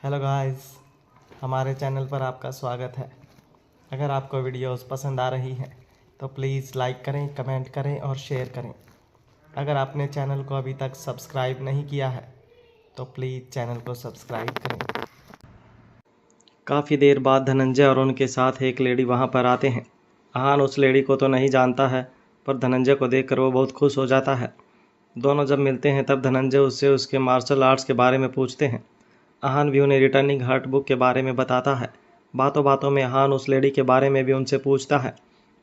Hello guys, हमारे channel पर आपका स्वागत है। अगर आपको वीडियोस पसंद आ रही हैं तो प्लीज़ लाइक करें, कमेंट करें और शेयर करें। अगर आपने चैनल को अभी तक सब्सक्राइब नहीं किया है तो प्लीज़ चैनल को सब्सक्राइब करें। काफ़ी देर बाद धनंजय और उनके साथ एक लेडी वहाँ पर आते हैं। आहान उस लेडी को तो नहीं जानता है, पर धनंजय को देखकर वो बहुत खुश हो जाता है। दोनों जब मिलते हैं तब धनंजय उससे उसके मार्शल आर्ट्स के बारे में पूछते हैं। आहान भी उन्हें रिटर्निंग हार्ट बुक के बारे में बताता है। बातों बातों में आहान उस लेडी के बारे में भी उनसे पूछता है।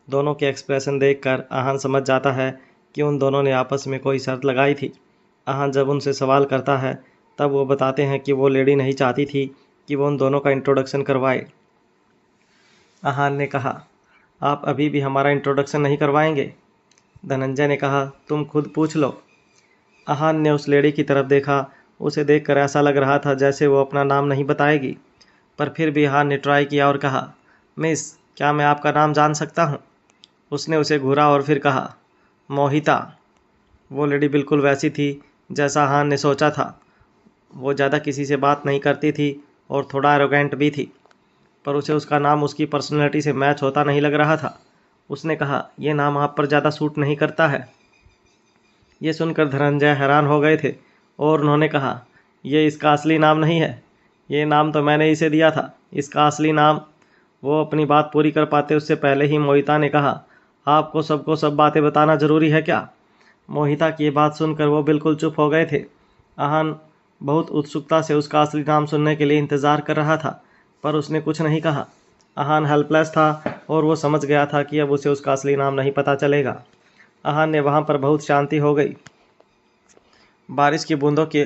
दोनों के एक्सप्रेशन देखकर आहान समझ जाता है कि उन दोनों ने आपस में कोई शर्त लगाई थी। आहान जब उनसे सवाल करता है तब वो बताते हैं कि वो लेडी नहीं चाहती थी कि वो उन दोनों का इंट्रोडक्शन करवाए। आहान ने कहा, आप अभी भी हमारा इंट्रोडक्शन नहीं करवाएंगे? धनंजय ने कहा, तुम खुद पूछ लो। आहान ने उस लेडी की तरफ देखा। उसे देखकर ऐसा लग रहा था जैसे वो अपना नाम नहीं बताएगी, पर फिर भी आहान ने ट्राई किया और कहा, मिस, क्या मैं आपका नाम जान सकता हूँ? उसने उसे घूरा और फिर कहा, मोहिता। वो लेडी बिल्कुल वैसी थी जैसा आहान ने सोचा था। वो ज़्यादा किसी से बात नहीं करती थी और थोड़ा एरोगेंट भी थी, पर उसे उसका नाम उसकी पर्सनैलिटी से मैच होता नहीं लग रहा था। उसने कहा, यह नाम आप पर ज़्यादा सूट नहीं करता है। ये सुनकर धनंजय हैरान हो गए थे और उन्होंने कहा, ये इसका असली नाम नहीं है। ये नाम तो मैंने इसे दिया था। इसका असली नाम। वो अपनी बात पूरी कर पाते उससे पहले ही मोहिता ने कहा, आपको सबको सब बातें बताना ज़रूरी है क्या? मोहिता की ये बात सुनकर वो बिल्कुल चुप हो गए थे। आहान बहुत उत्सुकता से उसका असली नाम सुनने के लिए इंतज़ार कर रहा था, पर उसने कुछ नहीं कहा। आहान हेल्पलेस था और वो समझ गया था कि अब उसे उसका असली नाम नहीं पता चलेगा। आहान ने वहाँ पर बहुत शांति हो गई। बारिश की बूंदों की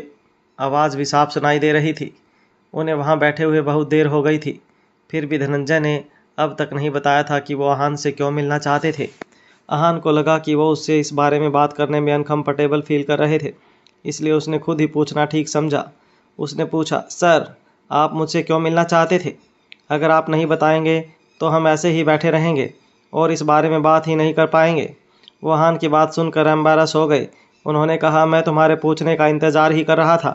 आवाज़ भी साफ सुनाई दे रही थी। उन्हें वहाँ बैठे हुए बहुत देर हो गई थी। फिर भी धनंजय ने अब तक नहीं बताया था कि वो आहान से क्यों मिलना चाहते थे। आहान को लगा कि वो उससे इस बारे में बात करने में अनकम्फर्टेबल फील कर रहे थे, इसलिए उसने खुद ही पूछना ठीक समझा। उसने पूछा, सर, आप मुझसे क्यों मिलना चाहते थे? अगर आप नहीं बताएंगे तो हम ऐसे ही बैठे रहेंगे और इस बारे में बात ही नहीं कर पाएंगे। वो आहान की बात सुनकर एम्बैरस हो गए। उन्होंने कहा, मैं तुम्हारे पूछने का इंतज़ार ही कर रहा था।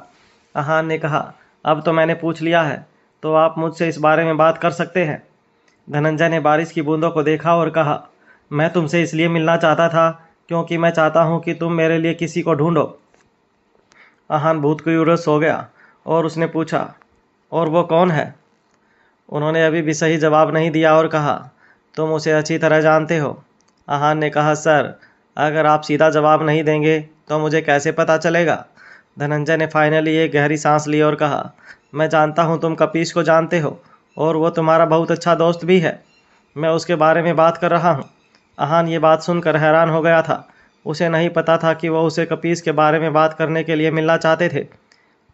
आहान ने कहा, अब तो मैंने पूछ लिया है, तो आप मुझसे इस बारे में बात कर सकते हैं। धनंजय ने बारिश की बूंदों को देखा और कहा, मैं तुमसे इसलिए मिलना चाहता था क्योंकि मैं चाहता हूँ कि तुम मेरे लिए किसी को ढूंढो। आहान बहुत क्यूरियस हो गया और उसने पूछा, और वो कौन है? उन्होंने अभी भी सही जवाब नहीं दिया और कहा, तुम उसे अच्छी तरह जानते हो। आहान ने कहा, सर, अगर आप सीधा जवाब नहीं देंगे तो मुझे कैसे पता चलेगा? धनंजय ने फाइनली एक गहरी सांस ली और कहा, मैं जानता हूँ तुम कपीश को जानते हो और वो तुम्हारा बहुत अच्छा दोस्त भी है। मैं उसके बारे में बात कर रहा हूँ। आहान ये बात सुनकर हैरान हो गया था। उसे नहीं पता था कि वो उसे कपीश के बारे में बात करने के लिए मिलना चाहते थे।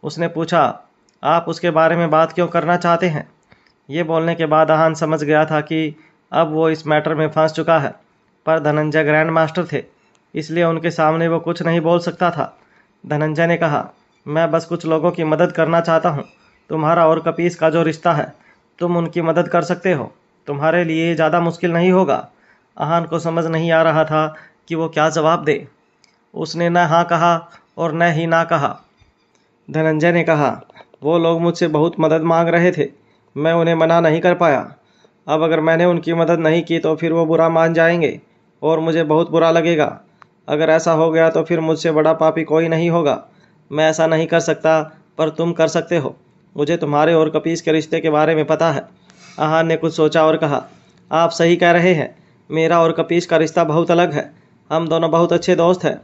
उसने पूछा, आप उसके बारे में बात क्यों करना चाहते हैं? ये बोलने के बाद आहान समझ गया था कि अब वो इस मैटर में फंस चुका है, पर धनंजय ग्रैंड मास्टर थे, इसलिए उनके सामने वो कुछ नहीं बोल सकता था। धनंजय ने कहा, मैं बस कुछ लोगों की मदद करना चाहता हूँ। तुम्हारा और कपीस का जो रिश्ता है, तुम उनकी मदद कर सकते हो। तुम्हारे लिए ज़्यादा मुश्किल नहीं होगा। आहान को समझ नहीं आ रहा था कि वो क्या जवाब दे। उसने न हाँ कहा और न ही ना कहा। धनंजय ने कहा, वो लोग मुझसे बहुत मदद मांग रहे थे, मैं उन्हें मना नहीं कर पाया। अब अगर मैंने उनकी मदद नहीं की तो फिर वो बुरा मान जाएंगे और मुझे बहुत बुरा लगेगा। अगर ऐसा हो गया तो फिर मुझसे बड़ा पापी कोई नहीं होगा। मैं ऐसा नहीं कर सकता, पर तुम कर सकते हो। मुझे तुम्हारे और कपीस के रिश्ते के बारे में पता है। आहान ने कुछ सोचा और कहा, आप सही कह रहे हैं। मेरा और कपीस का रिश्ता बहुत अलग है। हम दोनों बहुत अच्छे दोस्त हैं,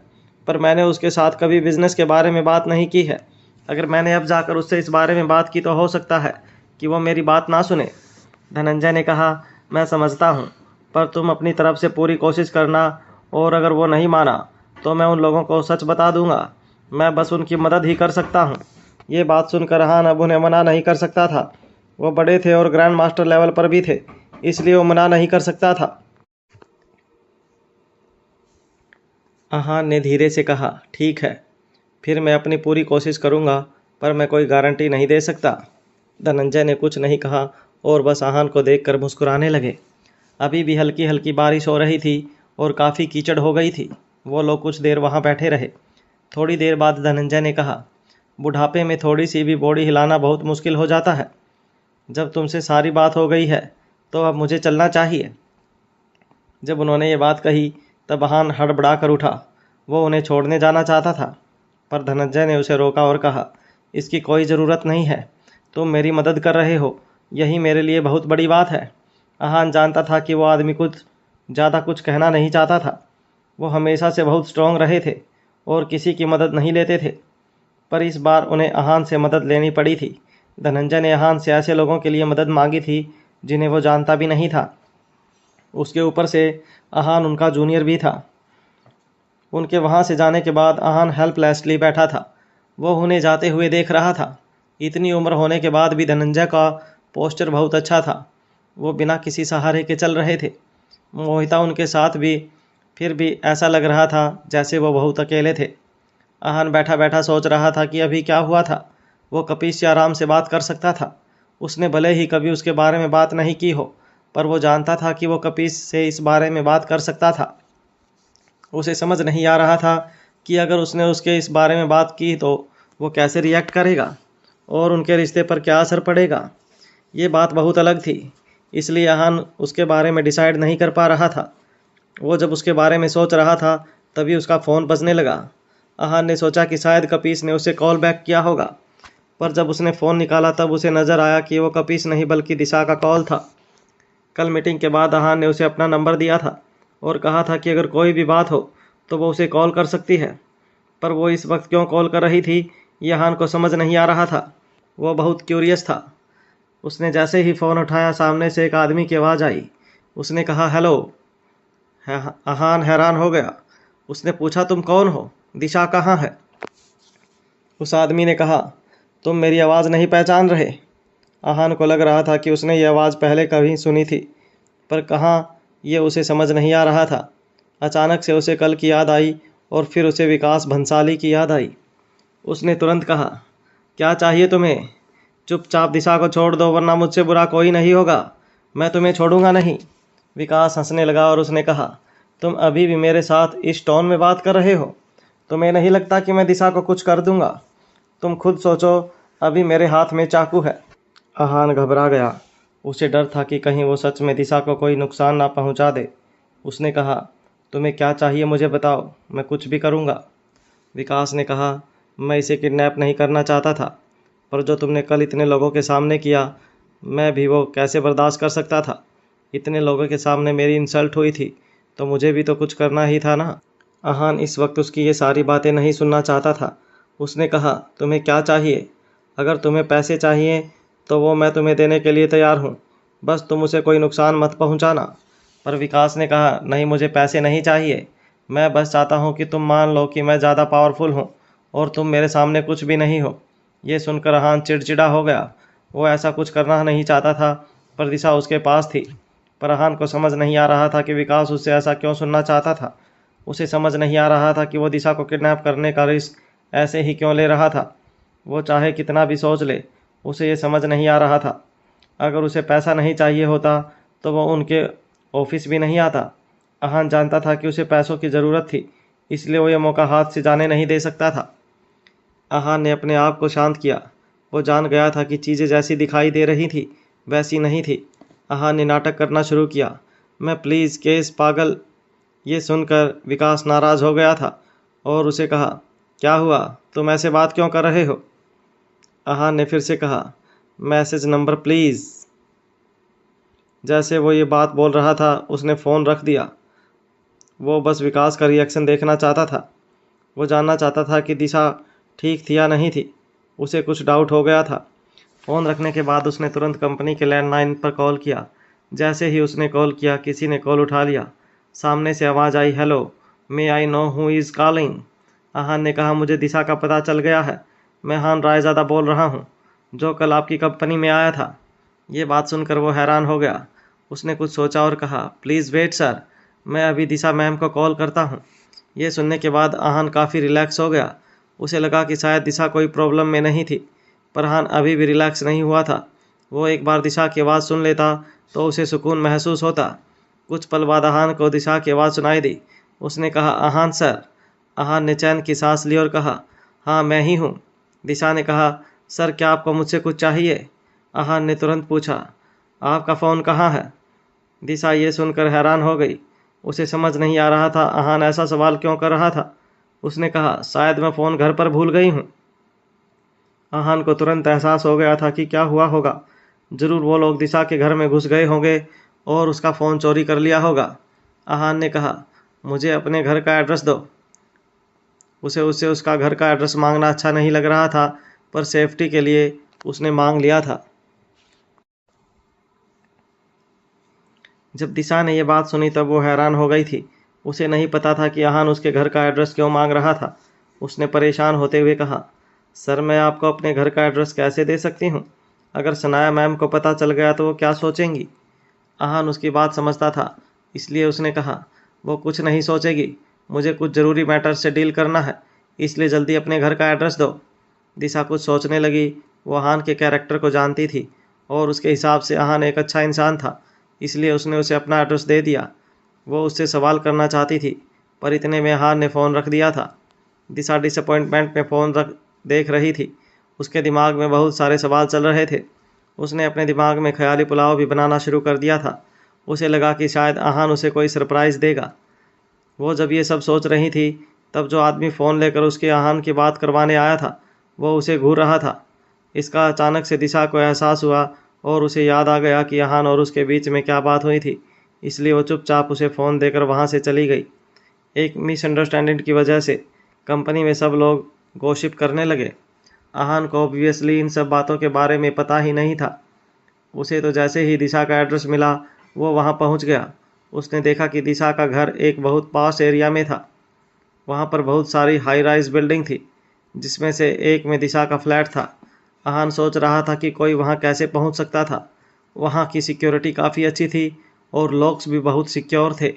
पर मैंने उसके साथ कभी बिजनेस के बारे में बात नहीं की है। अगर मैंने अब जाकर उससे इस बारे में बात की तो हो सकता है कि वो मेरी बात ना सुने। धनंजय ने कहा, मैं समझता हूँ, पर तुम अपनी तरफ से पूरी कोशिश करना और अगर वो नहीं माना तो मैं उन लोगों को सच बता दूंगा। मैं बस उनकी मदद ही कर सकता हूँ। ये बात सुनकर आहान अब उन्हें मना नहीं कर सकता था। वो बड़े थे और ग्रैंड मास्टर लेवल पर भी थे, इसलिए वो मना नहीं कर सकता था। आहान ने धीरे से कहा, ठीक है, फिर मैं अपनी पूरी कोशिश करूँगा, पर मैं कोई गारंटी नहीं दे सकता। धनंजय ने कुछ नहीं कहा और बस आहान को देखकर मुस्कुराने लगे। अभी भी हल्की हल्की बारिश हो रही थी और काफ़ी कीचड़ हो गई थी। वो लोग कुछ देर वहाँ बैठे रहे। थोड़ी देर बाद धनंजय ने कहा, बुढ़ापे में थोड़ी सी भी बॉडी हिलाना बहुत मुश्किल हो जाता है। जब तुमसे सारी बात हो गई है तो अब मुझे चलना चाहिए। जब उन्होंने ये बात कही तब अहान हड़बड़ा कर उठा। वो उन्हें छोड़ने जाना चाहता था, पर धनंजय ने उसे रोका और कहा, इसकी कोई ज़रूरत नहीं है, तुम मेरी मदद कर रहे हो, यही मेरे लिए बहुत बड़ी बात है। अहान जानता था कि वो आदमी ज़्यादा कुछ कहना नहीं चाहता था। वो हमेशा से बहुत स्ट्रांग रहे थे और किसी की मदद नहीं लेते थे, पर इस बार उन्हें अहान से मदद लेनी पड़ी थी। धनंजय ने अहान से ऐसे लोगों के लिए मदद मांगी थी जिन्हें वो जानता भी नहीं था। उसके ऊपर से अहान उनका जूनियर भी था। उनके वहाँ से जाने के बाद अहान हेल्पलेसली बैठा था। वो उन्हें जाते हुए देख रहा था। इतनी उम्र होने के बाद भी धनंजय का पोस्चर बहुत अच्छा था। वो बिना किसी सहारे के चल रहे थे। मोहिता उनके साथ भी, फिर भी ऐसा लग रहा था जैसे वो बहुत अकेले थे। अहान बैठा बैठा सोच रहा था कि अभी क्या हुआ था। वो कपीस से आराम से बात कर सकता था। उसने भले ही कभी उसके बारे में बात नहीं की हो, पर वो जानता था कि वो कपीस से इस बारे में बात कर सकता था। उसे समझ नहीं आ रहा था कि अगर उसने उसके इस बारे में बात की तो वो कैसे रिएक्ट करेगा और उनके रिश्ते पर क्या असर पड़ेगा। ये बात बहुत अलग थी, इसलिए अहान उसके बारे में डिसाइड नहीं कर पा रहा था। वो जब उसके बारे में सोच रहा था तभी उसका फ़ोन बजने लगा। अहान ने सोचा कि शायद कपीस ने उसे कॉल बैक किया होगा, पर जब उसने फ़ोन निकाला तब उसे नज़र आया कि वो कपीस नहीं बल्कि दिशा का कॉल था। कल मीटिंग के बाद अहान ने उसे अपना नंबर दिया था और कहा था कि अगर कोई भी बात हो तो वो उसे कॉल कर सकती है, पर वो इस वक्त क्यों कॉल कर रही थी ये अहान को समझ नहीं आ रहा था। वो बहुत क्यूरियस था। उसने जैसे ही फ़ोन उठाया सामने से एक आदमी की आवाज़ आई। उसने कहा, हेलो। अहान हैरान हो गया। उसने पूछा, तुम कौन हो? दिशा कहाँ है? उस आदमी ने कहा, तुम मेरी आवाज़ नहीं पहचान रहे? अहान को लग रहा था कि उसने ये आवाज़ पहले कभी सुनी थी, पर कहाँ ये उसे समझ नहीं आ रहा था। अचानक से उसे कल की याद आई और फिर उसे विकास भंसाली की याद आई। उसने तुरंत कहा, क्या चाहिए तुम्हें? चुपचाप दिशा को छोड़ दो वरना मुझसे बुरा कोई नहीं होगा। मैं तुम्हें छोड़ूंगा नहीं। विकास हंसने लगा और उसने कहा, तुम अभी भी मेरे साथ इस टोन में बात कर रहे हो? तुम्हें नहीं लगता कि मैं दिशा को कुछ कर दूंगा? तुम खुद सोचो, अभी मेरे हाथ में चाकू है। अहान घबरा गया। उसे डर था कि कहीं वो सच में दिशा को कोई नुकसान ना पहुंचा दे। उसने कहा, तुम्हें क्या चाहिए मुझे बताओ, मैं कुछ भी करूंगा। विकास ने कहा, मैं इसे किडनैप नहीं करना चाहता था, पर जो तुमने कल इतने लोगों के सामने किया, मैं भी वो कैसे बर्दाश्त कर सकता था। इतने लोगों के सामने मेरी इंसल्ट हुई थी, तो मुझे भी तो कुछ करना ही था ना। अहान इस वक्त उसकी ये सारी बातें नहीं सुनना चाहता था। उसने कहा, तुम्हें क्या चाहिए? अगर तुम्हें पैसे चाहिए तो वो मैं तुम्हें देने के लिए तैयार हूँ, बस तुम उसे कोई नुकसान मत पहुँचाना। पर विकास ने कहा, नहीं, मुझे पैसे नहीं चाहिए। मैं बस चाहता हूँ कि तुम मान लो कि मैं ज़्यादा पावरफुल हूँ और तुम मेरे सामने कुछ भी नहीं हो। ये सुनकर अहान चिड़चिड़ा हो गया। वो ऐसा कुछ करना नहीं चाहता था, पर दिशा उसके पास थी। पर अहान को समझ नहीं आ रहा था कि विकास उससे ऐसा क्यों सुनना चाहता था। उसे समझ नहीं आ रहा था कि वो दिशा को किडनैप करने का रिस्क ऐसे ही क्यों ले रहा था। वो चाहे कितना भी सोच ले, उसे ये समझ नहीं आ रहा था। अगर उसे पैसा नहीं चाहिए होता तो वो उनके ऑफिस भी नहीं आता। अहान जानता था कि उसे पैसों की ज़रूरत थी, इसलिए वो ये मौका हाथ से जाने नहीं दे सकता था। अहान ने अपने आप को शांत किया। वो जान गया था कि चीज़ें जैसी दिखाई दे रही थी वैसी नहीं थी। अहान ने नाटक करना शुरू किया, मैं प्लीज़ केस पागल। ये सुनकर विकास नाराज़ हो गया था और उसे कहा, क्या हुआ, तुम ऐसे बात क्यों कर रहे हो? अहान ने फिर से कहा, मैसेज नंबर प्लीज़। जैसे वो ये बात बोल रहा था उसने फ़ोन रख दिया। वो बस विकास का रिएक्शन देखना चाहता था। वो जानना चाहता था कि दिशा ठीक थी या नहीं थी। उसे कुछ डाउट हो गया था। फ़ोन रखने के बाद उसने तुरंत कंपनी के लैंडलाइन पर कॉल किया। जैसे ही उसने कॉल किया किसी ने कॉल उठा लिया। सामने से आवाज़ आई, hello, may I know who is calling. Ahaan ने कहा, मुझे दिशा का पता चल गया है। मैं हान रायज़ादा बोल रहा हूँ, जो कल आपकी कंपनी में आया था। ये बात सुनकर वो हैरान हो गया। उसने कुछ सोचा और कहा, प्लीज़ वेट सर, मैं अभी दिशा मैम को कॉल करता हूँ। ये सुनने के बाद अहान काफ़ी रिलैक्स हो गया। उसे लगा कि शायद दिशा कोई प्रॉब्लम में नहीं थी, पर अहान अभी भी रिलैक्स नहीं हुआ था। वो एक बार दिशा की आवाज़ सुन लेता तो उसे सुकून महसूस होता। कुछ पल बाद अहान को दिशा की आवाज़ सुनाई दी। उसने कहा, अहान सर। अहान ने चैन की सांस ली और कहा, हाँ मैं ही हूँ। दिशा ने कहा, सर क्या आपको मुझसे कुछ चाहिए? आहान ने तुरंत पूछा, आपका फ़ोन कहाँ है? दिशा ये सुनकर हैरान हो गई। उसे समझ नहीं आ रहा था आहान ऐसा सवाल क्यों कर रहा था। उसने कहा, शायद मैं फ़ोन घर पर भूल गई हूँ। आहान को तुरंत एहसास हो गया था कि क्या हुआ होगा। जरूर वो लोग दिशा के घर में घुस गए होंगे और उसका फ़ोन चोरी कर लिया होगा। आहान ने कहा, मुझे अपने घर का एड्रेस दो। उसे उसका घर का एड्रेस मांगना अच्छा नहीं लग रहा था, पर सेफ्टी के लिए उसने मांग लिया था। जब दिशा ने यह बात सुनी तब वो हैरान हो गई थी। उसे नहीं पता था कि आहान उसके घर का एड्रेस क्यों मांग रहा था। उसने परेशान होते हुए कहा, सर मैं आपको अपने घर का एड्रेस कैसे दे सकती हूँ? अगर सनाया मैम को पता चल गया तो वो क्या सोचेंगी? आहान उसकी बात समझता था, इसलिए उसने कहा, वो कुछ नहीं सोचेगी। मुझे कुछ ज़रूरी मैटर से डील करना है, इसलिए जल्दी अपने घर का एड्रेस दो। दिशा कुछ सोचने लगी। वो आहान के कैरेक्टर को जानती थी और उसके हिसाब से आहान एक अच्छा इंसान था, इसलिए उसने उसे अपना एड्रेस दे दिया। वो उससे सवाल करना चाहती थी, पर इतने में आहान ने फ़ोन रख दिया था। दिशा डिसअपॉइंटमेंट में फ़ोन रख देख रही थी। उसके दिमाग में बहुत सारे सवाल चल रहे थे। उसने अपने दिमाग में ख्याली पुलाव भी बनाना शुरू कर दिया था। उसे लगा कि शायद आहान उसे कोई सरप्राइज़ देगा। वो जब ये सब सोच रही थी तब जो आदमी फ़ोन लेकर उसके आहान की बात करवाने आया था वो उसे घूर रहा था। इसका अचानक से दिशा को एहसास हुआ और उसे याद आ गया कि आहान और उसके बीच में क्या बात हुई थी, इसलिए वो चुपचाप उसे फ़ोन देकर वहाँ से चली गई। एक मिसअंडरस्टैंडिंग की वजह से कंपनी में सब लोग गॉसिप करने लगे। आहान को ऑब्वियसली इन सब बातों के बारे में पता ही नहीं था। उसे तो जैसे ही दिशा का एड्रेस मिला वो वहाँ पहुँच गया। उसने देखा कि दिशा का घर एक बहुत पास एरिया में था। वहाँ पर बहुत सारी हाई राइज बिल्डिंग थी, जिसमें से एक में दिशा का फ्लैट था। आहान सोच रहा था कि कोई वहाँ कैसे पहुँच सकता था। वहाँ की सिक्योरिटी काफ़ी अच्छी थी और लॉक्स भी बहुत सिक्योर थे,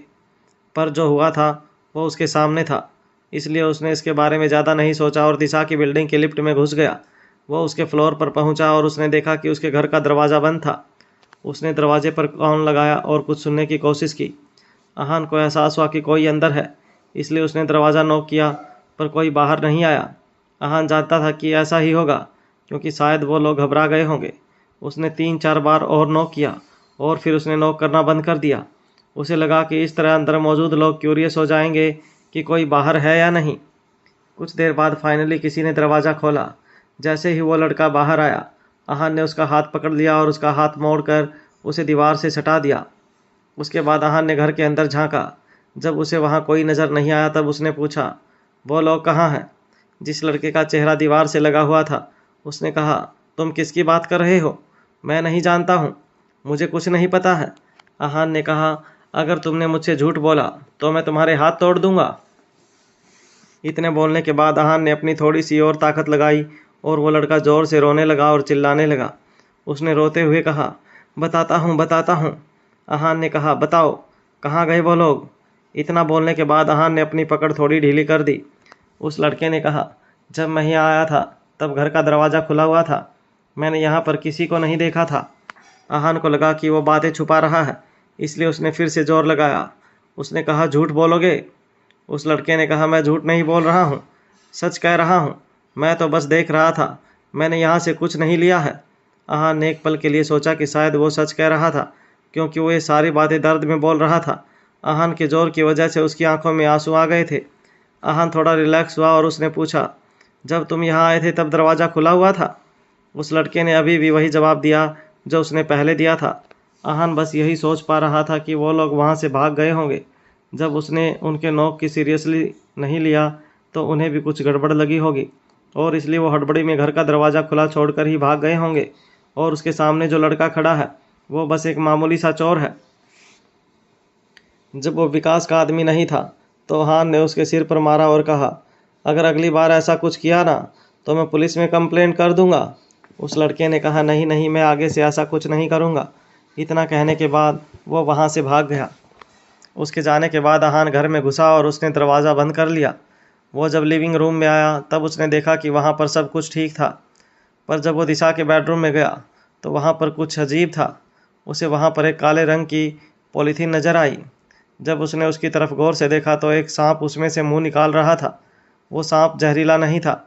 पर जो हुआ था वो उसके सामने था, इसलिए उसने इसके बारे में ज़्यादा नहीं सोचा और दिशा की बिल्डिंग के लिफ्ट में घुस गया। वो उसके फ्लोर पर पहुंचा और उसने देखा कि उसके घर का दरवाज़ा बंद था। उसने दरवाजे पर कान लगाया और कुछ सुनने की कोशिश की। आहान को एहसास हुआ कि कोई अंदर है, इसलिए उसने दरवाज़ा नॉक किया, पर कोई बाहर नहीं आया। आहान जानता था कि ऐसा ही होगा, क्योंकि शायद वो लोग घबरा गए होंगे। उसने 3-4 बार और नॉक किया और फिर उसने नॉक करना बंद कर दिया। उसे लगा कि इस तरह अंदर मौजूद लोग क्यूरियस हो जाएंगे कि कोई बाहर है या नहीं। कुछ देर बाद फाइनली किसी ने दरवाज़ा खोला। जैसे ही वो लड़का बाहर आया, आहान ने उसका हाथ पकड़ लिया और उसका हाथ मोड़कर उसे दीवार से सटा दिया। उसके बाद आहान ने घर के अंदर झांका। जब उसे वहाँ कोई नज़र नहीं आया तब उसने पूछा, वो लोग कहाँ हैं? जिस लड़के का चेहरा दीवार से लगा हुआ था उसने कहा, तुम किसकी बात कर रहे हो? मैं नहीं जानता हूँ, मुझे कुछ नहीं पता है। आहान ने कहा, अगर तुमने मुझसे झूठ बोला तो मैं तुम्हारे हाथ तोड़ दूंगा। इतने बोलने के बाद आहान ने अपनी थोड़ी सी और ताकत लगाई और वो लड़का ज़ोर से रोने लगा और चिल्लाने लगा। उसने रोते हुए कहा, बताता हूँ बताता हूँ। आहान ने कहा, बताओ कहाँ गए वो लोग? इतना बोलने के बाद आहान ने अपनी पकड़ थोड़ी ढीली कर दी। उस लड़के ने कहा, जब मैं यहाँ आया था तब घर का दरवाज़ा खुला हुआ था, मैंने यहाँ पर किसी को नहीं देखा था। आहान को लगा कि वो बातें छुपा रहा है, इसलिए उसने फिर से जोर लगाया। उसने कहा, झूठ बोलोगे? उस लड़के ने कहा, मैं झूठ नहीं बोल रहा हूँ, सच कह रहा हूँ। मैं तो बस देख रहा था, मैंने यहाँ से कुछ नहीं लिया है। आहान ने एक पल के लिए सोचा कि शायद वो सच कह रहा था, क्योंकि वो ये सारी बातें दर्द में बोल रहा था। आहान के जोर की वजह से उसकी आंखों में आंसू आ गए थे। आहान थोड़ा रिलैक्स हुआ और उसने पूछा, जब तुम यहाँ आए थे तब दरवाज़ा खुला हुआ था? उस लड़के ने अभी भी वही जवाब दिया जो उसने पहले दिया था। आहान बस यही सोच पा रहा था कि वो लोग वहाँ से भाग गए होंगे। जब उसने उनके नॉक की सीरियसली नहीं लिया तो उन्हें भी कुछ गड़बड़ लगी होगी और इसलिए वो हड़बड़ी में घर का दरवाज़ा खुला छोड़कर ही भाग गए होंगे। और उसके सामने जो लड़का खड़ा है वो बस एक मामूली सा चोर है। जब वो विकास का आदमी नहीं था तो आहान ने उसके सिर पर मारा और कहा, अगर अगली बार ऐसा कुछ किया ना तो मैं पुलिस में कंप्लेंट कर दूंगा। उस लड़के ने कहा, नहीं नहीं, मैं आगे से ऐसा कुछ नहीं करूंगा। इतना कहने के बाद वो वहाँ से भाग गया। उसके जाने के बाद आहान घर में घुसा और उसने दरवाज़ा बंद कर लिया। वो जब लिविंग रूम में आया तब उसने देखा कि वहाँ पर सब कुछ ठीक था, पर जब वो दिशा के बेडरूम में गया तो वहाँ पर कुछ अजीब था। उसे वहाँ पर एक काले रंग की पॉलीथीन नज़र आई। जब उसने उसकी तरफ गौर से देखा तो एक सांप उसमें से मुंह निकाल रहा था। वो सांप जहरीला नहीं था,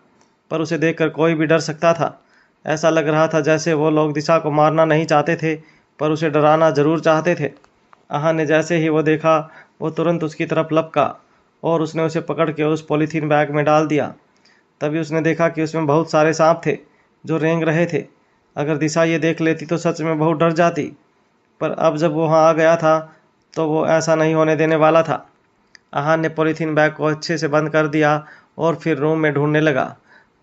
पर उसे देखकर कोई भी डर सकता था। ऐसा लग रहा था जैसे वो लोग दिशा को मारना नहीं चाहते थे, पर उसे डराना जरूर चाहते थे। आहान ने जैसे ही वो देखा, वो तुरंत उसकी तरफ लपका और उसने उसे पकड़ के उस पॉलीथीन बैग में डाल दिया। तभी उसने देखा कि उसमें बहुत सारे सांप थे जो रेंग रहे थे। अगर दिशा ये देख लेती तो सच में बहुत डर जाती, पर अब जब वो वहाँ आ गया था तो वो ऐसा नहीं होने देने वाला था। आहान ने पॉलीथीन बैग को अच्छे से बंद कर दिया और फिर रूम में ढूंढने लगा।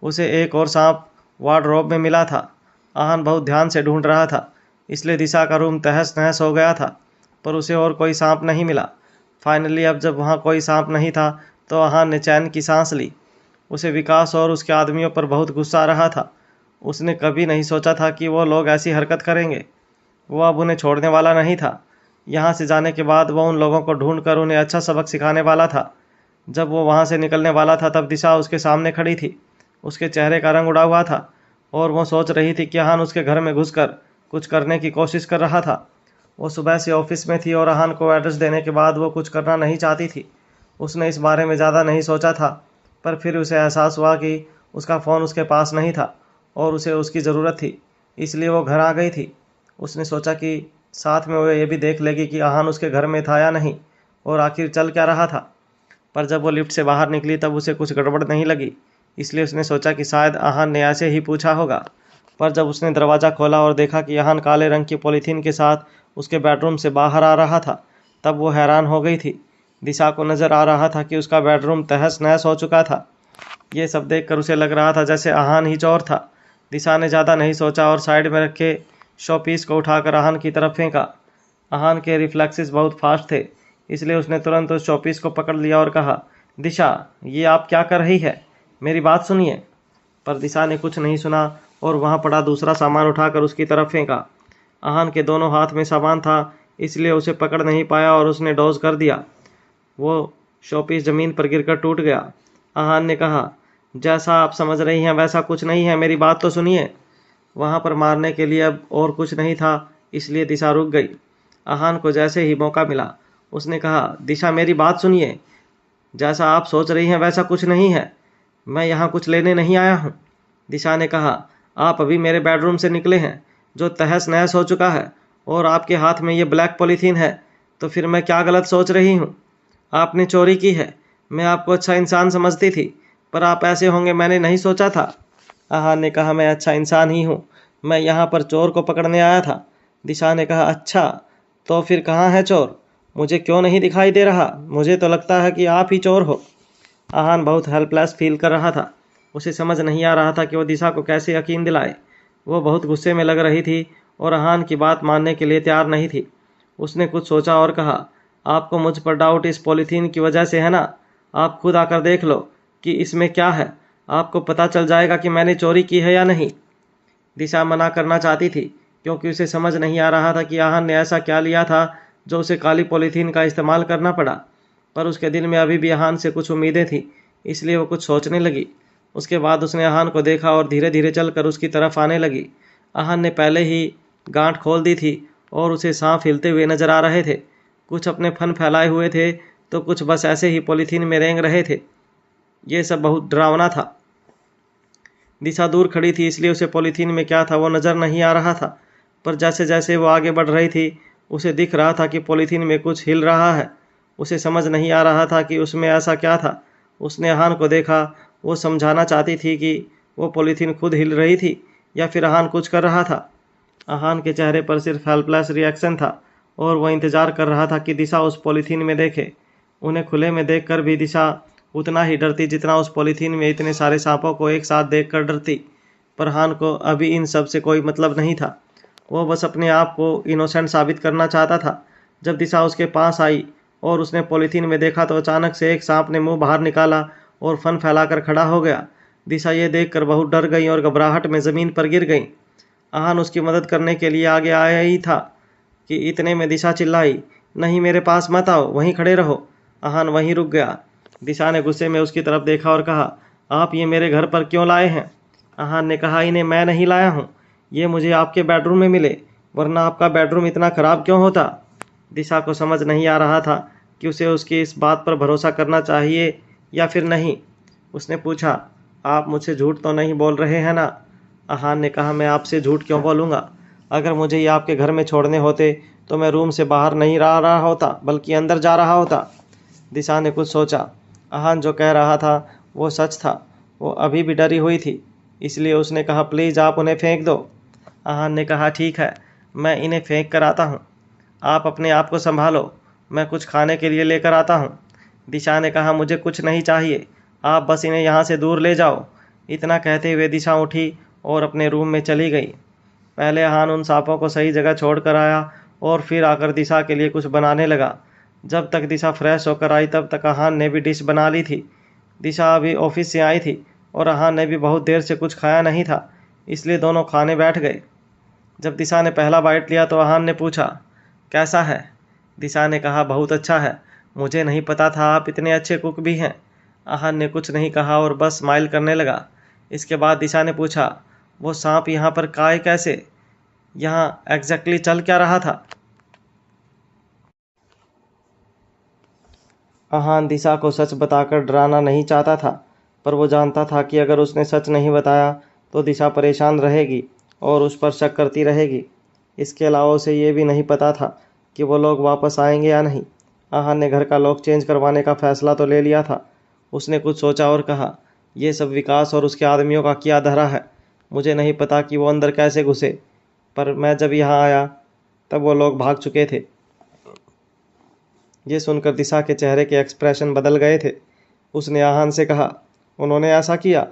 उसे एक और सांप वार्डरोब में मिला था। आहान बहुत ध्यान से ढूंढ रहा था, इसलिए दिशा का रूम तहस नहस हो गया था, पर उसे और कोई सांप नहीं मिला। फाइनली अब जब वहाँ कोई सांप नहीं था तो आहान ने चैन की सांस ली। उसे विकास और उसके आदमियों पर बहुत गुस्सा आ रहा था। उसने कभी नहीं सोचा था कि वो लोग ऐसी हरकत करेंगे। वो अब उन्हें छोड़ने वाला नहीं था। यहाँ से जाने के बाद वो उन लोगों को ढूंढकर उन्हें अच्छा सबक सिखाने वाला था। जब वो वहाँ से निकलने वाला था तब दिशा उसके सामने खड़ी थी। उसके चेहरे का रंग उड़ा हुआ था और वो सोच रही थी कि आहान उसके घर में घुसकर कुछ करने की कोशिश कर रहा था। वो सुबह से ऑफिस में थी और आहान को एड्रेस देने के बाद वो कुछ करना नहीं चाहती थी। उसने इस बारे में ज़्यादा नहीं सोचा था, पर फिर उसे एहसास हुआ कि उसका फ़ोन उसके पास नहीं था और उसे उसकी ज़रूरत थी, इसलिए वो घर आ गई थी। उसने सोचा कि साथ में वो ये भी देख लेगी कि आहान उसके घर में था या नहीं और आखिर चल क्या रहा था। पर जब वो लिफ्ट से बाहर निकली तब उसे कुछ गड़बड़ नहीं लगी, इसलिए उसने सोचा कि शायद आहान ने ऐसे ही पूछा होगा। पर जब उसने दरवाज़ा खोला और देखा कि आहान काले रंग की पॉलीथीन के साथ उसके बेडरूम से बाहर आ रहा था, तब वो हैरान हो गई थी। दिशा को नज़र आ रहा था कि उसका बेडरूम तहस नहस हो चुका था। ये सब देखकर उसे लग रहा था जैसे आहान ही चोर था। दिशा ने ज़्यादा नहीं सोचा और साइड में रखे शोपीस को उठाकर आहान की तरफ फेंका। आहान के रिफ्लेक्सेस बहुत फास्ट थे, इसलिए उसने तुरंत उस शोपीस को पकड़ लिया और कहा, दिशा, ये आप क्या कर रही है? मेरी बात सुनिए। पर दिशा ने कुछ नहीं सुना और वहाँ पड़ा दूसरा सामान उठाकर उसकी तरफ फेंका। आहान के दोनों हाथ में सामान था, इसलिए उसे पकड़ नहीं पाया और उसने डॉज कर दिया। वो शोपीस ज़मीन पर गिरकर टूट गया। आहान ने कहा, जैसा आप समझ रही हैं वैसा कुछ नहीं है, मेरी बात तो सुनिए। वहाँ पर मारने के लिए अब और कुछ नहीं था, इसलिए दिशा रुक गई। आहान को जैसे ही मौका मिला उसने कहा, दिशा, मेरी बात सुनिए। जैसा आप सोच रही हैं वैसा कुछ नहीं है, मैं यहाँ कुछ लेने नहीं आया हूँ। दिशा ने कहा, आप अभी मेरे बेडरूम से निकले हैं जो तहस नहस हो चुका है और आपके हाथ में ये ब्लैक पॉलीथीन है, तो फिर मैं क्या गलत सोच रही हूँ? आपने चोरी की है। मैं आपको अच्छा इंसान समझती थी, पर आप ऐसे होंगे मैंने नहीं सोचा था। आहान ने कहा, मैं अच्छा इंसान ही हूँ, मैं यहाँ पर चोर को पकड़ने आया था। दिशा ने कहा, अच्छा, तो फिर कहाँ है चोर? मुझे क्यों नहीं दिखाई दे रहा? मुझे तो लगता है कि आप ही चोर हो। आहान बहुत हेल्पलेस फील कर रहा था। उसे समझ नहीं आ रहा था कि वो दिशा को कैसे यकीन दिलाए। वो बहुत गुस्से में लग रही थी और आहान की बात मानने के लिए तैयार नहीं थी। उसने कुछ सोचा और कहा, आपको मुझ पर डाउट इस पॉलीथीन की वजह से है ना? आप खुद आकर देख लो कि इसमें क्या है, आपको पता चल जाएगा कि मैंने चोरी की है या नहीं। दिशा मना करना चाहती थी, क्योंकि उसे समझ नहीं आ रहा था कि आहान ने ऐसा क्या लिया था जो उसे काली पॉलीथीन का इस्तेमाल करना पड़ा। पर उसके दिल में अभी भी आहान से कुछ उम्मीदें थी, इसलिए वो कुछ सोचने लगी। उसके बाद उसने आहान को देखा और धीरे धीरे चलकर उसकी तरफ आने लगी। आहान ने पहले ही गांठ खोल दी थी और उसे सांप हिलते हुए नजर आ रहे थे। कुछ अपने फन फैलाए हुए थे तो कुछ बस ऐसे ही पॉलीथीन में रेंग रहे थे। ये सब बहुत डरावना था। दिशा दूर खड़ी थी, इसलिए उसे पॉलीथीन में क्या था वो नज़र नहीं आ रहा था, पर जैसे जैसे वो आगे बढ़ रही थी उसे दिख रहा था कि पॉलीथीन में कुछ हिल रहा है। उसे समझ नहीं आ रहा था कि उसमें ऐसा क्या था। उसने आहान को देखा। वो समझाना चाहती थी कि वो पॉलीथीन खुद हिल रही थी या फिर आहान कुछ कर रहा था। आहान के चेहरे पर सिर्फ हेल्पलेस रिएक्शन था और वह इंतज़ार कर रहा था कि दिशा उस पॉलीथीन में देखे। उन्हें खुले में देखकर भी दिशा उतना ही डरती जितना उस पॉलीथीन में इतने सारे सांपों को एक साथ देखकर डरती। पर आहान को अभी इन सब से कोई मतलब नहीं था। वो बस अपने आप को इनोसेंट साबित करना चाहता था। जब दिशा उसके पास आई और उसने पॉलीथीन में देखा तो अचानक से एक सांप ने मुंह बाहर निकाला और फन फैलाकर खड़ा हो गया। दिशा ये देखकर बहुत डर गई और घबराहट में ज़मीन पर गिर गई। आहान उसकी मदद करने के लिए आगे आया ही था कि इतने में दिशा चिल्लाई, नहीं, मेरे पास मत आओ, वहीं खड़े रहो। आहान वहीं रुक गया। दिशा ने गुस्से में उसकी तरफ देखा और कहा, आप ये मेरे घर पर क्यों लाए हैं? आहान ने कहा, इन्हें मैं नहीं लाया हूँ, ये मुझे आपके बेडरूम में मिले, वरना आपका बेडरूम इतना ख़राब क्यों होता? दिशा को समझ नहीं आ रहा था कि उसे उसकी इस बात पर भरोसा करना चाहिए या फिर नहीं। उसने पूछा, आप मुझसे झूठ तो नहीं बोल रहे हैं ना? अहान ने कहा, मैं आपसे झूठ क्यों बोलूँगा? अगर मुझे ये आपके घर में छोड़ने होते तो मैं रूम से बाहर नहीं रहा होता बल्कि अंदर जा रहा होता। दिशा ने कुछ सोचा। अहान जो कह रहा था वो सच था। वो अभी भी डरी हुई थी, इसलिए उसने कहा, प्लीज़ आप उन्हें फेंक दो। अहान ने कहा, ठीक है, मैं इन्हें फेंक कर आता हूँ। आप अपने आप को संभालो, मैं कुछ खाने के लिए लेकर आता हूँ। दिशा ने कहा, मुझे कुछ नहीं चाहिए, आप बस इन्हें यहाँ से दूर ले जाओ। इतना कहते हुए दिशा उठी और अपने रूम में चली गई। पहले अहान उन सांपों को सही जगह छोड़ कर आया और फिर आकर दिशा के लिए कुछ बनाने लगा। जब तक दिशा फ्रेश होकर आई तब तक अहान ने भी डिश बना ली थी। दिशा अभी ऑफिस से आई थी और अहान ने भी बहुत देर से कुछ खाया नहीं था, इसलिए दोनों खाने बैठ गए। जब दिशा ने पहला बाइट लिया तो अहान ने पूछा, कैसा है? दिशा ने कहा, बहुत अच्छा है, मुझे नहीं पता था आप इतने अच्छे कुक भी हैं। अहान ने कुछ नहीं कहा और बस स्माइल करने लगा। इसके बाद दिशा ने पूछा, वो सांप यहाँ पर आए कैसे? यहाँ एग्जैक्टली चल क्या रहा था? अहान दिशा को सच बताकर डराना नहीं चाहता था, पर वो जानता था कि अगर उसने सच नहीं बताया तो दिशा परेशान रहेगी और उस पर शक करती रहेगी। इसके अलावा उसे ये भी नहीं पता था कि वो लोग वापस आएंगे या नहीं। अहान ने घर का लॉक चेंज करवाने का फैसला तो ले लिया था। उसने कुछ सोचा और कहा, यह सब विकास और उसके आदमियों का किया धरा है। मुझे नहीं पता कि वो अंदर कैसे घुसे, पर मैं जब यहाँ आया तब वो लोग भाग चुके थे। ये सुनकर दिशा के चेहरे के एक्सप्रेशन बदल गए थे। उसने अहान से कहा, उन्होंने ऐसा किया?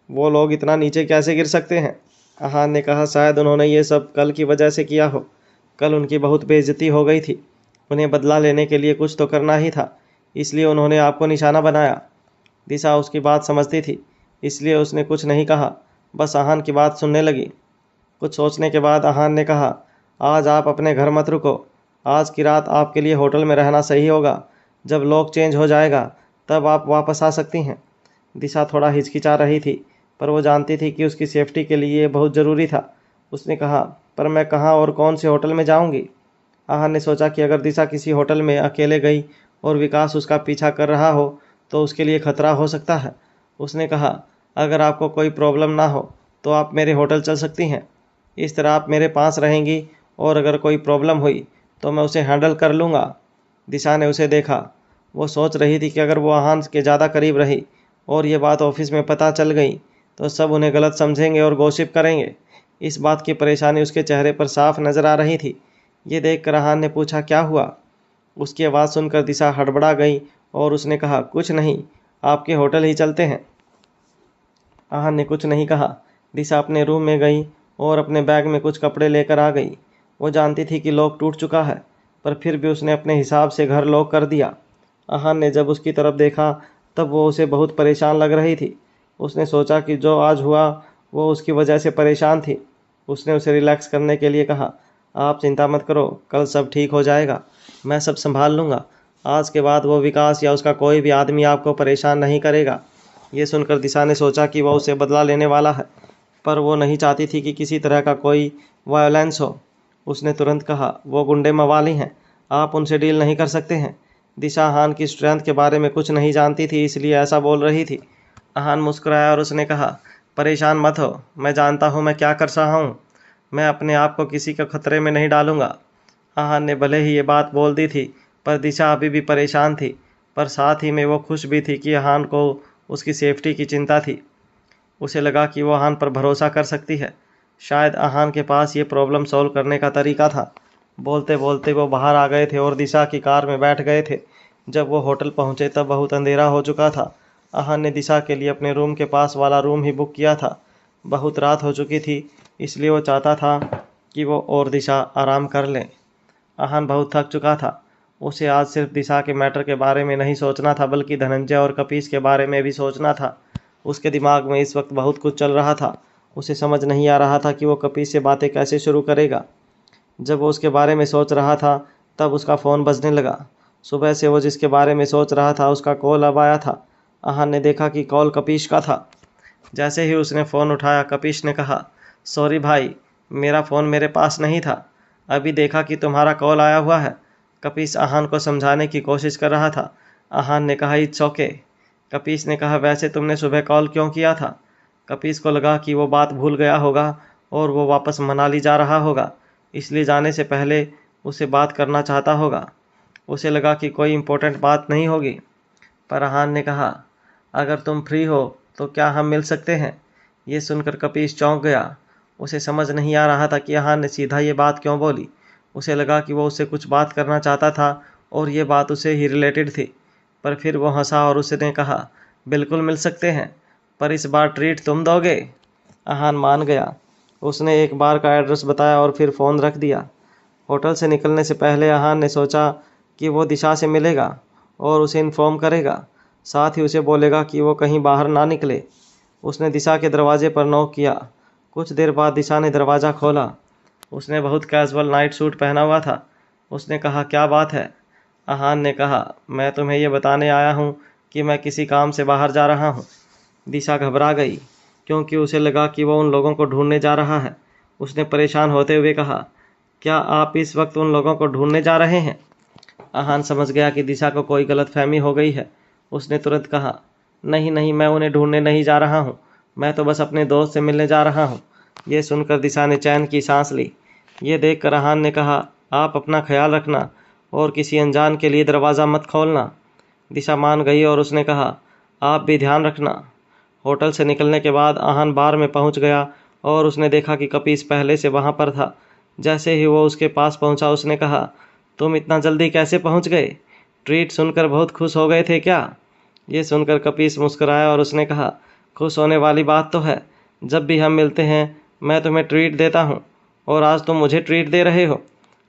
वो लोग इतना नीचे कैसे गिर सकते हैं? अहान ने कहा, शायद उन्होंने ये सब कल की वजह से किया हो। कल उनकी बहुत बेइज्जती हो गई थी। उन्हें बदला लेने के लिए कुछ तो करना ही था, इसलिए उन्होंने आपको निशाना बनाया। दिशा उसकी बात समझती थी, इसलिए उसने कुछ नहीं कहा, बस अहान की बात सुनने लगी। कुछ सोचने के बाद अहान ने कहा, आज आप अपने घर मत रुको। आज की रात आपके लिए होटल में रहना सही होगा। जब लॉक चेंज हो जाएगा तब आप वापस आ सकती हैं। दिशा थोड़ा हिचकिचा रही थी, पर वो जानती थी कि उसकी सेफ्टी के लिए ये बहुत ज़रूरी था। उसने कहा, पर मैं कहाँ और कौन से होटल में जाऊंगी? अहान ने सोचा कि अगर दिशा किसी होटल में अकेले गई और विकास उसका पीछा कर रहा हो तो उसके लिए खतरा हो सकता है। उसने कहा, अगर आपको कोई प्रॉब्लम ना हो तो आप मेरे होटल चल सकती हैं। इस तरह आप मेरे पास रहेंगी और अगर कोई प्रॉब्लम हुई तो मैं उसे हैंडल कर लूँगा। दिशा ने उसे देखा। वो सोच रही थी कि अगर वो अहान के ज़्यादा करीब रही और ये बात ऑफिस में पता चल गई तो सब उन्हें गलत समझेंगे और गॉसिप करेंगे। इस बात की परेशानी उसके चेहरे पर साफ नज़र आ रही थी। ये देखकर अहान ने पूछा, क्या हुआ? उसकी आवाज़ सुनकर दिशा हड़बड़ा गई और उसने कहा, कुछ नहीं, आपके होटल ही चलते हैं। अहान ने कुछ नहीं कहा। दिशा अपने रूम में गई और अपने बैग में कुछ कपड़े लेकर आ गई। वो जानती थी कि लॉक टूट चुका है, पर फिर भी उसने अपने हिसाब से घर लॉक कर दिया। अहान ने जब उसकी तरफ देखा तब वो उसे बहुत परेशान लग रही थी। उसने सोचा कि जो आज हुआ वो उसकी वजह से परेशान थी। उसने उसे रिलैक्स करने के लिए कहा, आप चिंता मत करो, कल सब ठीक हो जाएगा, मैं सब संभाल लूँगा। आज के बाद वो विकास या उसका कोई भी आदमी आपको परेशान नहीं करेगा। ये सुनकर दिशा ने सोचा कि वह उसे बदला लेने वाला है, पर वो नहीं चाहती थी कि किसी तरह का कोई वायलेंस हो। उसने तुरंत कहा, वो गुंडे मवाली हैं, आप उनसे डील नहीं कर सकते हैं। दिशा अहान की स्ट्रेंथ के बारे में कुछ नहीं जानती थी, इसलिए ऐसा बोल रही थी। अहान मुस्कुराया और उसने कहा, परेशान मत हो, मैं जानता हूँ मैं क्या कर रहा हूँ। मैं अपने आप को किसी के खतरे में नहीं डालूंगा। अहान ने भले ही ये बात बोल दी थी, पर दिशा अभी भी परेशान थी, पर साथ ही में वो खुश भी थी कि अहान को उसकी सेफ्टी की चिंता थी। उसे लगा कि वो अहान पर भरोसा कर सकती है। शायद अहान के पास ये प्रॉब्लम सॉल्व करने का तरीका था। बोलते बोलते वो बाहर आ गए थे और दिशा की कार में बैठ गए थे। जब वो होटल पहुंचे तब बहुत अंधेरा हो चुका था। अहान ने दिशा के लिए अपने रूम के पास वाला रूम ही बुक किया था। बहुत रात हो चुकी थी, इसलिए वो चाहता था कि वो और दिशा आराम कर लें। अहान बहुत थक चुका था। उसे आज सिर्फ दिशा के मैटर के बारे में नहीं सोचना था, बल्कि धनंजय और कपीस के बारे में भी सोचना था। उसके दिमाग में इस वक्त बहुत कुछ चल रहा था। उसे समझ नहीं आ रहा था कि वो कपीस से बातें कैसे शुरू करेगा। जब वो उसके बारे में सोच रहा था तब उसका फ़ोन बजने लगा। सुबह से वो जिसके बारे में सोच रहा था उसका कॉल अब आया था। अहान ने देखा कि कॉल कपीश का था। जैसे ही उसने फ़ोन उठाया, कपीश ने कहा, सॉरी भाई, मेरा फ़ोन मेरे पास नहीं था, अभी देखा कि तुम्हारा कॉल आया हुआ है। कपीश अहान को समझाने की कोशिश कर रहा था। अहान ने कहा, इट्स ओके, कपीस ने कहा, वैसे तुमने सुबह कॉल क्यों किया था? कपीस को लगा कि वो बात भूल गया होगा और वो वापस मनाली जा रहा होगा, इसलिए जाने से पहले उसे बात करना चाहता होगा। उसे लगा कि कोई इम्पोर्टेंट बात नहीं होगी। पर अहान ने कहा, अगर तुम फ्री हो तो क्या हम मिल सकते हैं? ये सुनकर कपीस चौंक गया। उसे समझ नहीं आ रहा था कि अहान ने सीधा ये बात क्यों बोली। उसे लगा कि वो उससे कुछ बात करना चाहता था और ये बात उसे ही रिलेटेड थी। पर फिर वो हंसा और उसने कहा, बिल्कुल मिल सकते हैं, पर इस बार ट्रीट तुम दोगे? अहान मान गया। उसने एक बार का एड्रेस बताया और फिर फ़ोन रख दिया। होटल से निकलने से पहले अहान ने सोचा कि वो दिशा से मिलेगा और उसे इन्फॉर्म करेगा, साथ ही उसे बोलेगा कि वो कहीं बाहर ना निकले। उसने दिशा के दरवाजे पर नॉक किया। कुछ देर बाद दिशा ने दरवाज़ा खोला। उसने बहुत कैजुअल नाइट सूट पहना हुआ था। उसने कहा, क्या बात है? अहान ने कहा, मैं तुम्हें ये बताने आया हूँ कि मैं किसी काम से बाहर जा रहा हूँ। दिशा घबरा गई क्योंकि उसे लगा कि वो उन लोगों को ढूंढने जा रहा है। उसने परेशान होते हुए कहा, क्या आप इस वक्त उन लोगों को ढूंढने जा रहे हैं? अहान समझ गया कि दिशा को कोई गलतफहमी हो गई है। उसने तुरंत कहा, नहीं नहीं, मैं उन्हें ढूंढने नहीं जा रहा हूँ, मैं तो बस अपने दोस्त से मिलने जा रहा हूँ। ये सुनकर दिशा ने चैन की सांस ली। ये देखकर अहान ने कहा, आप अपना ख्याल रखना और किसी अनजान के लिए दरवाज़ा मत खोलना। दिशा मान गई और उसने कहा, आप भी ध्यान रखना। होटल से निकलने के बाद अहान बार में पहुंच गया और उसने देखा कि कपीस पहले से वहां पर था। जैसे ही वो उसके पास पहुंचा, उसने कहा, तुम इतना जल्दी कैसे पहुंच गए? ट्रीट सुनकर बहुत खुश हो गए थे क्या? ये सुनकर कपीस मुस्कुराया और उसने कहा, खुश होने वाली बात तो है, जब भी हम मिलते हैं मैं तुम्हें ट्रीट देता हूँ और आज तुम मुझे ट्रीट दे रहे हो।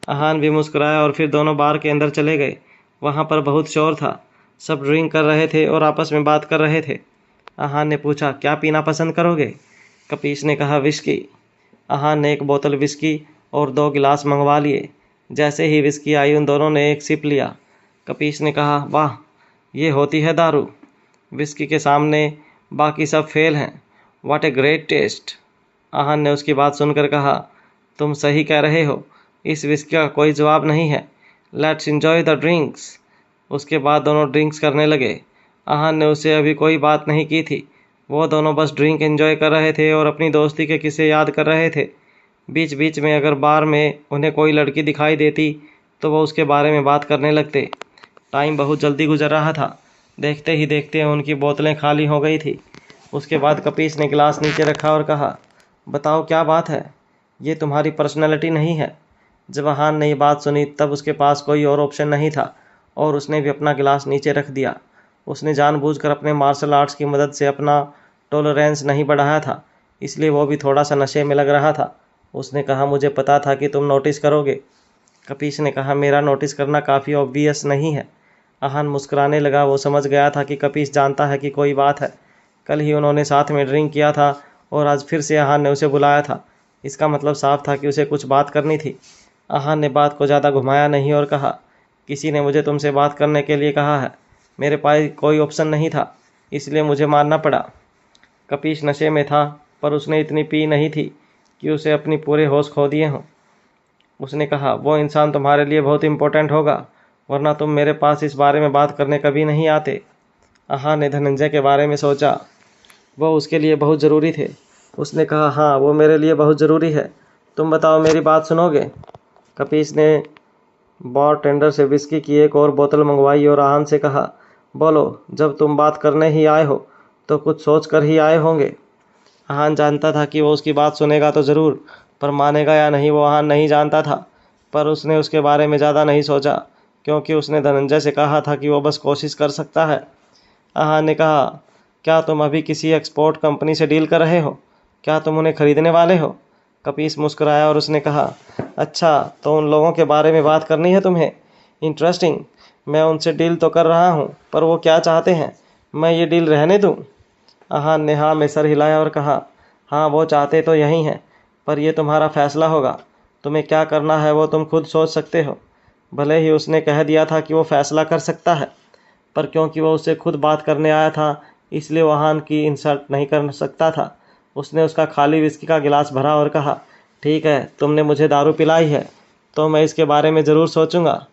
अहान भी मुस्कुराया और फिर दोनों बार के अंदर चले गए। वहाँ पर बहुत शोर था, सब ड्रिंक कर रहे थे और आपस में बात कर रहे थे। अहान ने पूछा, क्या पीना पसंद करोगे? कपीस ने कहा, विस्की। अहान ने एक बोतल विस्की और 2 गिलास मंगवा लिए। जैसे ही विस्की आई, उन दोनों ने एक सिप लिया। कपीस ने कहा, वाह, ये होती है दारू। विस्की के सामने बाकी सब फेल हैं। What a great taste. Ahaan ने उसकी बात सुनकर कहा, तुम सही कह रहे हो, इस विस्की का कोई जवाब नहीं है। Let's enjoy the drinks. उसके बाद दोनों ड्रिंक्स करने लगे। अहान ने उससे अभी कोई बात नहीं की थी। वो दोनों बस ड्रिंक एंजॉय कर रहे थे और अपनी दोस्ती के किस्से याद कर रहे थे। बीच बीच में अगर बार में उन्हें कोई लड़की दिखाई देती तो वो उसके बारे में बात करने लगते। टाइम बहुत जल्दी गुजर रहा था। देखते ही देखते उनकी बोतलें खाली हो गई थी। उसके बाद कपीस ने गिलास नीचे रखा और कहा, बताओ क्या बात है? ये तुम्हारी पर्सनैलिटी नहीं है। जब अहान ने ये बात सुनी तब उसके पास कोई और ऑप्शन नहीं था और उसने भी अपना गिलास नीचे रख दिया। उसने जानबूझकर अपने मार्शल आर्ट्स की मदद से अपना टॉलरेंस नहीं बढ़ाया था, इसलिए वो भी थोड़ा सा नशे में लग रहा था। उसने कहा, मुझे पता था कि तुम नोटिस करोगे। कपीस ने कहा, मेरा नोटिस करना काफ़ी ऑब्वियस नहीं है। अहान मुस्कुराने लगा। वो समझ गया था कि कपीस जानता है कि कोई बात है। कल ही उन्होंने साथ में ड्रिंक किया था और आज फिर से अहान ने उसे बुलाया था। इसका मतलब साफ था कि उसे कुछ बात करनी थी। अहान ने बात को ज़्यादा घुमाया नहीं और कहा, किसी ने मुझे तुमसे बात करने के लिए कहा है। मेरे पास कोई ऑप्शन नहीं था, इसलिए मुझे मानना पड़ा। कपीस नशे में था, पर उसने इतनी पी नहीं थी कि उसे अपनी पूरे होश खो दिए हों। उसने कहा, वो इंसान तुम्हारे लिए बहुत इम्पोर्टेंट होगा, वरना तुम मेरे पास इस बारे में बात करने कभी नहीं आते। अहान ने धनंजय के बारे में सोचा। वो उसके लिए बहुत ज़रूरी थे। उसने कहा, हाँ, वो मेरे लिए बहुत ज़रूरी है। तुम बताओ, मेरी बात सुनोगे? कपीस ने बार टेंडर से विस्की की एक और बोतल मंगवाई और अहान से कहा, बोलो, जब तुम बात करने ही आए हो तो कुछ सोच कर ही आए होंगे। अहान जानता था कि वो उसकी बात सुनेगा तो ज़रूर, पर मानेगा या नहीं वो अहान नहीं जानता था। पर उसने उसके बारे में ज़्यादा नहीं सोचा क्योंकि उसने धनंजय से कहा था कि वो बस कोशिश कर सकता है। अहान ने कहा, क्या तुम अभी किसी एक्सपोर्ट कंपनी से डील कर रहे हो? क्या तुम उन्हें ख़रीदने वाले हो? कपीस मुस्कुराया और उसने कहा, अच्छा, तो उन लोगों के बारे में बात करनी है तुम्हें? इंटरेस्टिंग। मैं उनसे डील तो कर रहा हूँ, पर वो क्या चाहते हैं? मैं ये डील रहने दूँ? अहान ने हाँ में सर हिलाया और कहा, हाँ, वो चाहते तो यही हैं, पर यह तुम्हारा फैसला होगा। तुम्हें क्या करना है वो तुम खुद सोच सकते हो। भले ही उसने कह दिया था कि वो फैसला कर सकता है, पर क्योंकि वो उससे खुद बात करने आया था, इसलिए वो अहान की इंसल्ट नहीं कर सकता था। उसने उसका खाली विस्की का गिलास भरा और कहा, ठीक है, तुमने मुझे दारू पिलाई है तो मैं इसके बारे में ज़रूर सोचूंगा।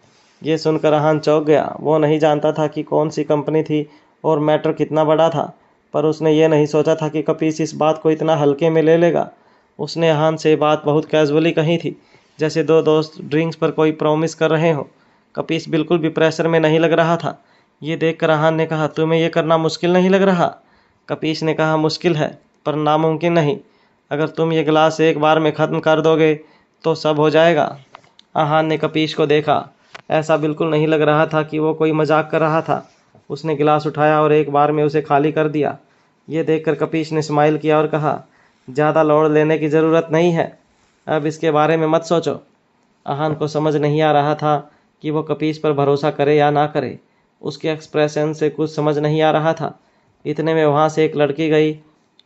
ये सुनकर अहान चौंक गया। वो नहीं जानता था कि कौन सी कंपनी थी और मैटर कितना बड़ा था, पर उसने ये नहीं सोचा था कि कपीस इस बात को इतना हल्के में ले लेगा। उसने अहान से बात बहुत कैजुअली कही थी, जैसे दो दोस्त ड्रिंक्स पर कोई प्रॉमिस कर रहे हो। कपीस बिल्कुल भी प्रेशर में नहीं लग रहा था। ये देखकर अहान ने कहा, तुम्हें यह करना मुश्किल नहीं लग रहा? कपीस ने कहा, मुश्किल है पर नामुमकिन नहीं। अगर तुम ये गिलास एक बार में ख़त्म कर दोगे तो सब हो जाएगा। अहान ने कपीस को देखा। ऐसा बिल्कुल नहीं लग रहा था कि वो कोई मजाक कर रहा था। उसने गिलास उठाया और एक बार में उसे खाली कर दिया। ये देखकर कपीस ने स्माइल किया और कहा, ज़्यादा लोड लेने की ज़रूरत नहीं है, अब इसके बारे में मत सोचो। अहान को समझ नहीं आ रहा था कि वो कपीस पर भरोसा करे या ना करे। उसके एक्सप्रेशन से कुछ समझ नहीं आ रहा था। इतने में वहाँ से एक लड़की गई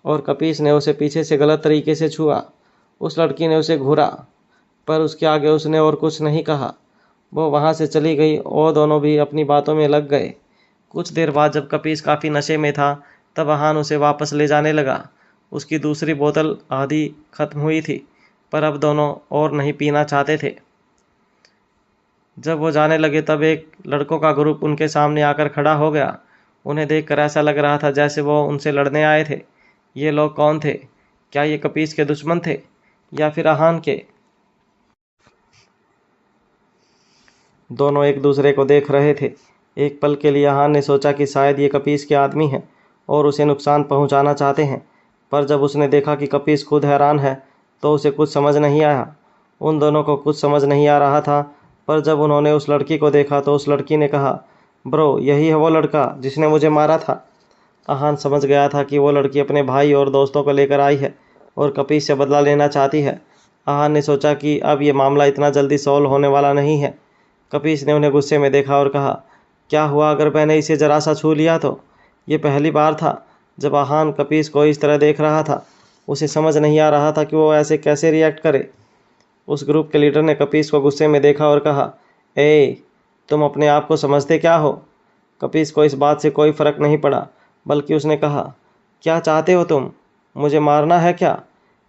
और कपीस ने उसे पीछे से गलत तरीके से छुआ। उस लड़की ने उसे घूरा, पर उसके आगे उसने और कुछ नहीं कहा। वो वहाँ से चली गई और दोनों भी अपनी बातों में लग गए। कुछ देर बाद जब कपीस काफ़ी नशे में था, तब अहान उसे वापस ले जाने लगा। उसकी दूसरी बोतल आधी खत्म हुई थी, पर अब दोनों और नहीं पीना चाहते थे। जब वो जाने लगे तब एक लड़कों का ग्रुप उनके सामने आकर खड़ा हो गया। उन्हें देखकर ऐसा लग रहा था जैसे वो उनसे लड़ने आए थे। ये लोग कौन थे? क्या ये कपीस के दुश्मन थे या फिर अहान के? दोनों एक दूसरे को देख रहे थे। एक पल के लिए अहान ने सोचा कि शायद ये कपीस के आदमी हैं और उसे नुकसान पहुंचाना चाहते हैं, पर जब उसने देखा कि कपीस खुद हैरान है तो उसे कुछ समझ नहीं आया। उन दोनों को कुछ समझ नहीं आ रहा था, पर जब उन्होंने उस लड़की को देखा तो उस लड़की ने कहा, ब्रो, यही है वो लड़का जिसने मुझे मारा था। अहान समझ गया था कि वो लड़की अपने भाई और दोस्तों को लेकर आई है और कपीस से बदला लेना चाहती है। अहान ने सोचा कि अब ये मामला इतना जल्दी सॉल्व होने वाला नहीं है। कपीस ने उन्हें गुस्से में देखा और कहा, क्या हुआ अगर मैंने इसे जरा सा छू लिया तो? ये पहली बार था जब अहान कपीस को इस तरह देख रहा था। उसे समझ नहीं आ रहा था कि वो ऐसे कैसे रिएक्ट करे। उस ग्रुप के लीडर ने कपीस को गुस्से में देखा और कहा, ए, तुम अपने आप को समझते क्या हो? कपीस को इस बात से कोई फ़र्क नहीं पड़ा, बल्कि उसने कहा, क्या चाहते हो तुम? मुझे मारना है क्या?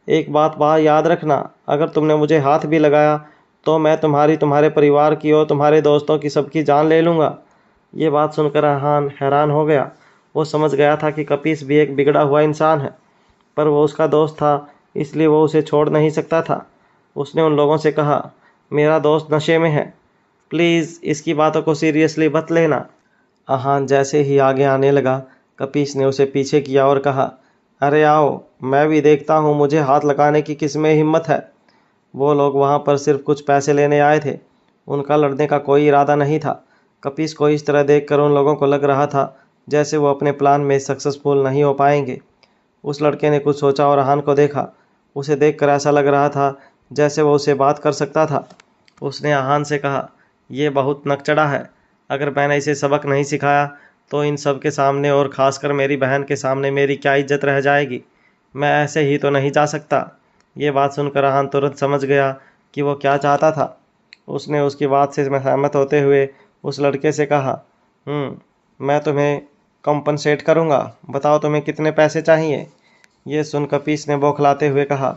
एक बात याद रखना, अगर तुमने मुझे हाथ भी लगाया तो मैं तुम्हारे परिवार की और तुम्हारे दोस्तों की सबकी जान ले लूँगा। ये बात सुनकर अहान हैरान हो गया। वो समझ गया था कि कपीस भी एक बिगड़ा हुआ इंसान है, पर वो उसका दोस्त था, इसलिए वो उसे छोड़ नहीं सकता था। उसने उन लोगों से कहा, मेरा दोस्त नशे में है, प्लीज़ इसकी बातों को सीरियसली मत लेना। अहान जैसे ही आगे आने लगा, कपीस ने उसे पीछे किया और कहा, अरे आओ, मैं भी देखता हूँ मुझे हाथ लगाने की किसमें हिम्मत है। वो लोग वहाँ पर सिर्फ कुछ पैसे लेने आए थे, उनका लड़ने का कोई इरादा नहीं था। कपीस को इस तरह देखकर उन लोगों को लग रहा था जैसे वो अपने प्लान में सक्सेसफुल नहीं हो पाएंगे। उस लड़के ने कुछ सोचा और अहान को देखा। उसे देखकर ऐसा लग रहा था जैसे वो उसे बात कर सकता था। उसने अहान से कहा, यह बहुत नकचढ़ा है। अगर मैंने इसे सबक नहीं सिखाया तो इन सब के सामने और ख़ासकर मेरी बहन के सामने मेरी क्या इज्जत रह जाएगी। मैं ऐसे ही तो नहीं जा सकता। ये बात सुनकर अहान तुरंत समझ गया कि वो क्या चाहता था। उसने उसकी बात से सहमत होते हुए उस लड़के से कहा, मैं तुम्हें कॉम्पनसेट करूँगा, बताओ तुम्हें कितने पैसे चाहिए? ये सुन कपीस ने बौखलाते हुए कहा,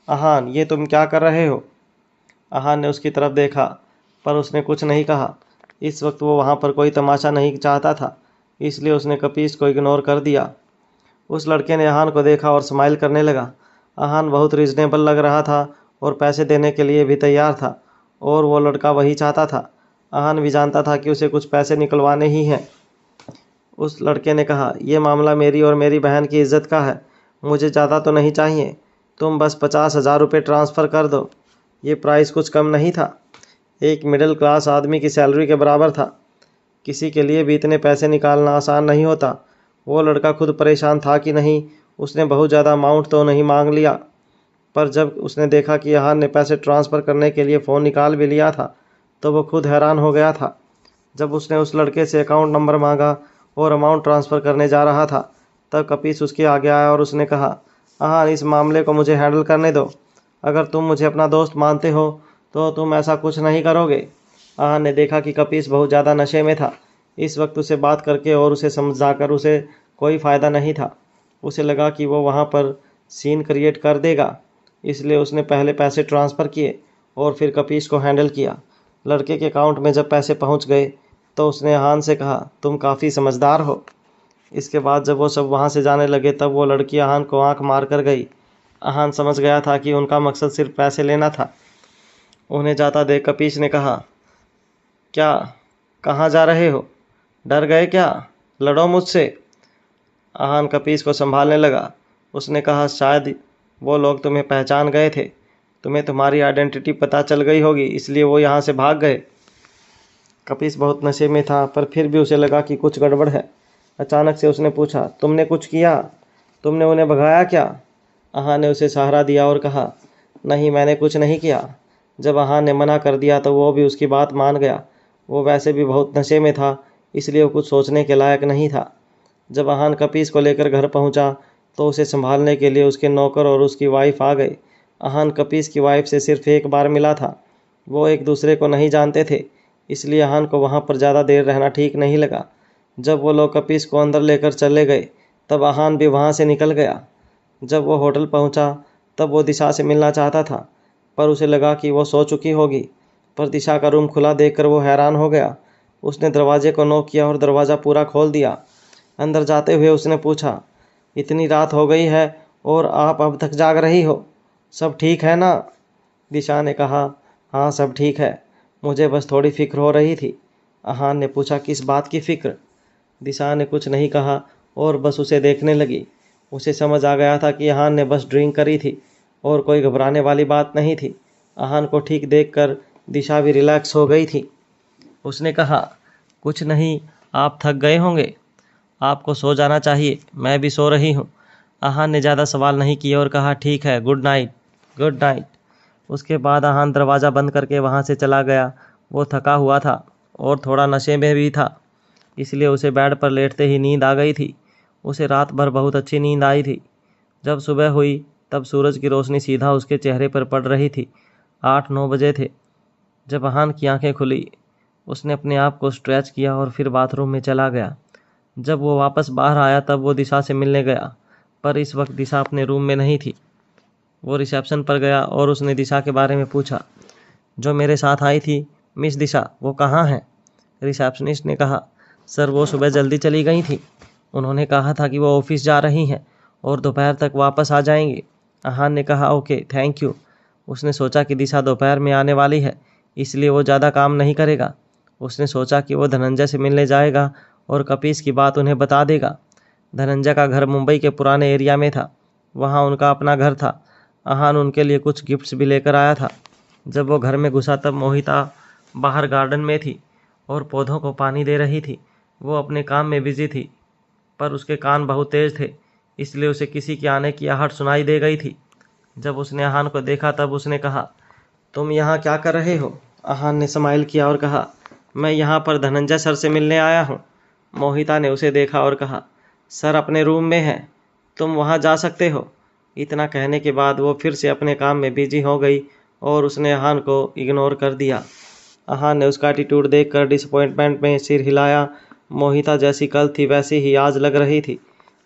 अहान, ये तुम क्या कर रहे हो? अहान ने उसकी तरफ देखा, पर उसने कुछ नहीं कहा। इस वक्त वो वहाँ पर कोई तमाशा नहीं चाहता था, इसलिए उसने कपीस को इग्नोर कर दिया। उस लड़के ने अहान को देखा और स्माइल करने लगा। अहान बहुत रीज़नेबल लग रहा था और पैसे देने के लिए भी तैयार था, और वो लड़का वही चाहता था। अहान भी जानता था कि उसे कुछ पैसे निकलवाने ही हैं। उस लड़के ने कहा, यह मामला मेरी और मेरी बहन की इज्जत का है, मुझे ज़्यादा तो नहीं चाहिए, तुम बस 50,000 रुपये ट्रांसफ़र कर दो। ये प्राइस कुछ कम नहीं था, एक मिडिल क्लास आदमी की सैलरी के बराबर था। किसी के लिए भी इतने पैसे निकालना आसान नहीं होता। वो लड़का खुद परेशान था कि नहीं, उसने बहुत ज़्यादा अमाउंट तो नहीं मांग लिया, पर जब उसने देखा कि अहान ने पैसे ट्रांसफ़र करने के लिए फ़ोन निकाल भी लिया था तो वो खुद हैरान हो गया था। जब उसने उस लड़के से अकाउंट नंबर मांगा और अमाउंट ट्रांसफ़र करने जा रहा था, तब कपीस उसके आगे आया और उसने कहा, अहान, इस मामले को मुझे हैंडल करने दो। अगर तुम मुझे अपना दोस्त मानते हो तो तुम ऐसा कुछ नहीं करोगे। अहान ने देखा कि कपीस बहुत ज़्यादा नशे में था। इस वक्त उसे बात करके और उसे समझाकर उसे कोई फ़ायदा नहीं था। उसे लगा कि वो वहाँ पर सीन क्रिएट कर देगा, इसलिए उसने पहले पैसे ट्रांसफ़र किए और फिर कपीस को हैंडल किया। लड़के के अकाउंट में जब पैसे पहुँच गए तो उसने अहान से कहा, तुम काफ़ी समझदार हो। इसके बाद जब वो सब वहाँ से जाने लगे तब वो लड़की अहान को आंख मार कर गई। अहान समझ गया था कि उनका मकसद सिर्फ पैसे लेना था। उन्हें जाता देख कपीस ने कहा, क्या, कहाँ जा रहे हो? डर गए क्या? लड़ो मुझसे। अहान कपीस को संभालने लगा। उसने कहा, शायद वो लोग तुम्हें पहचान गए थे। तुम्हें तुम्हारी आइडेंटिटी पता चल गई होगी, इसलिए वो यहाँ से भाग गए। कपीस बहुत नशे में था, पर फिर भी उसे लगा कि कुछ गड़बड़ है। अचानक से उसने पूछा, तुमने कुछ किया? तुमने उन्हें भगाया क्या? अहान ने उसे सहारा दिया और कहा, नहीं, मैंने कुछ नहीं किया। जब अहान ने मना कर दिया तो वो भी उसकी बात मान गया। वो वैसे भी बहुत नशे में था, इसलिए वो कुछ सोचने के लायक नहीं था। जब अहान कपीस को लेकर घर पहुंचा तो उसे संभालने के लिए उसके नौकर और उसकी वाइफ आ गए। अहान कपीस की वाइफ से सिर्फ एक बार मिला था। वो एक दूसरे को नहीं जानते थे, इसलिए अहान को वहाँ पर ज़्यादा देर रहना ठीक नहीं लगा। जब वो लोग कपीस को अंदर लेकर चले गए तब अहान भी वहाँ से निकल गया। जब वो होटल पहुँचा तब वो दिशा से मिलना चाहता था, पर उसे लगा कि वो सो चुकी होगी। पर दिशा का रूम खुला देखकर वो हैरान हो गया। उसने दरवाजे को नॉक किया और दरवाज़ा पूरा खोल दिया। अंदर जाते हुए उसने पूछा, इतनी रात हो गई है और आप अब तक जाग रही हो, सब ठीक है ना? दिशा ने कहा, हाँ, सब ठीक है, मुझे बस थोड़ी फिक्र हो रही थी। अहान ने पूछा, किस बात की फिक्र? दिशा ने कुछ नहीं कहा और बस उसे देखने लगी। उसे समझ आ गया था कि अहान ने बस ड्रिंक करी थी और कोई घबराने वाली बात नहीं थी। अहान को ठीक देखकर दिशा भी रिलैक्स हो गई थी। उसने कहा, कुछ नहीं, आप थक गए होंगे, आपको सो जाना चाहिए, मैं भी सो रही हूँ। अहान ने ज़्यादा सवाल नहीं किए और कहा, ठीक है, गुड नाइट। Good night. उसके बाद अहान दरवाज़ा बंद करके वहाँ से चला गया। वो थका हुआ था और थोड़ा नशे में भी था, इसलिए उसे बेड पर लेटते ही नींद आ गई थी। उसे रात भर बहुत अच्छी नींद आई थी। जब सुबह हुई तब सूरज की रोशनी सीधा उसके चेहरे पर पड़ रही थी। 8-9 बजे थे। जब अहान की आंखें खुली, उसने अपने आप को स्ट्रेच किया और फिर बाथरूम में चला गया। जब वो वापस बाहर आया तब वो दिशा से मिलने गया, पर इस वक्त दिशा अपने रूम में नहीं थी। वो रिसेप्शन पर गया और उसने दिशा के बारे में पूछा। जो मेरे साथ आई थी, मिस दिशा, वो कहाँ हैं? रिसेप्शनिस्ट ने कहा, सर, वो सुबह जल्दी चली गई थी। उन्होंने कहा था कि वो ऑफिस जा रही हैं और दोपहर तक वापस आ जाएंगी। अहान ने कहा, ओके, थैंक यू। उसने सोचा कि दिशा दोपहर में आने वाली है, इसलिए वो ज़्यादा काम नहीं करेगा। उसने सोचा कि वो धनंजय से मिलने जाएगा और कपीस की बात उन्हें बता देगा। धनंजय का घर मुंबई के पुराने एरिया में था, वहाँ उनका अपना घर था। अहान उनके लिए कुछ गिफ्ट्स भी लेकर आया था। जब वो घर में घुसा तब मोहिता बाहर गार्डन में थी और पौधों को पानी दे रही थी। वो अपने काम में बिजी थी, पर उसके कान बहुत तेज थे, इसलिए उसे किसी के आने की आहट सुनाई दे गई थी। जब उसने अहान को देखा तब उसने कहा, तुम यहाँ क्या कर रहे हो? अहान ने स्माइल किया और कहा, मैं यहाँ पर धनंजय सर से मिलने आया हूँ। मोहिता ने उसे देखा और कहा, सर अपने रूम में हैं, तुम वहाँ जा सकते हो। इतना कहने के बाद वो फिर से अपने काम में बिजी हो गई और उसने अहान को इग्नोर कर दिया। अहान ने उसका एटीट्यूड देखकर डिसअपॉइंटमेंट में सिर हिलाया। मोहिता जैसी कल थी वैसी ही आज लग रही थी।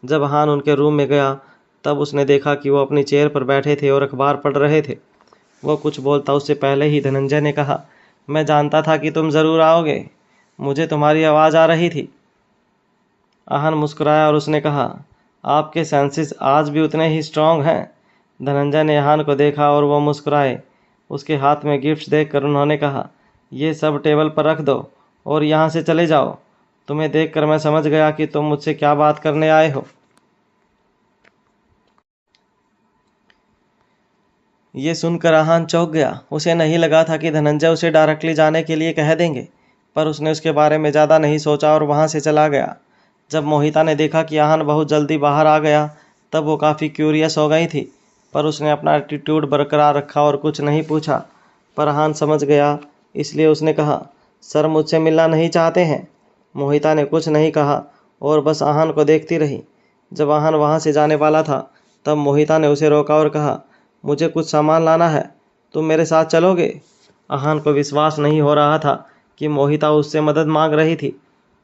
जब अहान उनके रूम में गया तब उसने देखा कि वो अपनी चेयर पर बैठे थे और अखबार पढ़ रहे थे। वो कुछ बोलता उससे पहले ही धनंजय ने कहा, मैं जानता था कि तुम ज़रूर आओगे, मुझे तुम्हारी आवाज़ आ रही थी। अहान मुस्कुराया और उसने कहा, आपके सेंसेस आज भी उतने ही स्ट्रांग हैं। धनंजय ने अहान को देखा और वो मुस्कुराए। उसके हाथ में गिफ्ट्स देखकर उन्होंने कहा, ये सब टेबल पर रख दो और यहाँ से चले जाओ। तुम्हें देखकर मैं समझ गया कि तुम मुझसे क्या बात करने आए हो। ये सुनकर अहान चौंक गया। उसे नहीं लगा था कि धनंजय उसे डायरेक्टली जाने के लिए कह देंगे, पर उसने उसके बारे में ज़्यादा नहीं सोचा और वहाँ से चला गया। जब मोहिता ने देखा कि अहान बहुत जल्दी बाहर आ गया तब वो काफ़ी क्यूरियस हो गई थी, पर उसने अपना एटीट्यूड बरकरार रखा और कुछ नहीं पूछा। पर अहान समझ गया, इसलिए उसने कहा, सर मुझसे मिलना नहीं चाहते हैं? मोहिता ने कुछ नहीं कहा और बस अहान को देखती रही। जब अहान वहाँ से जाने वाला था तब मोहिता ने उसे रोका और कहा, मुझे कुछ सामान लाना है, तुम मेरे साथ चलोगे? अहान को विश्वास नहीं हो रहा था कि मोहिता उससे मदद मांग रही थी,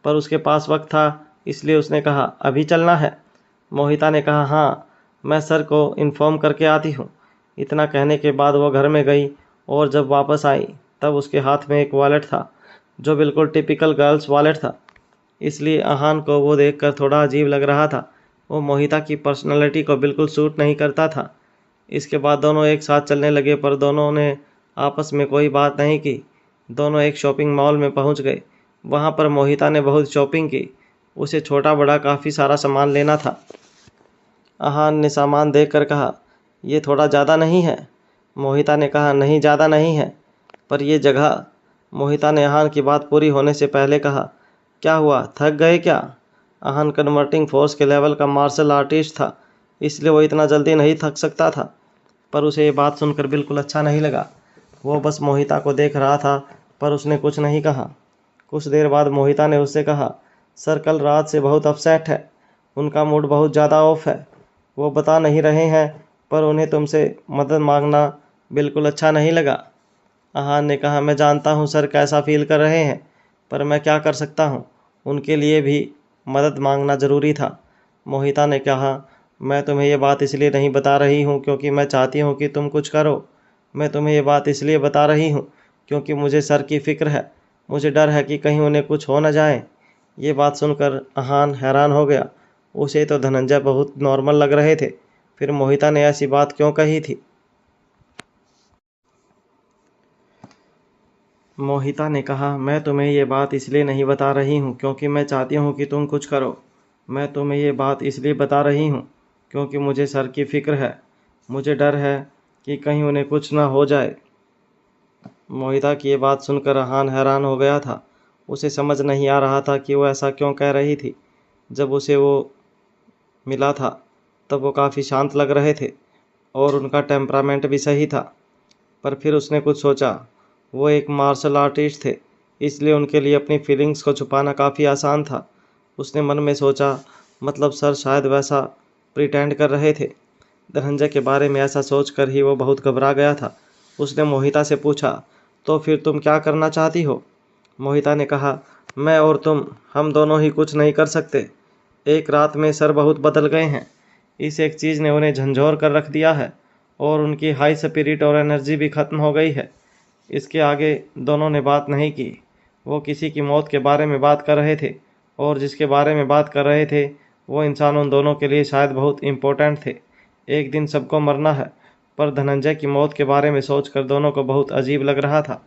पर उसके पास वक्त था, इसलिए उसने कहा, अभी चलना है? मोहिता ने कहा, हाँ, मैं सर को इन्फॉर्म करके आती हूँ। इतना कहने के बाद वो घर में गई और जब वापस आई तब उसके हाथ में एक वॉलेट था, जो बिल्कुल टिपिकल गर्ल्स वॉलेट था। इसलिए अहान को वो देखकर थोड़ा अजीब लग रहा था। वो मोहिता की पर्सनैलिटी को बिल्कुल सूट नहीं करता था। इसके बाद दोनों एक साथ चलने लगे, पर दोनों ने आपस में कोई बात नहीं की। दोनों एक शॉपिंग मॉल में पहुंच गए। वहां पर मोहिता ने बहुत शॉपिंग की। उसे छोटा बड़ा काफ़ी सारा सामान लेना था। अहान ने सामान देखकर कहा, ये थोड़ा ज़्यादा नहीं है? मोहिता ने कहा, नहीं ज़्यादा नहीं है, पर ये जगह। मोहिता ने अहान की बात पूरी होने से पहले कहा, क्या हुआ, थक गए क्या? अहान कन्वर्टिंग फोर्स के लेवल का मार्शल आर्टिस्ट था, इसलिए वो इतना जल्दी नहीं थक सकता था। पर उसे ये बात सुनकर बिल्कुल अच्छा नहीं लगा। वो बस मोहिता को देख रहा था, पर उसने कुछ नहीं कहा। कुछ देर बाद मोहिता ने उससे कहा, सर कल रात से बहुत अपसेट है। उनका मूड बहुत ज़्यादा ऑफ है। वो बता नहीं रहे हैं, पर उन्हें तुमसे मदद मांगना बिल्कुल अच्छा नहीं लगा। अहान ने कहा, मैं जानता हूँ सर कैसा फील कर रहे हैं, पर मैं क्या कर सकता हूँ। उनके लिए भी मदद मांगना ज़रूरी था। मोहिता ने कहा, मैं तुम्हें ये बात इसलिए नहीं बता रही हूँ क्योंकि मैं चाहती हूँ कि तुम कुछ करो। मैं तुम्हें ये बात इसलिए बता रही हूँ क्योंकि मुझे सर की फ़िक्र है। मुझे डर है कि कहीं उन्हें कुछ हो न जाए। ये बात सुनकर अहान हैरान हो गया। उसे तो धनंजय बहुत नॉर्मल लग रहे थे, फिर मोहिता ने ऐसी बात क्यों कही थी? मोहिता ने कहा, मैं तुम्हें ये बात इसलिए नहीं बता रही हूँ क्योंकि मैं चाहती हूँ कि तुम कुछ करो। मैं तुम्हें ये बात इसलिए बता रही हूँ क्योंकि मुझे सर की फ़िक्र है। मुझे डर है कि कहीं उन्हें कुछ ना हो जाए। मोहिता की ये बात सुनकर अहान हैरान हो गया था। उसे समझ नहीं आ रहा था कि वो ऐसा क्यों कह रही थी। जब उसे वो मिला था तब वो काफ़ी शांत लग रहे थे और उनका टेम्परामेंट भी सही था। पर फिर उसने कुछ सोचा। वो एक मार्शल आर्टिस्ट थे, इसलिए उनके लिए अपनी फीलिंग्स को छुपाना काफ़ी आसान था। उसने मन में सोचा, मतलब सर शायद वैसा प्रिटेंड कर रहे थे। धनंजय के बारे में ऐसा सोचकर ही वो बहुत घबरा गया था। उसने मोहिता से पूछा, तो फिर तुम क्या करना चाहती हो? मोहिता ने कहा, मैं और तुम, हम दोनों ही कुछ नहीं कर सकते। एक रात में सर बहुत बदल गए हैं। इस एक चीज़ ने उन्हें झंझोर कर रख दिया है और उनकी हाई स्पिरिट और एनर्जी भी ख़त्म हो गई है। इसके आगे दोनों ने बात नहीं की। वो किसी की मौत के बारे में बात कर रहे थे और जिसके बारे में बात कर रहे थे वो इंसान उन दोनों के लिए शायद बहुत इम्पोर्टेंट थे। एक दिन सबको मरना है, पर धनंजय की मौत के बारे में सोचकर दोनों को बहुत अजीब लग रहा था।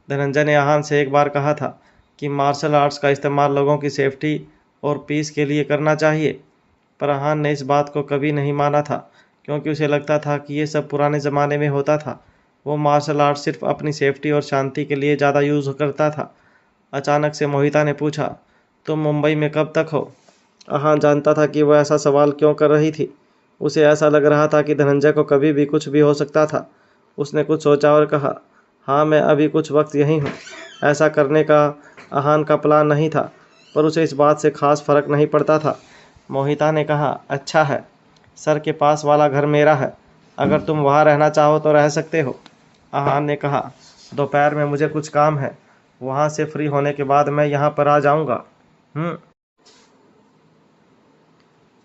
धनंजय ने आहान से एक बार कहा था कि मार्शल आर्ट्स का इस्तेमाल लोगों की सेफ्टी और पीस के लिए करना चाहिए, पर आहान ने इस बात को कभी नहीं माना था क्योंकि उसे लगता था कि ये सब पुराने ज़माने में होता था। वो मार्शल आर्ट सिर्फ अपनी सेफ्टी और शांति के लिए ज़्यादा यूज़ करता था। अचानक से मोहिता ने पूछा, तुम मुंबई में कब तक हो? आहान जानता था कि वह ऐसा सवाल क्यों कर रही थी। उसे ऐसा लग रहा था कि धनंजय को कभी भी कुछ भी हो सकता था। उसने कुछ सोचा और कहा, हाँ मैं अभी कुछ वक्त यहीं हूँ। ऐसा करने का आहान का प्लान नहीं था, पर उसे इस बात से खास फर्क नहीं पड़ता था। मोहिता ने कहा, अच्छा है, सर के पास वाला घर मेरा है। अगर तुम वहाँ रहना चाहो तो रह सकते हो। आहान ने कहा, दोपहर में मुझे कुछ काम है, वहाँ से फ्री होने के बाद मैं यहाँ पर आ जाऊँगा।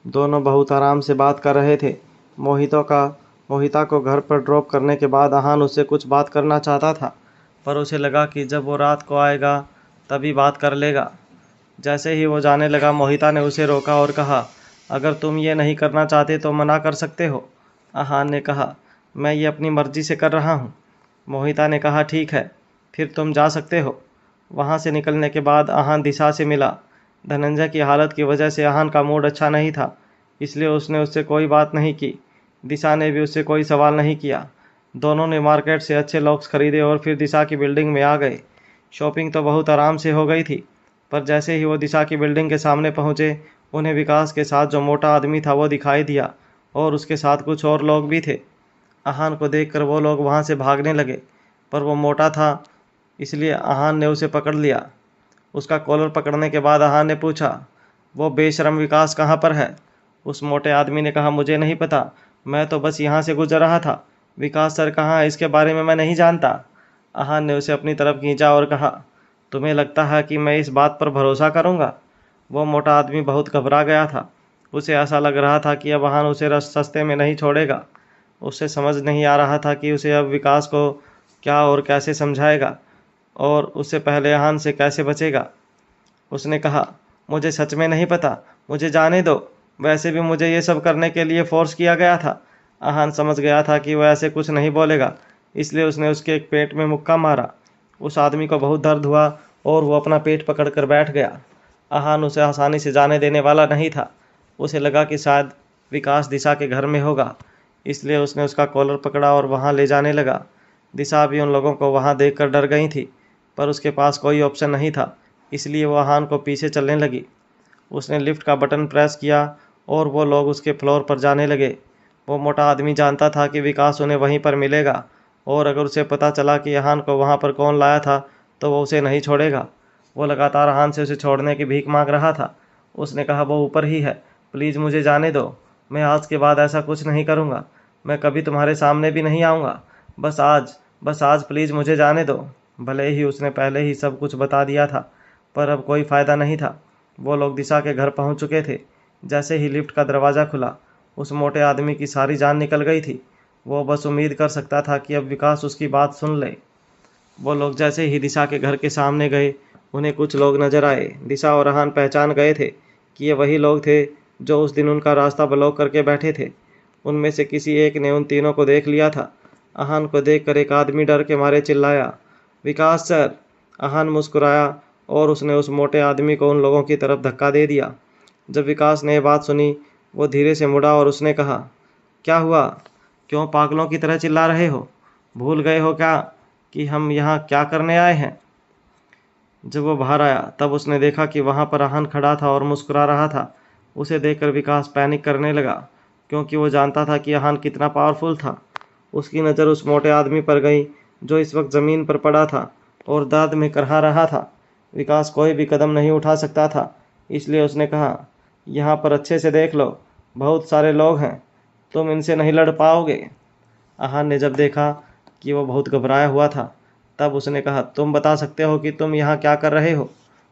दोनों बहुत आराम से बात कर रहे थे। मोहिता को घर पर ड्रॉप करने के बाद आहान उससे कुछ बात करना चाहता था, पर उसे लगा कि जब वो रात को आएगा तभी बात कर लेगा। जैसे ही वो जाने लगा, मोहिता ने उसे रोका और कहा, अगर तुम ये नहीं करना चाहते तो मना कर सकते हो। आहान ने कहा, मैं ये अपनी मर्ज़ी से कर रहा हूँ। मोहिता ने कहा, ठीक है, फिर तुम जा सकते हो। वहाँ से निकलने के बाद आहान दिशा से मिला। धनंजय की हालत की वजह से आहान का मूड अच्छा नहीं था, इसलिए उसने उससे कोई बात नहीं की। दिशा ने भी उससे कोई सवाल नहीं किया। दोनों ने मार्केट से अच्छे लॉक्स खरीदे और फिर दिशा की बिल्डिंग में आ गए। शॉपिंग तो बहुत आराम से हो गई थी, पर जैसे ही वो दिशा की बिल्डिंग के सामने पहुँचे, उन्हें विकास के साथ जो मोटा आदमी था वो दिखाई दिया और उसके साथ कुछ और लोग भी थे। आहान को देखकर वो लोग वहाँ से भागने लगे, पर वो मोटा था, इसलिए आहान ने उसे पकड़ लिया। उसका कॉलर पकड़ने के बाद आहान ने पूछा, वो बेशर्म विकास कहाँ पर है? उस मोटे आदमी ने कहा, मुझे नहीं पता, मैं तो बस यहाँ से गुजर रहा था। विकास सर कहाँ है इसके बारे में मैं नहीं जानता। आहान ने उसे अपनी तरफ खींचा और कहा, तुम्हें लगता है कि मैं इस बात पर भरोसा करूँगा? वो मोटा आदमी बहुत घबरा गया था। उसे ऐसा लग रहा था कि अब आहान उसे सस्ते में नहीं छोड़ेगा। उसे समझ नहीं आ रहा था कि उसे अब विकास को क्या और कैसे समझाएगा और उससे पहले आहान से कैसे बचेगा। उसने कहा, मुझे सच में नहीं पता, मुझे जाने दो। वैसे भी मुझे ये सब करने के लिए फोर्स किया गया था। आहान समझ गया था कि वह ऐसे कुछ नहीं बोलेगा, इसलिए उसने उसके एक पेट में मुक्का मारा। उस आदमी को बहुत दर्द हुआ और वो अपना पेट पकड़कर बैठ गया। आहान उसे आसानी से जाने देने वाला नहीं था। उसे लगा कि शायद विकास दिशा के घर में होगा, इसलिए उसने उसका कॉलर पकड़ा और वहाँ ले जाने लगा। दिशा भी उन लोगों को वहाँ देखकर डर गई थी, पर उसके पास कोई ऑप्शन नहीं था, इसलिए वो आहान को पीछे चलने लगी। उसने लिफ्ट का बटन प्रेस किया और वो लोग उसके फ्लोर पर जाने लगे। वो मोटा आदमी जानता था कि विकास उन्हें वहीं पर मिलेगा, और अगर उसे पता चला कि आहान को वहाँ पर कौन लाया था तो वो उसे नहीं छोड़ेगा। वो लगातार आहान से उसे छोड़ने की भीख मांग रहा था। उसने कहा, वो ऊपर ही है, प्लीज़ मुझे जाने दो। मैं आज के बाद ऐसा कुछ नहीं करूँगा। मैं कभी तुम्हारे सामने भी नहीं आऊँगा। बस आज प्लीज़ मुझे जाने दो। भले ही उसने पहले ही सब कुछ बता दिया था, पर अब कोई फ़ायदा नहीं था। वो लोग दिशा के घर पहुंच चुके थे। जैसे ही लिफ्ट का दरवाज़ा खुला, उस मोटे आदमी की सारी जान निकल गई थी। वो बस उम्मीद कर सकता था कि अब विकास उसकी बात सुन ले। वो लोग जैसे ही दिशा के घर के सामने गए, उन्हें कुछ लोग नजर आए। दिशा और आहान पहचान गए थे कि ये वही लोग थे जो उस दिन उनका रास्ता ब्लॉक करके बैठे थे। उनमें से किसी एक ने उन तीनों को देख लिया था। आहान को देखकर एक आदमी डर के मारे चिल्लाया, विकास सर। आहान मुस्कुराया और उसने उस मोटे आदमी को उन लोगों की तरफ धक्का दे दिया। जब विकास ने यह बात सुनी, वो धीरे से मुड़ा और उसने कहा, क्या हुआ? क्यों पागलों की तरह चिल्ला रहे हो? भूल गए हो क्या कि हम यहाँ क्या करने आए हैं? जब वो बाहर आया तब उसने देखा कि वहाँ पर आहान खड़ा था और मुस्कुरा रहा था। उसे देखकर विकास पैनिक करने लगा, क्योंकि वो जानता था कि आहान कितना पावरफुल था। उसकी नज़र उस मोटे आदमी पर गई जो इस वक्त ज़मीन पर पड़ा था और दर्द में करहा रहा था। विकास कोई भी कदम नहीं उठा सकता था, इसलिए उसने कहा, यहाँ पर अच्छे से देख लो, बहुत सारे लोग हैं, तुम इनसे नहीं लड़ पाओगे। आहान ने जब देखा कि वो बहुत घबराया हुआ था, तब उसने कहा, तुम बता सकते हो कि तुम यहाँ क्या कर रहे हो?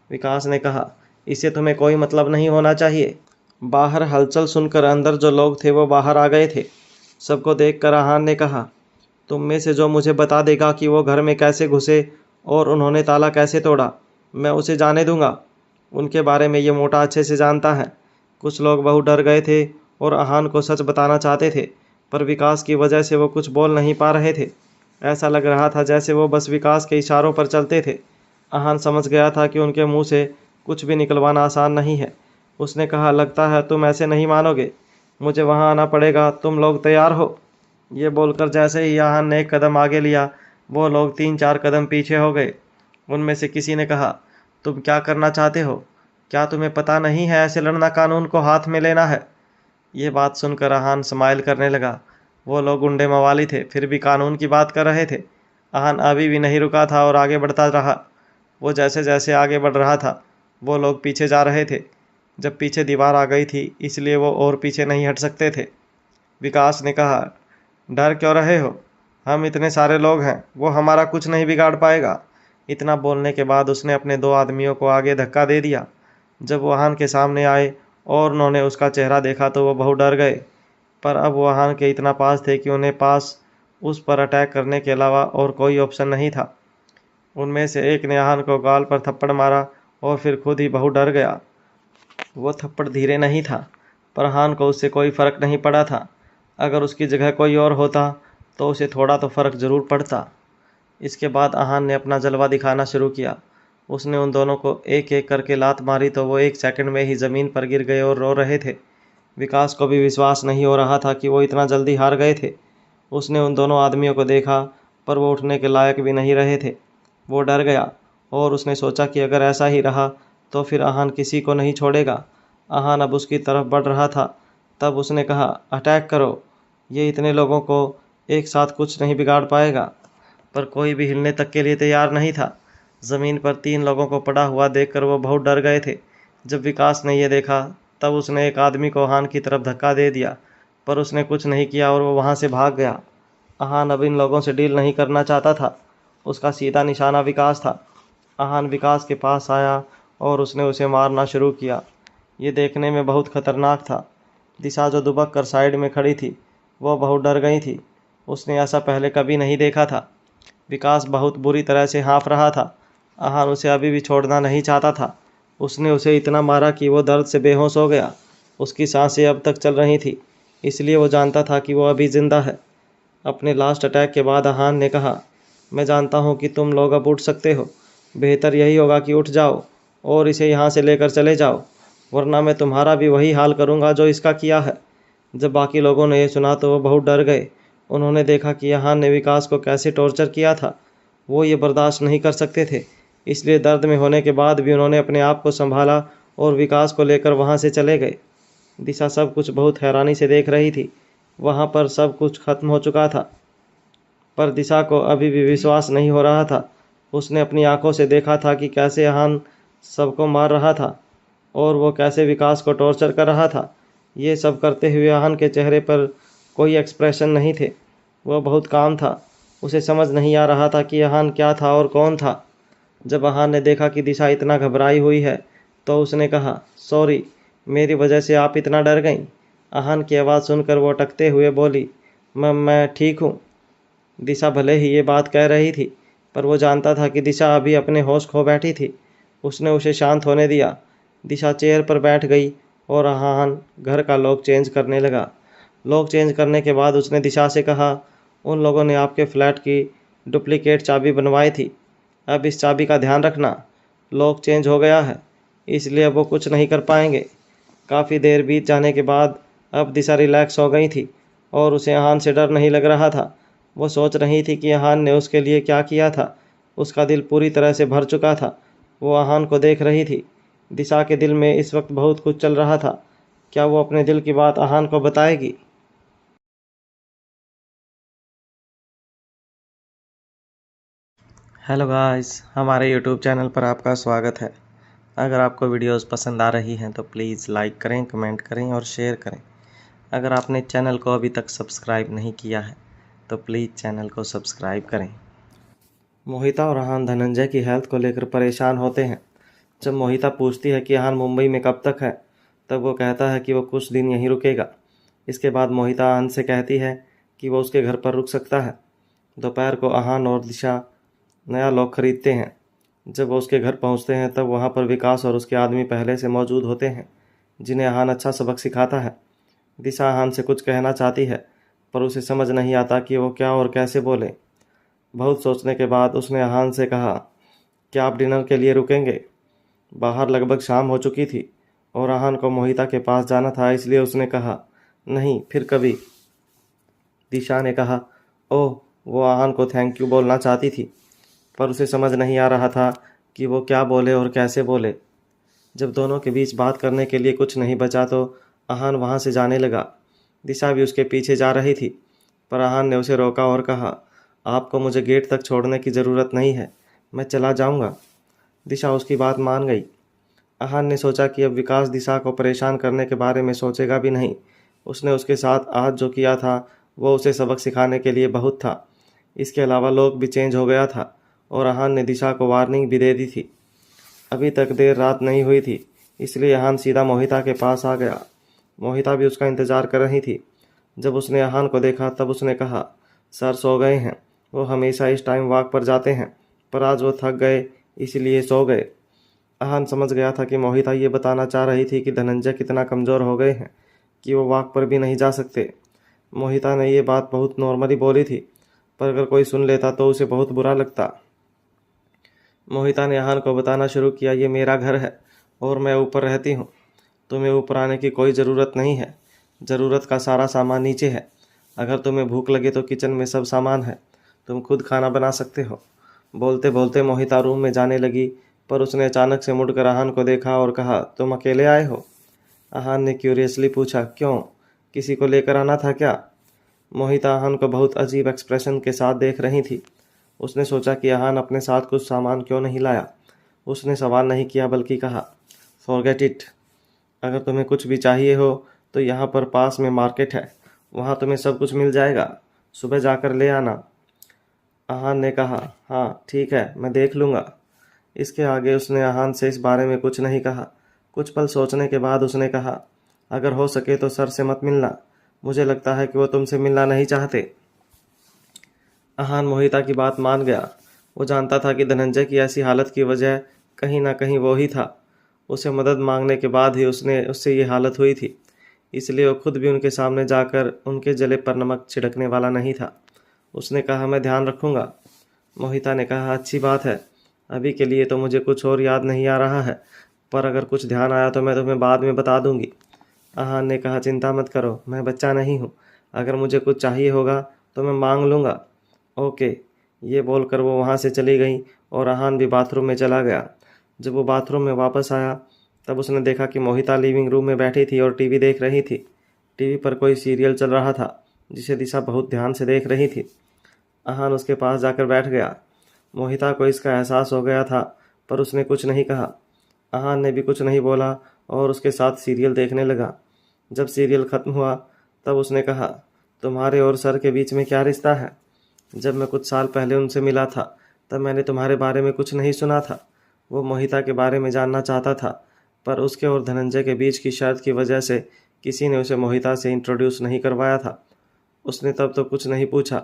विकास ने कहा, इससे तुम्हें कोई मतलब नहीं होना चाहिए। बाहर हलचल सुनकर अंदर जो लोग थे वो बाहर आ गए थे। सबको देखकर आहान ने कहा, तुम में से जो मुझे बता देगा कि वो घर में कैसे घुसे और उन्होंने ताला कैसे तोड़ा, मैं उसे जाने दूंगा। उनके बारे में ये मोटा अच्छे से जानता है। कुछ लोग बहुत डर गए थे और आहान को सच बताना चाहते थे, पर विकास की वजह से वो कुछ बोल नहीं पा रहे थे। ऐसा लग रहा था जैसे वो बस विकास के इशारों पर चलते थे। आहान समझ गया था कि उनके मुंह से कुछ भी निकलवाना आसान नहीं है। उसने कहा, लगता है तुम ऐसे नहीं मानोगे, मुझे वहाँ आना पड़ेगा, तुम लोग तैयार हो? ये बोलकर जैसे ही आहान ने एक कदम आगे लिया, वो लोग 3-4 कदम पीछे हो गए। उनमें से किसी ने कहा, तुम क्या करना चाहते हो? क्या तुम्हें पता नहीं है ऐसे लड़ना कानून को हाथ में लेना है? ये बात सुनकर आहान स्माइल करने लगा। वो लोग गुंडे मवाली थे, फिर भी कानून की बात कर रहे थे। आहान अभी भी नहीं रुका था और आगे बढ़ता रहा। वो जैसे जैसे आगे बढ़ रहा था, वो लोग पीछे जा रहे थे। जब पीछे दीवार आ गई थी, इसलिए वो और पीछे नहीं हट सकते थे। विकास ने कहा, डर क्यों रहे हो? हम इतने सारे लोग हैं, वो हमारा कुछ नहीं बिगाड़ पाएगा। इतना बोलने के बाद उसने अपने 2 आदमियों को आगे धक्का दे दिया। जब वो आहान के सामने आए और उन्होंने उसका चेहरा देखा तो वो बहुत डर गए, पर अब वो आहान के इतना पास थे कि उन्हें पास उस पर अटैक करने के अलावा और कोई ऑप्शन नहीं था। उनमें से एक ने आहान को गाल पर थप्पड़ मारा और फिर खुद ही बहुत डर गया। वो थप्पड़ धीरे नहीं था, पर आहान को उससे कोई फ़र्क नहीं पड़ा था। अगर उसकी जगह कोई और होता तो उसे थोड़ा तो फ़र्क ज़रूर पड़ता। इसके बाद आहान ने अपना जलवा दिखाना शुरू किया। उसने उन दोनों को एक एक करके लात मारी तो वो 1 सेकंड में ही ज़मीन पर गिर गए और रो रहे थे। विकास को भी विश्वास नहीं हो रहा था कि वो इतना जल्दी हार गए थे। उसने उन दोनों आदमियों को देखा, पर वो उठने के लायक भी नहीं रहे थे। वो डर गया और उसने सोचा कि अगर ऐसा ही रहा तो फिर आहान किसी को नहीं छोड़ेगा। आहान अब उसकी तरफ बढ़ रहा था। तब उसने कहा, अटैक करो, ये इतने लोगों को एक साथ कुछ नहीं बिगाड़ पाएगा। पर कोई भी हिलने तक के लिए तैयार नहीं था। ज़मीन पर 3 लोगों को पड़ा हुआ देखकर वो बहुत डर गए थे। जब विकास ने यह देखा तब उसने एक आदमी को आहान की तरफ धक्का दे दिया, पर उसने कुछ नहीं किया और वो वहाँ से भाग गया। आहान अब इन लोगों से डील नहीं करना चाहता था। उसका सीधा निशाना विकास था। आहान विकास के पास आया और उसने उसे मारना शुरू किया। ये देखने में बहुत खतरनाक था। दिशा जो दुबक कर साइड में खड़ी थी, वो बहुत डर गई थी। उसने ऐसा पहले कभी नहीं देखा था। विकास बहुत बुरी तरह से हाँफ रहा था। आहान उसे अभी भी छोड़ना नहीं चाहता था, उसने उसे इतना मारा कि वो दर्द से बेहोश हो गया। उसकी सांसें अब तक चल रही थी, इसलिए वो जानता था कि वो अभी जिंदा है। अपने लास्ट अटैक के बाद अहान ने कहा, मैं जानता हूँ कि तुम लोग अब उठ सकते हो। बेहतर यही होगा कि उठ जाओ और इसे यहाँ से लेकर चले जाओ, वरना मैं तुम्हारा भी वही हाल करूँगा जो इसका किया है। जब बाकी लोगों ने यह सुना तो वो बहुत डर गए। उन्होंने देखा कि अहान ने विकास को कैसे टॉर्चर किया था। वो ये बर्दाश्त नहीं कर सकते थे, इसलिए दर्द में होने के बाद भी उन्होंने अपने आप को संभाला और विकास को लेकर वहाँ से चले गए। दिशा सब कुछ बहुत हैरानी से देख रही थी। वहाँ पर सब कुछ खत्म हो चुका था, पर दिशा को अभी भी विश्वास नहीं हो रहा था। उसने अपनी आंखों से देखा था कि कैसे अहान सबको मार रहा था और वो कैसे विकास को टॉर्चर कर रहा था। ये सब करते हुए अहान के चेहरे पर कोई एक्सप्रेशन नहीं थे। वह बहुत काम था। उसे समझ नहीं आ रहा था कि अहान क्या था और कौन था। जब अहान ने देखा कि दिशा इतना घबराई हुई है तो उसने कहा, सॉरी, मेरी वजह से आप इतना डर गईं। अहान की आवाज़ सुनकर वो अटकते हुए बोली, मैं ठीक हूँ। दिशा भले ही ये बात कह रही थी, पर वो जानता था कि दिशा अभी अपने होश खो बैठी थी। उसने उसे शांत होने दिया। दिशा चेयर पर बैठ गई और अहान घर का लॉक चेंज करने लगा। लॉक चेंज करने के बाद उसने दिशा से कहा, उन लोगों ने आपके फ्लैट की डुप्लीकेट चाबी बनवाई थी। अब इस चाबी का ध्यान रखना। लॉक चेंज हो गया है, इसलिए अब वो कुछ नहीं कर पाएंगे। काफ़ी देर बीत जाने के बाद अब दिशा रिलैक्स हो गई थी और उसे अहान से डर नहीं लग रहा था। वो सोच रही थी कि अहान ने उसके लिए क्या किया था। उसका दिल पूरी तरह से भर चुका था। वो अहान को देख रही थी। दिशा के दिल में इस वक्त बहुत कुछ चल रहा था। क्या वो अपने दिल की बात अहान को बताएगी? हेलो गाइस, हमारे यूट्यूब चैनल पर आपका स्वागत है। अगर आपको वीडियोस पसंद आ रही हैं तो प्लीज़ लाइक करें, कमेंट करें और शेयर करें। अगर आपने चैनल को अभी तक सब्सक्राइब नहीं किया है तो प्लीज़ चैनल को सब्सक्राइब करें। मोहिता और अहान धनंजय की हेल्थ को लेकर परेशान होते हैं। जब मोहिता पूछती है कि अहान मुंबई में कब तक है, तब वो कहता है कि वो कुछ दिन यहीं रुकेगा। इसके बाद मोहिता अहान से कहती है कि वो उसके घर पर रुक सकता है। दोपहर को अहान और दिशा नया लॉक खरीदते हैं। जब वो उसके घर पहुंचते हैं तब वहां पर विकास और उसके आदमी पहले से मौजूद होते हैं, जिन्हें अहान अच्छा सबक सिखाता है। दिशा अहान से कुछ कहना चाहती है, पर उसे समझ नहीं आता कि वो क्या और कैसे बोले। बहुत सोचने के बाद उसने अहान से कहा, क्या आप डिनर के लिए रुकेंगे? बाहर लगभग शाम हो चुकी थी और अहान को मोहिता के पास जाना था, इसलिए उसने कहा, नहीं, फिर कभी। दिशा ने कहा, ओह, वो अहान को थैंक यू बोलना चाहती थी, पर उसे समझ नहीं आ रहा था कि वो क्या बोले और कैसे बोले। जब दोनों के बीच बात करने के लिए कुछ नहीं बचा तो अहान वहाँ से जाने लगा। दिशा भी उसके पीछे जा रही थी, पर अहान ने उसे रोका और कहा, आपको मुझे गेट तक छोड़ने की ज़रूरत नहीं है, मैं चला जाऊँगा। दिशा उसकी बात मान गई। अहान ने सोचा कि अब विकास दिशा को परेशान करने के बारे में सोचेगा भी नहीं। उसने उसके साथ आज जो किया था वो उसे सबक सिखाने के लिए बहुत था। इसके अलावा लोग भी चेंज हो गया था और अहान ने दिशा को वार्निंग भी दे दी थी। अभी तक देर रात नहीं हुई थी, इसलिए अहान सीधा मोहिता के पास आ गया। मोहिता भी उसका इंतज़ार कर रही थी। जब उसने अहान को देखा तब उसने कहा, सर सो गए हैं। वो हमेशा इस टाइम वॉक पर जाते हैं, पर आज वो थक गए इसलिए सो गए। अहान समझ गया था कि मोहिता ये बताना चाह रही थी कि धनंजय कितना कमज़ोर हो गए हैं कि वो वॉक पर भी नहीं जा सकते। मोहिता ने ये बात बहुत नॉर्मली बोली थी, पर अगर कोई सुन लेता तो उसे बहुत बुरा लगता। मोहिता ने अहान को बताना शुरू किया, ये मेरा घर है और मैं ऊपर रहती हूँ। तुम्हें ऊपर आने की कोई ज़रूरत नहीं है। ज़रूरत का सारा सामान नीचे है। अगर तुम्हें भूख लगे तो किचन में सब सामान है, तुम खुद खाना बना सकते हो। बोलते बोलते मोहिता रूम में जाने लगी, पर उसने अचानक से मुड़कर अहान को देखा और कहा, तुम अकेले आए हो? अहान ने क्यूरियसली पूछा, क्यों, किसी को लेकर आना था क्या? मोहिता अहान को बहुत अजीब एक्सप्रेशन के साथ देख रही थी। उसने सोचा कि अहान अपने साथ कुछ सामान क्यों नहीं लाया। उसने सवाल नहीं किया बल्कि कहा, फॉरगेट इट। अगर तुम्हें कुछ भी चाहिए हो तो यहाँ पर पास में मार्केट है, वहाँ तुम्हें सब कुछ मिल जाएगा। सुबह जाकर ले आना। अहान ने कहा, हाँ ठीक है, मैं देख लूँगा। इसके आगे उसने अहान से इस बारे में कुछ नहीं कहा। कुछ पल सोचने के बाद उसने कहा, अगर हो सके तो सर से मत मिलना। मुझे लगता है कि वो तुमसे मिलना नहीं चाहते। अहान मोहिता की बात मान गया। वो जानता था कि धनंजय की ऐसी हालत की वजह कहीं ना कहीं वो ही था। उसे मदद मांगने के बाद ही उससे ये हालत हुई थी, इसलिए वो खुद भी उनके सामने जाकर उनके जले पर नमक छिड़कने वाला नहीं था। उसने कहा, मैं ध्यान रखूंगा। मोहिता ने कहा, अच्छी बात है, अभी के लिए तो मुझे कुछ और याद नहीं आ रहा है, पर अगर कुछ ध्यान आया तो मैं तुम्हें बाद में बता दूंगी। आहान ने कहा, चिंता मत करो, मैं बच्चा नहीं हूँ, अगर मुझे कुछ चाहिए होगा तो मैं मांग लूँगा। ओके। ये बोलकर वो वहाँ से चली गई और आहान भी बाथरूम में चला गया। जब वो बाथरूम में वापस आया तब उसने देखा कि मोहिता लिविंग रूम में बैठी थी और टीवी देख रही थी। टीवी पर कोई सीरियल चल रहा था जिसे दिशा बहुत ध्यान से देख रही थी। आहान उसके पास जाकर बैठ गया। मोहिता को इसका एहसास हो गया था, पर उसने कुछ नहीं कहा। आहान ने भी कुछ नहीं बोला और उसके साथ सीरियल देखने लगा। जब सीरियल ख़त्म हुआ तब उसने कहा, तुम्हारे और सर के बीच में क्या रिश्ता है? जब मैं कुछ साल पहले उनसे मिला था तब मैंने तुम्हारे बारे में कुछ नहीं सुना था। वो मोहिता के बारे में जानना चाहता था, पर उसके और धनंजय के बीच की शर्त की वजह से किसी ने उसे मोहिता से इंट्रोड्यूस नहीं करवाया था। उसने तब तो कुछ नहीं पूछा,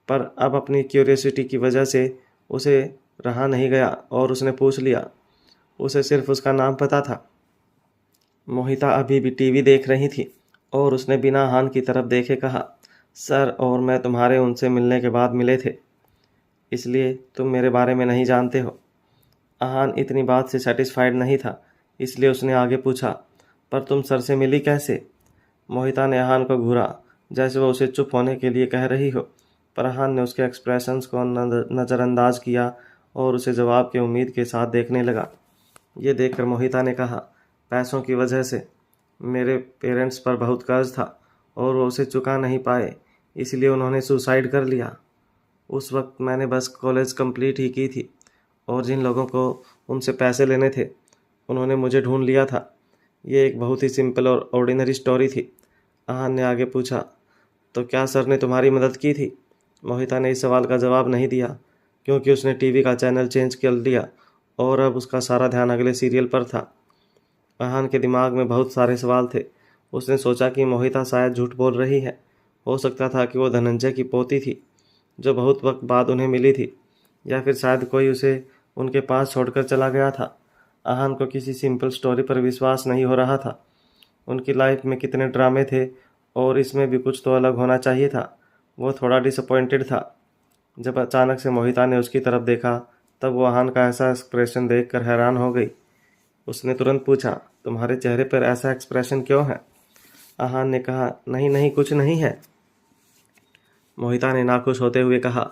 पर अब अपनी क्यूरियोसिटी की वजह से उसे रहा नहीं गया और उसने पूछ लिया। उसे सिर्फ उसका नाम पता था। मोहिता अभी भी टीवी देख रही थी और उसने बिना आहान की तरफ देखे कहा, सर और मैं तुम्हारे उनसे मिलने के बाद मिले थे, इसलिए तुम मेरे बारे में नहीं जानते हो। आहान इतनी बात से सेटिस्फाइड नहीं था, इसलिए उसने आगे पूछा, पर तुम सर से मिली कैसे? मोहिता ने आहान को घूरा जैसे वो उसे चुप होने के लिए कह रही हो, पर आहान ने उसके एक्सप्रेशंस को नज़रअंदाज किया और उसे जवाब की उम्मीद के साथ देखने लगा। ये देखकर मोहिता ने कहा, पैसों की वजह से। मेरे पेरेंट्स पर बहुत कर्ज था और वो उसे चुका नहीं पाए, इसलिए उन्होंने सुसाइड कर लिया। उस वक्त मैंने बस कॉलेज कंप्लीट ही की थी और जिन लोगों को उनसे पैसे लेने थे उन्होंने मुझे ढूंढ लिया था। ये एक बहुत ही सिंपल और ऑर्डिनरी स्टोरी थी। आहान ने आगे पूछा, तो क्या सर ने तुम्हारी मदद की थी? मोहिता ने इस सवाल का जवाब नहीं दिया क्योंकि उसने टीवी का चैनल चेंज कर दिया और अब उसका सारा ध्यान अगले सीरियल पर था। आहान के दिमाग में बहुत सारे सवाल थे। उसने सोचा कि मोहिता शायद झूठ बोल रही है। हो सकता था कि वो धनंजय की पोती थी जो बहुत वक्त बाद उन्हें मिली थी, या फिर शायद कोई उसे उनके पास छोड़कर चला गया था। आहान को किसी सिंपल स्टोरी पर विश्वास नहीं हो रहा था। उनकी लाइफ में कितने ड्रामे थे और इसमें भी कुछ तो अलग होना चाहिए था। वो थोड़ा डिसअपॉइंटेड था। जब अचानक से मोहिता ने उसकी तरफ देखा तब वो आहान का ऐसा एक्सप्रेशन देखकर हैरान हो गई। उसने तुरंत पूछा, तुम्हारे चेहरे पर ऐसा एक्सप्रेशन क्यों है? आहान ने कहा, नहीं नहीं, कुछ नहीं है। मोहिता ने नाखुश होते हुए कहा,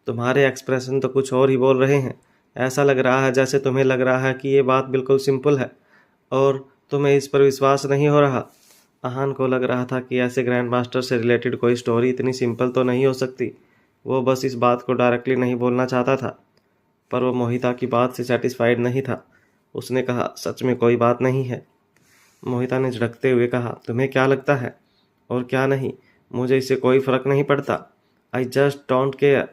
तुम्हारे एक्सप्रेशन तो कुछ और ही बोल रहे हैं। ऐसा लग रहा है जैसे तुम्हें लग रहा है कि ये बात बिल्कुल सिंपल है और तुम्हें इस पर विश्वास नहीं हो रहा। आहान को लग रहा था कि ऐसे ग्रैंड मास्टर से रिलेटेड कोई स्टोरी इतनी सिंपल तो नहीं हो सकती। वो बस इस बात को डायरेक्टली नहीं बोलना चाहता था, पर वो मोहिता की बात से सेटिस्फाइड नहीं था। उसने कहा, सच में कोई बात नहीं है। मोहिता ने झिड़कते हुए कहा, तुम्हें क्या लगता है और क्या नहीं, मुझे इससे कोई फ़र्क नहीं पड़ता। I just don't care.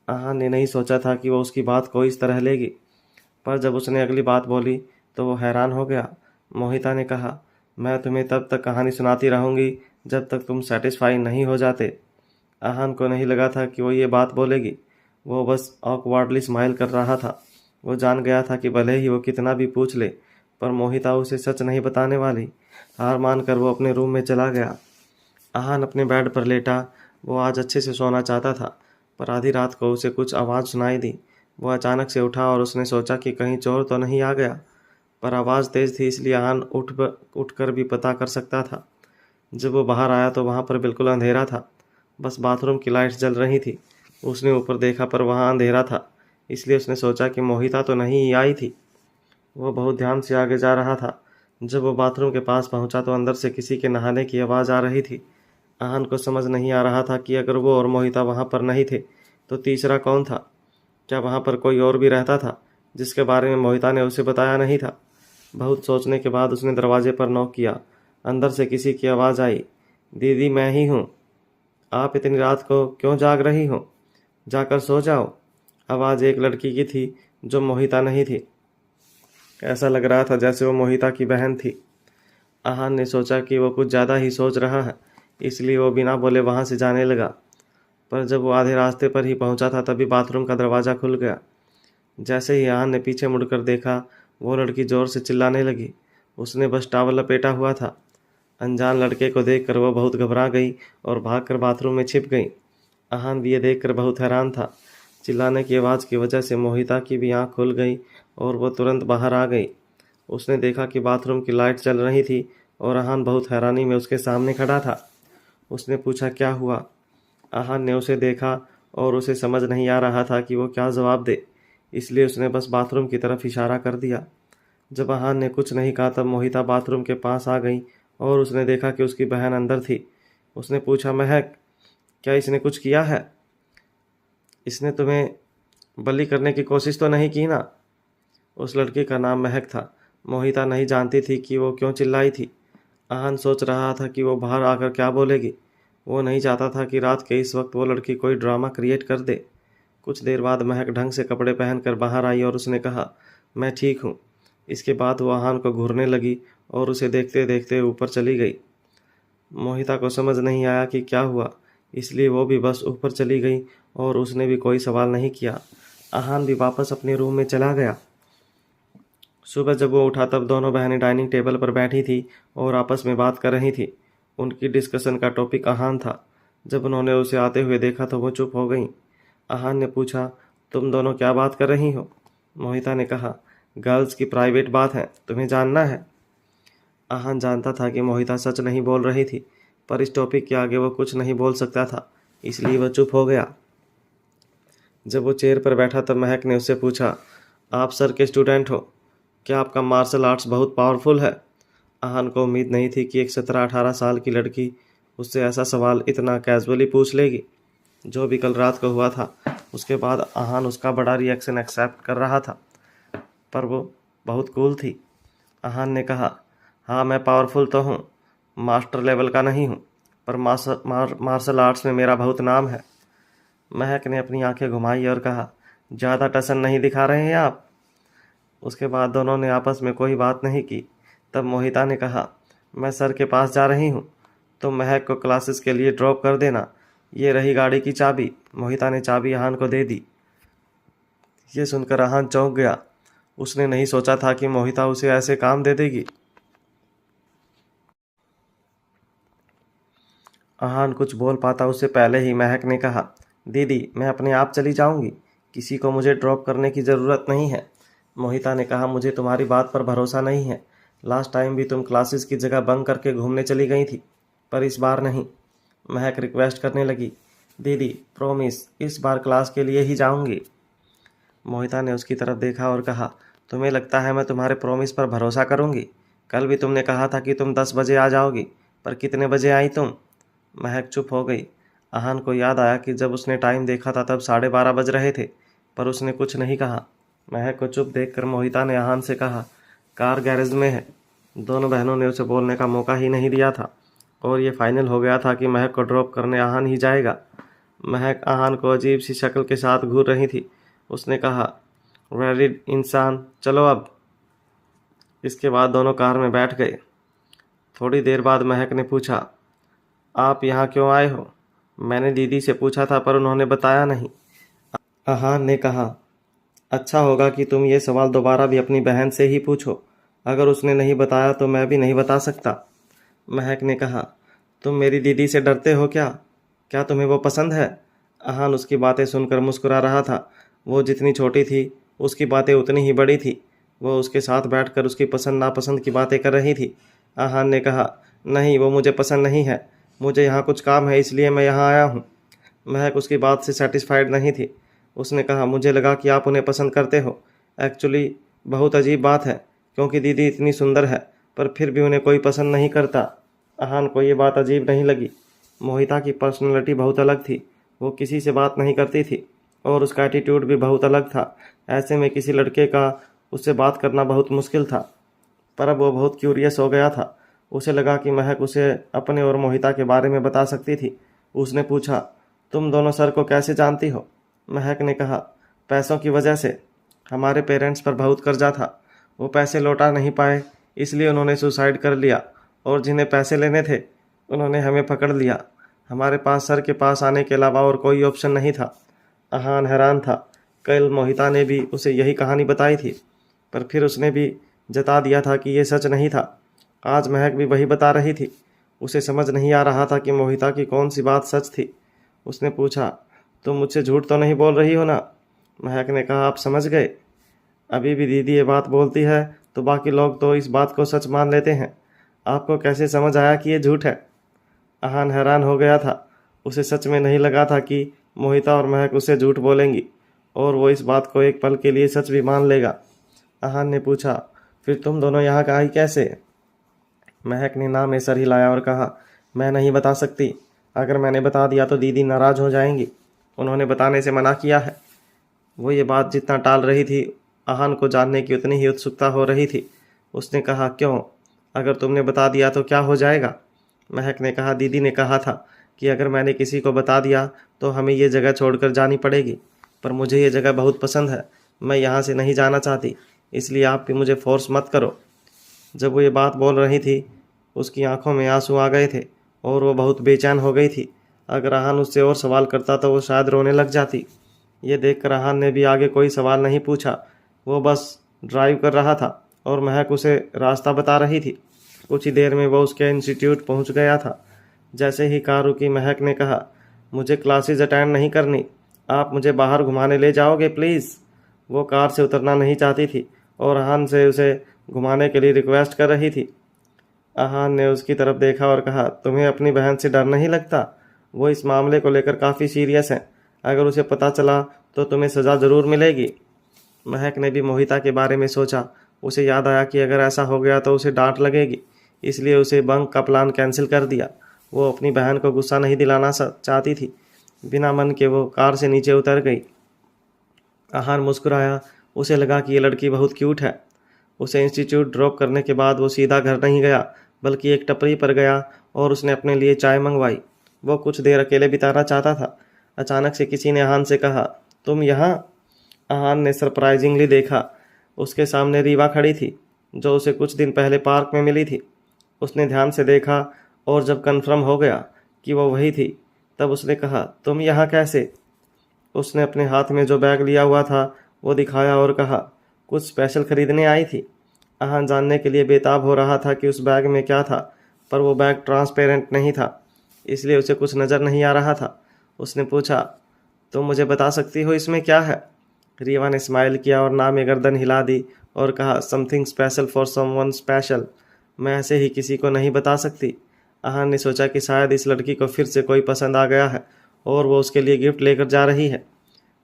Ahaan ने नहीं सोचा था कि वो उसकी बात को इस तरह लेगी, पर जब उसने अगली बात बोली तो वो हैरान हो गया। मोहिता ने कहा, मैं तुम्हें तब तक कहानी सुनाती रहूँगी जब तक तुम सेटिस्फाई नहीं हो जाते। आहान को नहीं लगा था कि वो ये बात बोलेगी। वो बस ऑकवर्डली स्माइल कर रहा था। वो जान गया था कि भले ही वो कितना भी पूछ ले, पर मोहिता उसे सच नहीं बताने वाली। हार मानकर वो अपने रूम में चला गया। आहान अपने बेड पर लेटा। वो आज अच्छे से सोना चाहता था, पर आधी रात को उसे कुछ आवाज़ सुनाई दी। वो अचानक से उठा और उसने सोचा कि कहीं चोर तो नहीं आ गया, पर आवाज़ तेज़ थी इसलिए आहान उठकर भी पता कर सकता था। जब वो बाहर आया तो वहाँ पर बिल्कुल अंधेरा था, बस बाथरूम की लाइट्स जल रही थी। उसने ऊपर देखा पर वहाँ अंधेरा था, इसलिए उसने सोचा कि मोहिता तो नहीं आई थी। वो बहुत ध्यान से आगे जा रहा था। जब वो बाथरूम के पास पहुंचा तो अंदर से किसी के नहाने की आवाज़ आ रही थी। आहान को समझ नहीं आ रहा था कि अगर वो और मोहिता वहाँ पर नहीं थे तो तीसरा कौन था। क्या वहाँ पर कोई और भी रहता था जिसके बारे में मोहिता ने उसे बताया नहीं था? बहुत सोचने के बाद उसने दरवाजे पर नॉक किया। अंदर से किसी की आवाज़ आई, दीदी मैं ही हूँ। आप इतनी रात को क्यों जाग रही हो? जाकर सो जाओ। आवाज़ एक लड़की की थी जो मोहिता नहीं थी। ऐसा लग रहा था जैसे वो मोहिता की बहन थी। आहान ने सोचा कि वो कुछ ज़्यादा ही सोच रहा है, इसलिए वो बिना बोले वहाँ से जाने लगा। पर जब वो आधे रास्ते पर ही पहुँचा था तभी बाथरूम का दरवाज़ा खुल गया। जैसे ही आहान ने पीछे मुड़कर देखा वो लड़की ज़ोर से चिल्लाने लगी। उसने बस टॉवल लपेटा हुआ था। अनजान लड़के को देखकर वो बहुत घबरा गई और भागकर बाथरूम में छिप गई। अहान भी ये देखकर बहुत हैरान था। चिल्लाने की आवाज़ की वजह से मोहिता की भी आंख खुल गई और वो तुरंत बाहर आ गई। उसने देखा कि बाथरूम की लाइट जल रही थी और अहान बहुत हैरानी में उसके सामने खड़ा था। उसने पूछा, क्या हुआ? अहान ने उसे देखा और उसे समझ नहीं आ रहा था कि वो क्या जवाब दे, इसलिए उसने बस बाथरूम की तरफ इशारा कर दिया। जब अहान ने कुछ नहीं कहा तब मोहिता बाथरूम के पास आ गई और उसने देखा कि उसकी बहन अंदर थी। उसने पूछा, महक, क्या इसने कुछ किया है? इसने तुम्हें बली करने की कोशिश तो नहीं की ना? उस लड़की का नाम महक था। मोहिता नहीं जानती थी कि वो क्यों चिल्लाई थी। अहान सोच रहा था कि वो बाहर आकर क्या बोलेगी। वो नहीं चाहता था कि रात के इस वक्त वो लड़की कोई ड्रामा क्रिएट कर दे। कुछ देर बाद महक ढंग से कपड़े पहनकर बाहर आई और उसने कहा, मैं ठीक हूँ। इसके बाद वो अहान को घूरने लगी और उसे देखते देखते ऊपर चली गई। मोहिता को समझ नहीं आया कि क्या हुआ, इसलिए वो भी बस ऊपर चली गई और उसने भी कोई सवाल नहीं किया। अहान भी वापस अपने रूम में चला गया। सुबह जब वो उठा तब दोनों बहनें डाइनिंग टेबल पर बैठी थी और आपस में बात कर रही थी। उनकी डिस्कशन का टॉपिक अहान था। जब उन्होंने उसे आते हुए देखा तो वो चुप हो गई। अहान ने पूछा, तुम दोनों क्या बात कर रही हो? मोहिता ने कहा, गर्ल्स की प्राइवेट बात है, तुम्हें जानना है? अहान जानता था कि मोहिता सच नहीं बोल रही थी, पर इस टॉपिक के आगे वो कुछ नहीं बोल सकता था, इसलिए वह चुप हो गया। जब वो चेयर पर बैठा तब महक ने उससे पूछा, आप सर के स्टूडेंट हो, क्या आपका मार्शल आर्ट्स बहुत पावरफुल है? अहान को उम्मीद नहीं थी कि एक 17-18 साल की लड़की उससे ऐसा सवाल इतना कैजुअली पूछ लेगी। जो भी कल रात को हुआ था उसके बाद अहान उसका बड़ा रिएक्शन एक्सेप्ट कर रहा था, पर वो बहुत कूल थी। अहान ने कहा, हाँ मैं पावरफुल तो हूँ, मास्टर लेवल का नहीं हूँ, पर मार्शल आर्ट्स में मेरा बहुत नाम है। महक ने अपनी आंखें घुमाई और कहा, ज़्यादा टसन नहीं दिखा रहे हैं आप? उसके बाद दोनों ने आपस में कोई बात नहीं की। तब मोहिता ने कहा, मैं सर के पास जा रही हूँ, तुम महक को क्लासेस के लिए ड्रॉप कर देना। ये रही गाड़ी की चाबी। मोहिता ने चाबी अहान को दे दी। ये सुनकर अहान चौंक गया। उसने नहीं सोचा था कि मोहिता उसे ऐसे काम दे देगी। अहान कुछ बोल पाता उससे पहले ही महक ने कहा, दीदी मैं अपने आप चली जाऊंगी, किसी को मुझे ड्रॉप करने की ज़रूरत नहीं है। मोहिता ने कहा, मुझे तुम्हारी बात पर भरोसा नहीं है। लास्ट टाइम भी तुम क्लासेस की जगह बंक करके घूमने चली गई थी, पर इस बार नहीं। महक रिक्वेस्ट करने लगी, दीदी प्रॉमिस, इस बार क्लास के लिए ही जाऊंगी। मोहिता ने उसकी तरफ देखा और कहा, तुम्हें लगता है मैं तुम्हारे प्रॉमिस पर भरोसा करूंगी? कल भी तुमने कहा था कि तुम 10 बजे आ जाओगी, पर कितने बजे आई तुम? महक चुप हो गई। अहान को याद आया कि जब उसने टाइम देखा था तब 12:30 बज रहे थे, पर उसने कुछ नहीं कहा। महक को चुप देखकर मोहिता ने अहान से कहा, कार गैरेज में है। दोनों बहनों ने उसे बोलने का मौका ही नहीं दिया था और ये फाइनल हो गया था कि महक को ड्रॉप करने अहान ही जाएगा। महक अहान को अजीब सी शक्ल के साथ घूर रही थी। उसने कहा, वेरी इंसान, चलो अब। इसके बाद दोनों कार में बैठ गए। थोड़ी देर बाद महक ने पूछा, आप यहाँ क्यों आए हो? मैंने दीदी से पूछा था पर उन्होंने बताया नहीं। अहान ने कहा, अच्छा होगा कि तुम ये सवाल दोबारा भी अपनी बहन से ही पूछो। अगर उसने नहीं बताया तो मैं भी नहीं बता सकता। महक ने कहा, तुम मेरी दीदी से डरते हो क्या? क्या तुम्हें वो पसंद है? अहान उसकी बातें सुनकर मुस्कुरा रहा था। वो जितनी छोटी थी उसकी बातें उतनी ही बड़ी थी। वो उसके साथ बैठकर उसकी पसंद नापसंद की बातें कर रही थी। अहान ने कहा, नहीं वो मुझे पसंद नहीं है, मुझे यहाँ कुछ काम है इसलिए मैं यहाँ आया हूँ। महक उसकी बात से सेटिस्फाइड नहीं थी। उसने कहा, मुझे लगा कि आप उन्हें पसंद करते हो। एक्चुअली बहुत अजीब बात है क्योंकि दीदी इतनी सुंदर है पर फिर भी उन्हें कोई पसंद नहीं करता। अहान को ये बात अजीब नहीं लगी। मोहिता की पर्सनैलिटी बहुत अलग थी। वो किसी से बात नहीं करती थी और उसका एटीट्यूड भी बहुत अलग था। ऐसे में किसी लड़के का उससे बात करना बहुत मुश्किल था। पर अब वो बहुत क्यूरियस हो गया था। उसे लगा कि महक उसे अपने और मोहिता के बारे में बता सकती थी। उसने पूछा, तुम दोनों सर को कैसे जानती हो? महक ने कहा, पैसों की वजह से। हमारे पेरेंट्स पर बहुत कर्जा था, वो पैसे लौटा नहीं पाए इसलिए उन्होंने सुसाइड कर लिया और जिन्हें पैसे लेने थे उन्होंने हमें पकड़ लिया। हमारे पास सर के पास आने के अलावा और कोई ऑप्शन नहीं था। अहान हैरान था। कल मोहिता ने भी उसे यही कहानी बताई थी, पर फिर उसने भी जता दिया था कि ये सच नहीं था। आज महक भी वही बता रही थी। उसे समझ नहीं आ रहा था कि मोहिता की कौन सी बात सच थी। उसने पूछा, तुम मुझसे झूठ तो नहीं बोल रही हो ना? महक ने कहा, आप समझ गए। अभी भी दीदी ये बात बोलती है तो बाकी लोग तो इस बात को सच मान लेते हैं। आपको कैसे समझ आया कि ये झूठ है? अहान हैरान हो गया था। उसे सच में नहीं लगा था कि मोहिता और महक उसे झूठ बोलेंगी और वो इस बात को एक पल के लिए सच भी मान लेगा। अहान ने पूछा, फिर तुम दोनों यहाँ का आई कैसे? महक ने ना में सर हिलाया और कहा, मैं नहीं बता सकती। अगर मैंने बता दिया तो दीदी नाराज हो जाएंगी। उन्होंने बताने से मना किया है। वो ये बात जितना टाल रही थी, अहान को जानने की उतनी ही उत्सुकता हो रही थी। उसने कहा, क्यों? अगर तुमने बता दिया तो क्या हो जाएगा? महक ने कहा, दीदी ने कहा था कि अगर मैंने किसी को बता दिया तो हमें ये जगह छोड़कर जानी पड़ेगी। पर मुझे ये जगह बहुत पसंद है। मैं यहाँ से नहीं जाना चाहती, इसलिए आप भी मुझे फोर्स मत करो। जब वो ये बात बोल रही थी, उसकी आंखों में आंसू आ गए थे और वो बहुत बेचैन हो गई थी। अगर अहान उससे और सवाल करता तो वो शायद रोने लग जाती। ये देखकर अहान ने भी आगे कोई सवाल नहीं पूछा। वो बस ड्राइव कर रहा था और महक उसे रास्ता बता रही थी। कुछ ही देर में वो उसके इंस्टीट्यूट पहुंच गया था। जैसे ही कार रुकी, महक ने कहा, मुझे क्लासेस अटेंड नहीं करनी। आप मुझे बाहर घुमाने ले जाओगे प्लीज़? वो कार से उतरना नहीं चाहती थी और अहान से उसे घुमाने के लिए रिक्वेस्ट कर रही थी। अहान ने उसकी तरफ देखा और कहा, तुम्हें अपनी बहन से डर नहीं लगता? वो इस मामले को लेकर काफ़ी सीरियस है। अगर उसे पता चला तो तुम्हें सज़ा ज़रूर मिलेगी। महक ने भी मोहिता के बारे में सोचा। उसे याद आया कि अगर ऐसा हो गया तो उसे डांट लगेगी, इसलिए उसे बंक का प्लान कैंसिल कर दिया। वो अपनी बहन को गुस्सा नहीं दिलाना चाहती थी। बिना मन के वो कार से नीचे उतर गई। अहान मुस्कुराया। उसे लगा कि ये लड़की बहुत क्यूट है। उसे इंस्टीट्यूट ड्रॉप करने के बाद वो सीधा घर नहीं गया, बल्कि एक टपरी पर गया और उसने अपने लिए चाय मंगवाई। वो कुछ देर अकेले बिताना चाहता था। अचानक से किसी ने अहान से कहा, तुम यहाँ? अहान ने सरप्राइजिंगली देखा। उसके सामने रीवा खड़ी थी, जो उसे कुछ दिन पहले पार्क में मिली थी। उसने ध्यान से देखा और जब कन्फर्म हो गया कि वो वही थी, तब उसने कहा, तुम यहाँ कैसे? उसने अपने हाथ में जो बैग लिया हुआ था वो दिखाया और कहा, कुछ स्पेशल खरीदने आई थी। अहान जानने के लिए बेताब हो रहा था कि उस बैग में क्या था, पर वो बैग ट्रांसपेरेंट नहीं था, इसलिए उसे कुछ नज़र नहीं आ रहा था। उसने पूछा, तुम मुझे बता सकती हो इसमें क्या है? रीवा ने स्माइल किया और ना में गर्दन हिला दी और कहा, something special for someone special. मैं ऐसे ही किसी को नहीं बता सकती। अहान ने सोचा कि शायद इस लड़की को फिर से कोई पसंद आ गया है और वो उसके लिए गिफ्ट लेकर जा रही है।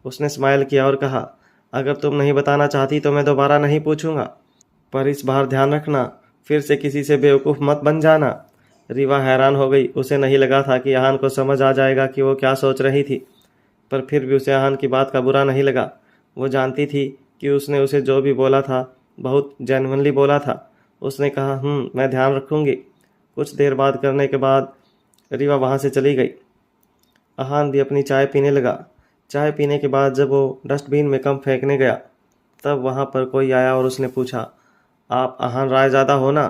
उसने स्माइल किया और कहा, अगर तुम नहीं बताना चाहती तो मैं दोबारा नहीं पूछूंगा, पर इस बार ध्यान रखना, फिर से किसी से बेवकूफ़ मत बन जाना। रीवा हैरान हो गई। उसे नहीं लगा था कि अहान को समझ आ जाएगा कि वो क्या सोच रही थी, पर फिर भी उसे अहान की बात का बुरा नहीं लगा। वो जानती थी कि उसने उसे जो भी बोला था बहुत जेन्युइनली बोला था। उसने कहा, मैं ध्यान रखूँगी। कुछ देर बात करने के बाद रीवा वहाँ से चली गई। अहान भी अपनी चाय पीने लगा। चाय पीने के बाद जब वो डस्टबिन में कम फेंकने गया, तब वहाँ पर कोई आया और उसने पूछा, आप अहान रायज़ादा हो ना?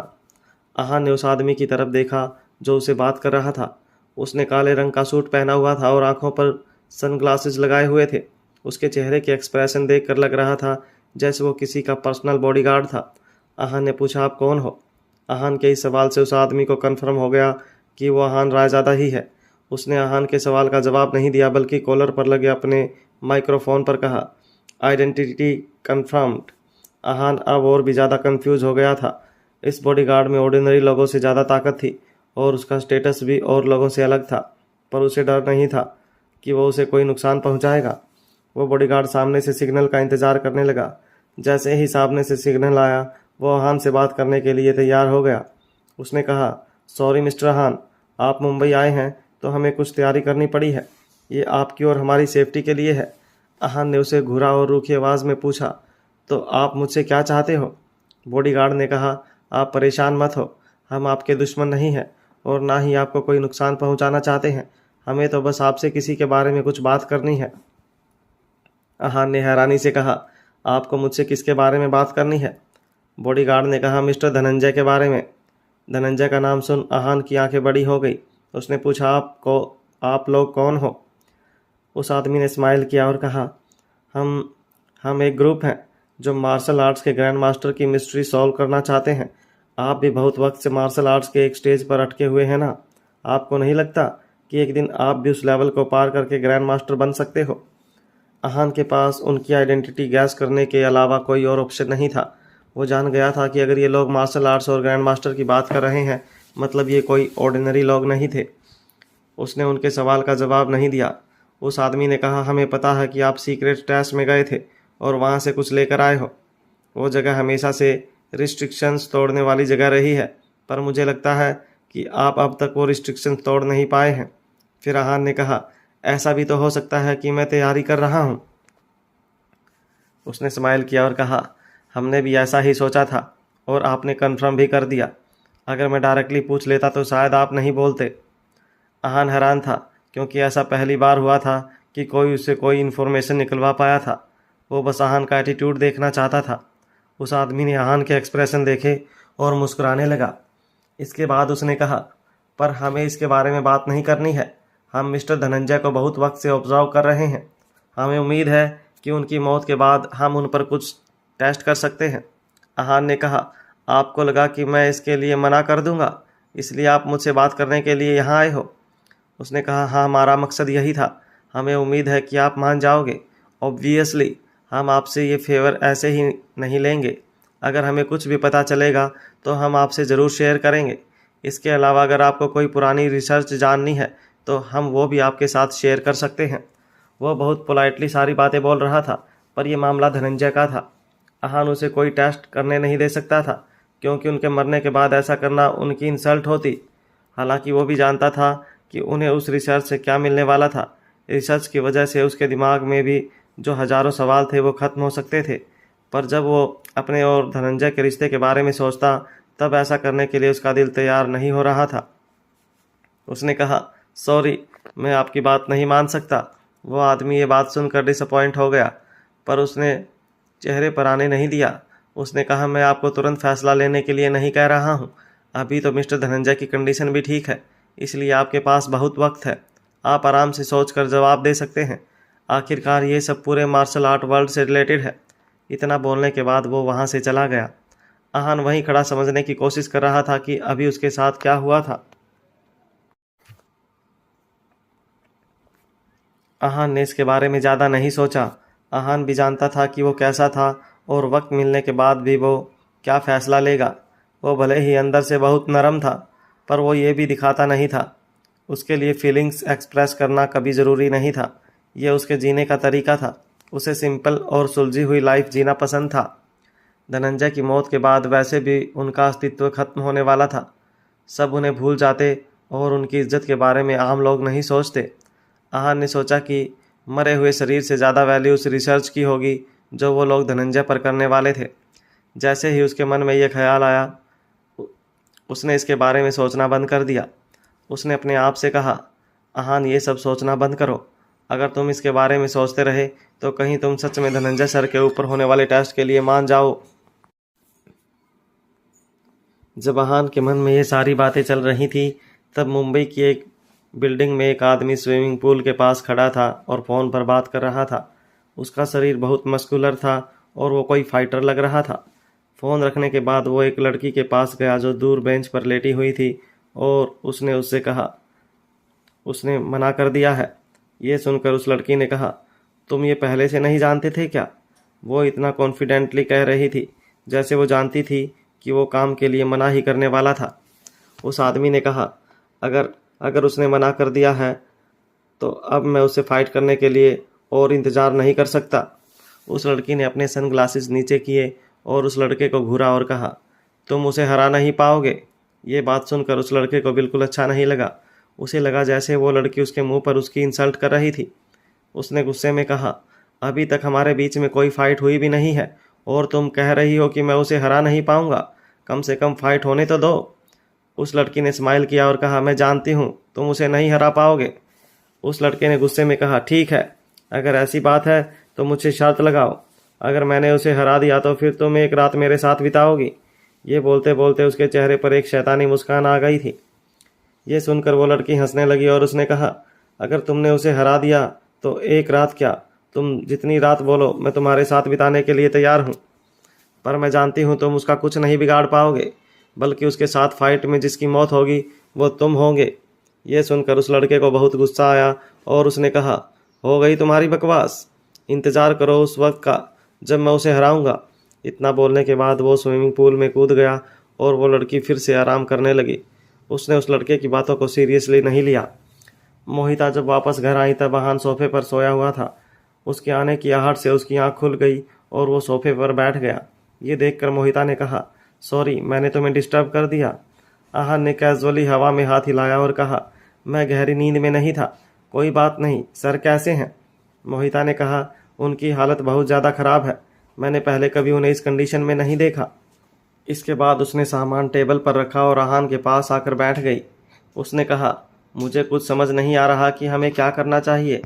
अहान ने उस आदमी की तरफ देखा जो उसे बात कर रहा था। उसने काले रंग का सूट पहना हुआ था और आंखों पर सनग्लासेस लगाए हुए थे। उसके चेहरे के एक्सप्रेशन देखकर लग रहा था जैसे वो किसी का पर्सनल बॉडीगार्ड था। अहान ने पूछा, आप कौन हो? अहान के इस सवाल से उस आदमी को कन्फर्म हो गया कि वो अहान रायज़ादा ही है। उसने अहान के सवाल का जवाब नहीं दिया, बल्कि कॉलर पर लगे अपने माइक्रोफोन पर कहा, आइडेंटिटी कन्फर्म्ड। अहान अब और भी ज़्यादा कंफ्यूज हो गया था। इस बॉडीगार्ड में ऑर्डिनरी लोगों से ज़्यादा ताकत थी और उसका स्टेटस भी और लोगों से अलग था, पर उसे डर नहीं था कि वो उसे कोई नुकसान पहुंचाएगा। वो बॉडीगार्ड सामने से सिग्नल का इंतज़ार करने लगा। जैसे ही सामने से सिग्नल आया, वो अहान से बात करने के लिए तैयार हो गया। उसने कहा, सॉरी मिस्टर अहान, आप मुंबई आए हैं तो हमें कुछ तैयारी करनी पड़ी है। ये आपकी और हमारी सेफ्टी के लिए है। अहान ने उसे घूरा और रूखी आवाज़ में पूछा, तो आप मुझसे क्या चाहते हो? बॉडीगार्ड ने कहा, आप परेशान मत हो, हम आपके दुश्मन नहीं हैं और ना ही आपको कोई नुकसान पहुंचाना चाहते हैं। हमें तो बस आपसे किसी के बारे में कुछ बात करनी है। अहान ने हैरानी से कहा, आपको मुझसे किसके बारे में बात करनी है? बॉडीगार्ड ने कहा, मिस्टर धनंजय के बारे में। धनंजय का नाम सुन अहान की आंखें बड़ी हो गई। उसने पूछा, आप लोग कौन हो? उस आदमी ने स्माइल किया और कहा, हम एक ग्रुप हैं जो मार्शल आर्ट्स के ग्रैंड मास्टर की मिस्ट्री सॉल्व करना चाहते हैं। आप भी बहुत वक्त से मार्शल आर्ट्स के एक स्टेज पर अटके हुए हैं ना। आपको नहीं लगता कि एक दिन आप भी उस लेवल को पार करके ग्रैंड मास्टर बन सकते हो? अहान के पास उनकी आइडेंटिटी गैस करने के अलावा कोई और ऑप्शन नहीं था। वो जान गया था कि अगर ये लोग मार्शल आर्ट्स और ग्रैंड मास्टर की बात कर रहे हैं, मतलब ये कोई ऑर्डिनरी लोग नहीं थे। उसने उनके सवाल का जवाब नहीं दिया। उस आदमी ने कहा, हमें पता है कि आप सीक्रेट टेस्ट में गए थे और वहाँ से कुछ लेकर आए हो। वो जगह हमेशा से रिस्ट्रिक्शंस तोड़ने वाली जगह रही है, पर मुझे लगता है कि आप अब तक वो रिस्ट्रिक्शंस तोड़ नहीं पाए हैं। फिर अहान ने कहा, ऐसा भी तो हो सकता है कि मैं तैयारी कर रहा हूँ। उसने स्माइल किया और कहा, हमने भी ऐसा ही सोचा था और आपने कन्फर्म भी कर दिया। अगर मैं डायरेक्टली पूछ लेता तो शायद आप नहीं बोलते। अहान हैरान था, क्योंकि ऐसा पहली बार हुआ था कि कोई उससे कोई इन्फॉर्मेशन निकलवा पाया था। वो बस अहान का एटीट्यूड देखना चाहता था। उस आदमी ने अहान के एक्सप्रेशन देखे और मुस्कुराने लगा। इसके बाद उसने कहा, पर हमें इसके बारे में बात नहीं करनी है। हम मिस्टर धनंजय को बहुत वक्त से ऑब्जर्व कर रहे हैं। हमें उम्मीद है कि उनकी मौत के बाद हम उन पर कुछ टेस्ट कर सकते हैं। अहान ने कहा, आपको लगा कि मैं इसके लिए मना कर दूंगा, इसलिए आप मुझसे बात करने के लिए यहाँ आए हो? उसने कहा, हाँ, हमारा मकसद यही था। हमें उम्मीद है कि आप मान जाओगे। ऑब्वियसली हम आपसे ये फेवर ऐसे ही नहीं लेंगे। अगर हमें कुछ भी पता चलेगा तो हम आपसे ज़रूर शेयर करेंगे। इसके अलावा अगर आपको कोई पुरानी रिसर्च जाननी है तो हम वो भी आपके साथ शेयर कर सकते हैं। वो बहुत पोलाइटली सारी बातें बोल रहा था, पर यह मामला धनंजय का था। अहान उसे कोई टेस्ट करने नहीं दे सकता था, क्योंकि उनके मरने के बाद ऐसा करना उनकी इंसल्ट होती। हालांकि वो भी जानता था कि उन्हें उस रिसर्च से क्या मिलने वाला था। रिसर्च की वजह से उसके दिमाग में भी जो हजारों सवाल थे वो ख़त्म हो सकते थे, पर जब वो अपने और धनंजय के रिश्ते के बारे में सोचता तब ऐसा करने के लिए उसका दिल तैयार नहीं हो रहा था। उसने कहा, सॉरी, मैं आपकी बात नहीं मान सकता। वो आदमी ये बात सुनकर डिसअपॉइंट हो गया, पर उसने चेहरे पर आने नहीं दिया। उसने कहा, मैं आपको तुरंत फैसला लेने के लिए नहीं कह रहा हूँ। अभी तो मिस्टर धनंजय की कंडीशन भी ठीक है, इसलिए आपके पास बहुत वक्त है। आप आराम से सोच कर जवाब दे सकते हैं। आखिरकार ये सब पूरे मार्शल आर्ट वर्ल्ड से रिलेटेड है। इतना बोलने के बाद वो वहाँ से चला गया। अहान वहीं खड़ा समझने की कोशिश कर रहा था कि अभी उसके साथ क्या हुआ था। अहान ने इसके बारे में ज़्यादा नहीं सोचा। अहान भी जानता था कि वो कैसा था और वक्त मिलने के बाद भी वो क्या फ़ैसला लेगा। वो भले ही अंदर से बहुत नरम था, पर वो ये भी दिखाता नहीं था। उसके लिए फीलिंग्स एक्सप्रेस करना कभी ज़रूरी नहीं था। यह उसके जीने का तरीका था। उसे सिंपल और सुलझी हुई लाइफ जीना पसंद था। धनंजय की मौत के बाद वैसे भी उनका अस्तित्व खत्म होने वाला था। सब उन्हें भूल जाते और उनकी इज्जत के बारे में आम लोग नहीं सोचते। अहान ने सोचा कि मरे हुए शरीर से ज़्यादा वैल्यू उस रिसर्च की होगी जो वो लोग धनंजय पर करने वाले थे। जैसे ही उसके मन में यह ख्याल आया, उसने इसके बारे में सोचना बंद कर दिया। उसने अपने आप से कहा, अहान, ये सब सोचना बंद करो। अगर तुम इसके बारे में सोचते रहे तो कहीं तुम सच में धनंजय सर के ऊपर होने वाले टेस्ट के लिए मान जाओ। जब अहान के मन में ये सारी बातें चल रही थी, तब मुंबई की एक बिल्डिंग में एक आदमी स्विमिंग पूल के पास खड़ा था और फ़ोन पर बात कर रहा था। उसका शरीर बहुत मस्कुलर था और वो कोई फाइटर लग रहा था। फ़ोन रखने के बाद वो एक लड़की के पास गया जो दूर बेंच पर लेटी हुई थी और उसने उससे कहा, उसने मना कर दिया है। ये सुनकर उस लड़की ने कहा, तुम ये पहले से नहीं जानते थे क्या? वो इतना कॉन्फिडेंटली कह रही थी जैसे वो जानती थी कि वो काम के लिए मना ही करने वाला था। उस आदमी ने कहा, अगर उसने मना कर दिया है तो अब मैं उससे फाइट करने के लिए और इंतज़ार नहीं कर सकता। उस लड़की ने अपने सनग्लासेस नीचे किए और उस लड़के को घूरा और कहा, तुम उसे हरा नहीं पाओगे। ये बात सुनकर उस लड़के को बिल्कुल अच्छा नहीं लगा। उसे लगा जैसे वो लड़की उसके मुंह पर उसकी इंसल्ट कर रही थी। उसने गुस्से में कहा, अभी तक हमारे बीच में कोई फाइट हुई भी नहीं है और तुम कह रही हो कि मैं उसे हरा नहीं पाऊंगा। कम से कम फाइट होने तो दो। उस लड़की ने स्माइल किया और कहा, मैं जानती हूँ तुम उसे नहीं हरा पाओगे। उस लड़के ने गुस्से में कहा, ठीक है, अगर ऐसी बात है तो मुझसे शर्त लगाओ। अगर मैंने उसे हरा दिया तो फिर तुम एक रात मेरे साथ बिताओगी। ये बोलते बोलते उसके चेहरे पर एक शैतानी मुस्कान आ गई थी। ये सुनकर वो लड़की हंसने लगी और उसने कहा, अगर तुमने उसे हरा दिया तो एक रात क्या, तुम जितनी रात बोलो मैं तुम्हारे साथ बिताने के लिए तैयार हूँ। पर मैं जानती हूँ तुम उसका कुछ नहीं बिगाड़ पाओगे, बल्कि उसके साथ फाइट में जिसकी मौत होगी वो तुम होंगे। ये सुनकर उस लड़के को बहुत गुस्सा आया और उसने कहा, हो गई तुम्हारी बकवास, इंतज़ार करो उस वक्त का जब मैं उसे हराऊंगा। इतना बोलने के बाद वो स्विमिंग पूल में कूद गया और वो लड़की फिर से आराम करने लगी। उसने उस लड़के की बातों को सीरियसली नहीं लिया। मोहिता जब वापस घर आई तब आहान सोफे पर सोया हुआ था। उसके आने की आहट से उसकी आंख खुल गई और वो सोफे पर बैठ गया। ये देखकर मोहिता ने कहा, सॉरी मैंने तुम्हें डिस्टर्ब कर दिया। आहान ने कैजुअली हवा में हाथ हिलाया और कहा, मैं गहरी नींद में नहीं था, कोई बात नहीं। सर कैसे हैं? मोहिता ने कहा, उनकी हालत बहुत ज़्यादा ख़राब है, मैंने पहले कभी उन्हें इस कंडीशन में नहीं देखा। इसके बाद उसने सामान टेबल पर रखा और आहान के पास आकर बैठ गई। उसने कहा, मुझे कुछ समझ नहीं आ रहा कि हमें क्या करना चाहिए।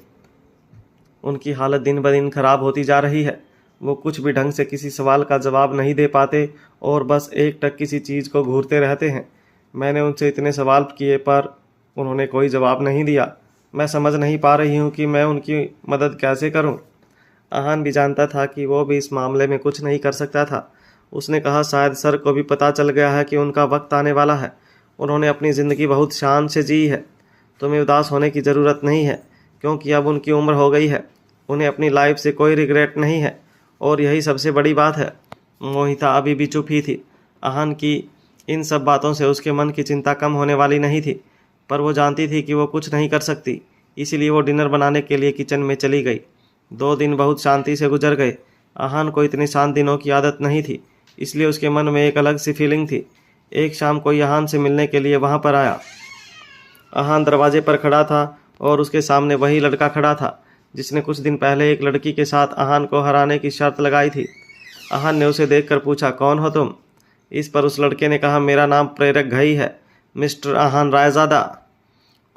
उनकी हालत दिन ब दिन खराब होती जा रही है। वो कुछ भी ढंग से किसी सवाल का जवाब नहीं दे पाते और बस एकटक किसी चीज़ को घूरते रहते हैं। मैंने उनसे इतने सवाल किए पर उन्होंने कोई जवाब नहीं दिया। मैं समझ नहीं पा रही हूँ कि मैं उनकी मदद कैसे करूँ। आहान भी जानता था कि वो भी इस मामले में कुछ नहीं कर सकता था। उसने कहा, शायद सर को भी पता चल गया है कि उनका वक्त आने वाला है। उन्होंने अपनी ज़िंदगी बहुत शान से जी है। तुम्हें उदास होने की ज़रूरत नहीं है, क्योंकि अब उनकी उम्र हो गई है। उन्हें अपनी लाइफ से कोई रिग्रेट नहीं है और यही सबसे बड़ी बात है। मोहिता अभी भी चुप ही थी। आहान की इन सब बातों से उसके मन की चिंता कम होने वाली नहीं थी, पर वो जानती थी कि वो कुछ नहीं कर सकती। इसीलिए वो डिनर बनाने के लिए किचन में चली गई। 2 दिन बहुत शांति से गुजर गए। आहान को इतने शांत दिनों की आदत नहीं थी, इसलिए उसके मन में एक अलग सी फीलिंग थी। एक शाम कोई आहान से मिलने के लिए वहाँ पर आया। आहान दरवाजे पर खड़ा था और उसके सामने वही लड़का खड़ा था जिसने कुछ दिन पहले एक लड़की के साथ आहान को हराने की शर्त लगाई थी। आहान ने उसे देखकर पूछा, कौन हो तुम? इस पर उस लड़के ने कहा, मेरा नाम प्रेरक घई है, मिस्टर आहान रायज़ादा।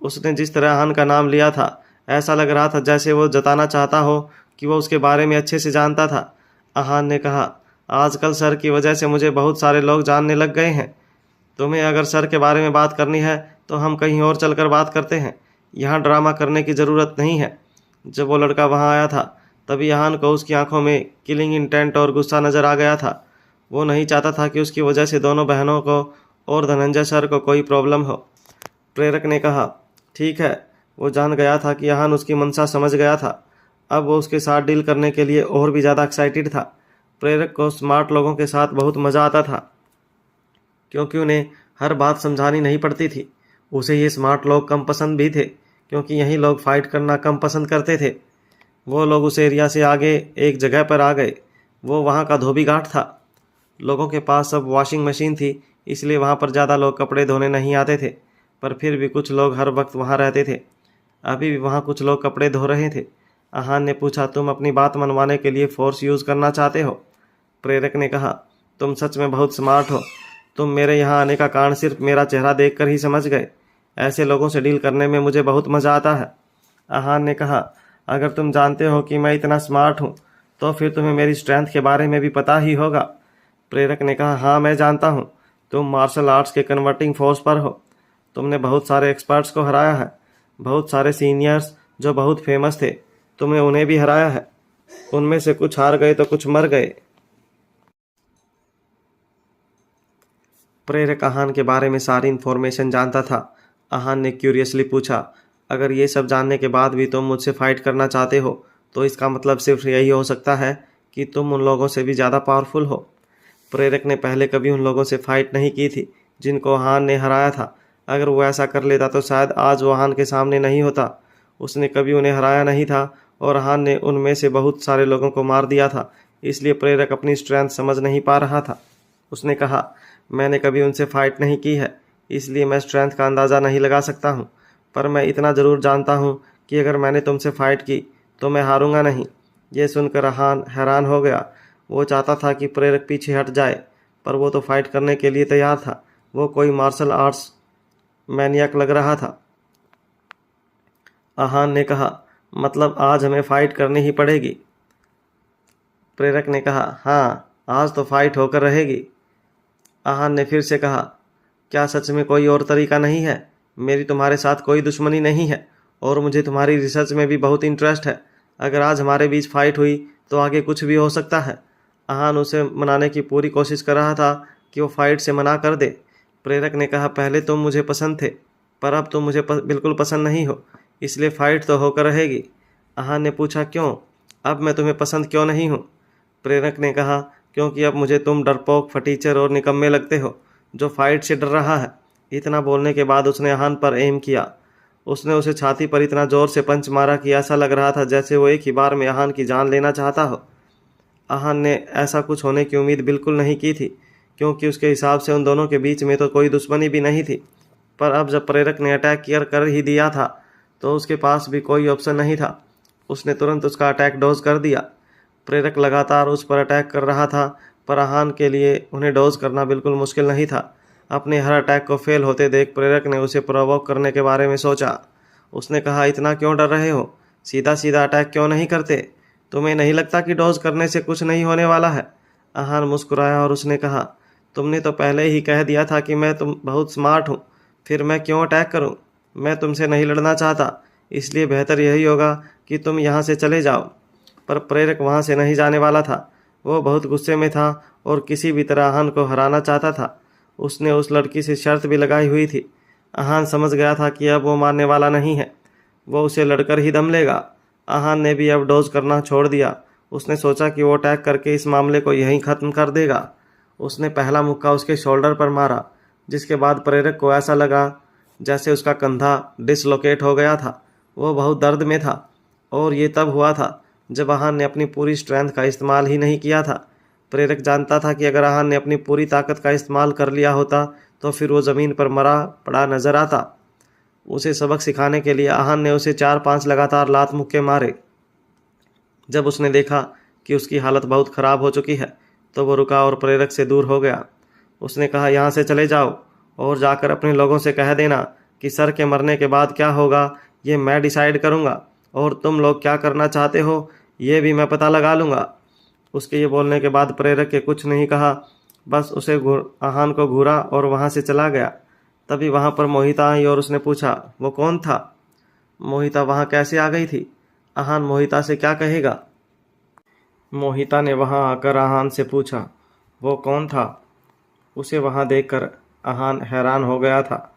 उसने जिस तरह आहान का नाम लिया था, ऐसा लग रहा था जैसे वो जताना चाहता हो कि वो उसके बारे में अच्छे से जानता था। आहान ने कहा, आजकल सर की वजह से मुझे बहुत सारे लोग जानने लग गए हैं। तुम्हें अगर सर के बारे में बात करनी है तो हम कहीं और चलकर बात करते हैं, यहाँ ड्रामा करने की ज़रूरत नहीं है। जब वो लड़का वहाँ आया था तभी आहान को उसकी आंखों में किलिंग इंटेंट और गुस्सा नज़र आ गया था। वो नहीं चाहता था कि उसकी वजह से दोनों बहनों को और धनंजय सर को कोई प्रॉब्लम हो। प्रेरक ने कहा, ठीक है। वो जान गया था कि आहान उसकी मंशा समझ गया था। अब वो उसके साथ डील करने के लिए और भी ज़्यादा एक्साइटेड था। प्रेरक को स्मार्ट लोगों के साथ बहुत मज़ा आता था, क्योंकि उन्हें हर बात समझानी नहीं पड़ती थी। उसे ये स्मार्ट लोग कम पसंद भी थे, क्योंकि यही लोग फाइट करना कम पसंद करते थे। वो लोग उस एरिया से आगे एक जगह पर आ गए। वो वहाँ का धोबी घाट था। लोगों के पास अब वॉशिंग मशीन थी, इसलिए वहाँ पर ज़्यादा लोग कपड़े धोने नहीं आते थे, पर फिर भी कुछ लोग हर वक्त वहाँ रहते थे। अभी भी वहाँ कुछ लोग कपड़े धो रहे थे। आहान ने पूछा, तुम अपनी बात मनवाने के लिए फोर्स यूज़ करना चाहते हो? प्रेरक ने कहा, तुम सच में बहुत स्मार्ट हो। तुम मेरे यहाँ आने का कारण सिर्फ मेरा चेहरा देखकर ही समझ गए। ऐसे लोगों से डील करने में मुझे बहुत मज़ा आता है। आहान ने कहा, अगर तुम जानते हो कि मैं इतना स्मार्ट हूँ तो फिर तुम्हें मेरी स्ट्रेंथ के बारे में भी पता ही होगा। प्रेरक ने कहा, हाँ मैं जानता हूँ। तुम मार्शल आर्ट्स के कन्वर्टिंग फोर्स पर हो। तुमने बहुत सारे एक्सपर्ट्स को हराया है। बहुत सारे सीनियर्स जो बहुत फेमस थे, तुमने उन्हें भी हराया है। उनमें से कुछ हार गए तो कुछ मर गए। प्रेरक आहान के बारे में सारी इन्फॉर्मेशन जानता था। आहान ने क्यूरियसली पूछा, अगर ये सब जानने के बाद भी तुम मुझसे फाइट करना चाहते हो तो इसका मतलब सिर्फ यही हो सकता है कि तुम उन लोगों से भी ज़्यादा पावरफुल हो। प्रेरक ने पहले कभी उन लोगों से फाइट नहीं की थी जिनको आहान ने हराया था। अगर वो ऐसा कर लेता तो शायद आज वो आहान के सामने नहीं होता। उसने कभी उन्हें हराया नहीं था और आहान ने उनमें से बहुत सारे लोगों को मार दिया था, इसलिए प्रेरक अपनी स्ट्रेंथ समझ नहीं पा रहा था। उसने कहा, मैंने कभी उनसे फाइट नहीं की है, इसलिए मैं स्ट्रेंथ का अंदाज़ा नहीं लगा सकता हूँ, पर मैं इतना ज़रूर जानता हूँ कि अगर मैंने तुमसे फाइट की तो मैं हारूंगा नहीं। ये सुनकर आहान हैरान हो गया। वो चाहता था कि प्रेरक पीछे हट जाए, पर वो तो फाइट करने के लिए तैयार था। वो कोई मार्शल आर्ट्स मैनियक लग रहा था। आहान ने कहा, मतलब आज हमें फ़ाइट करनी ही पड़ेगी? प्रेरक ने कहा, हाँ आज तो फाइट होकर रहेगी। आहान ने फिर से कहा, क्या सच में कोई और तरीका नहीं है? मेरी तुम्हारे साथ कोई दुश्मनी नहीं है और मुझे तुम्हारी रिसर्च में भी बहुत इंटरेस्ट है। अगर आज हमारे बीच फ़ाइट हुई तो आगे कुछ भी हो सकता है। आहान उसे मनाने की पूरी कोशिश कर रहा था कि वो फाइट से मना कर दे। प्रेरक ने कहा, पहले तुम मुझे पसंद थे, पर अब तुम मुझे बिल्कुल पसंद नहीं हो, इसलिए फाइट तो होकर रहेगी। आहान ने पूछा, क्यों? अब मैं तुम्हें पसंद क्यों नहीं हूँ? प्रेरक ने कहा, क्योंकि अब मुझे तुम डरपोक, फटीचर और निकम्मे लगते हो, जो फाइट से डर रहा है। इतना बोलने के बाद उसने आहान पर एम किया। उसने उसे छाती पर इतना जोर से पंच मारा कि ऐसा लग रहा था जैसे वो एक ही बार में आहान की जान लेना चाहता हो। आहान ने ऐसा कुछ होने की उम्मीद बिल्कुल नहीं की थी, क्योंकि उसके हिसाब से उन दोनों के बीच में तो कोई दुश्मनी भी नहीं थी। पर अब जब प्रेरक ने अटैक कर ही दिया था तो उसके पास भी कोई ऑप्शन नहीं था। उसने तुरंत उसका अटैक डॉज कर दिया। प्रेरक लगातार उस पर अटैक कर रहा था, पर आहान के लिए उन्हें डॉज करना बिल्कुल मुश्किल नहीं था। अपने हर अटैक को फेल होते देख प्रेरक ने उसे प्रोवोक करने के बारे में सोचा। उसने कहा, इतना क्यों डर रहे हो? सीधा सीधा अटैक क्यों नहीं करते? तुम्हें नहीं लगता कि डॉज करने से कुछ नहीं होने वाला है? आहान मुस्कुराया और उसने कहा, तुमने तो पहले ही कह दिया था कि मैं तुम बहुत स्मार्ट हूँ, फिर मैं क्यों अटैक करूँ? मैं तुमसे नहीं लड़ना चाहता, इसलिए बेहतर यही होगा कि तुम यहाँ से चले जाओ। पर प्रेरक वहाँ से नहीं जाने वाला था। वो बहुत गुस्से में था और किसी भी तरह आहान को हराना चाहता था। उसने उस लड़की से शर्त भी लगाई हुई थी। आहान समझ गया था कि अब वो मानने वाला नहीं है, वो उसे लड़कर ही दम लेगा। आहान ने भी अब डोज करना छोड़ दिया। उसने सोचा कि वो अटैक करके इस मामले को यहीं ख़त्म कर देगा। उसने पहला मुक्का उसके शोल्डर पर मारा, जिसके बाद प्रेरक को ऐसा लगा जैसे उसका कंधा डिसलोकेट हो गया था। वो बहुत दर्द में था और ये तब हुआ था जब आहान ने अपनी पूरी स्ट्रेंथ का इस्तेमाल ही नहीं किया था। प्रेरक जानता था कि अगर आहान ने अपनी पूरी ताकत का इस्तेमाल कर लिया होता तो फिर वो ज़मीन पर मरा पड़ा नजर आता। उसे सबक सिखाने के लिए आहान ने उसे 4-5 लगातार लात मुक्के मारे। जब उसने देखा कि उसकी हालत बहुत ख़राब हो चुकी है तो वो रुका और प्रेरक से दूर हो गया। उसने कहा, यहाँ से चले जाओ और जाकर अपने लोगों से कह देना कि सर के मरने के बाद क्या होगा ये मैं डिसाइड करूँगा, और तुम लोग क्या करना चाहते हो ये भी मैं पता लगा लूँगा। उसके ये बोलने के बाद प्रेरक के कुछ नहीं कहा, बस उसे आहान को घूरा और वहाँ से चला गया। तभी वहाँ पर मोहिता आई और उसने पूछा, वो कौन था? मोहिता वहाँ कैसे आ गई थी? आहान मोहिता से क्या कहेगा? मोहिता ने वहाँ आकर आहान से पूछा, वो कौन था? उसे वहाँ देखकर आहान हैरान हो गया था।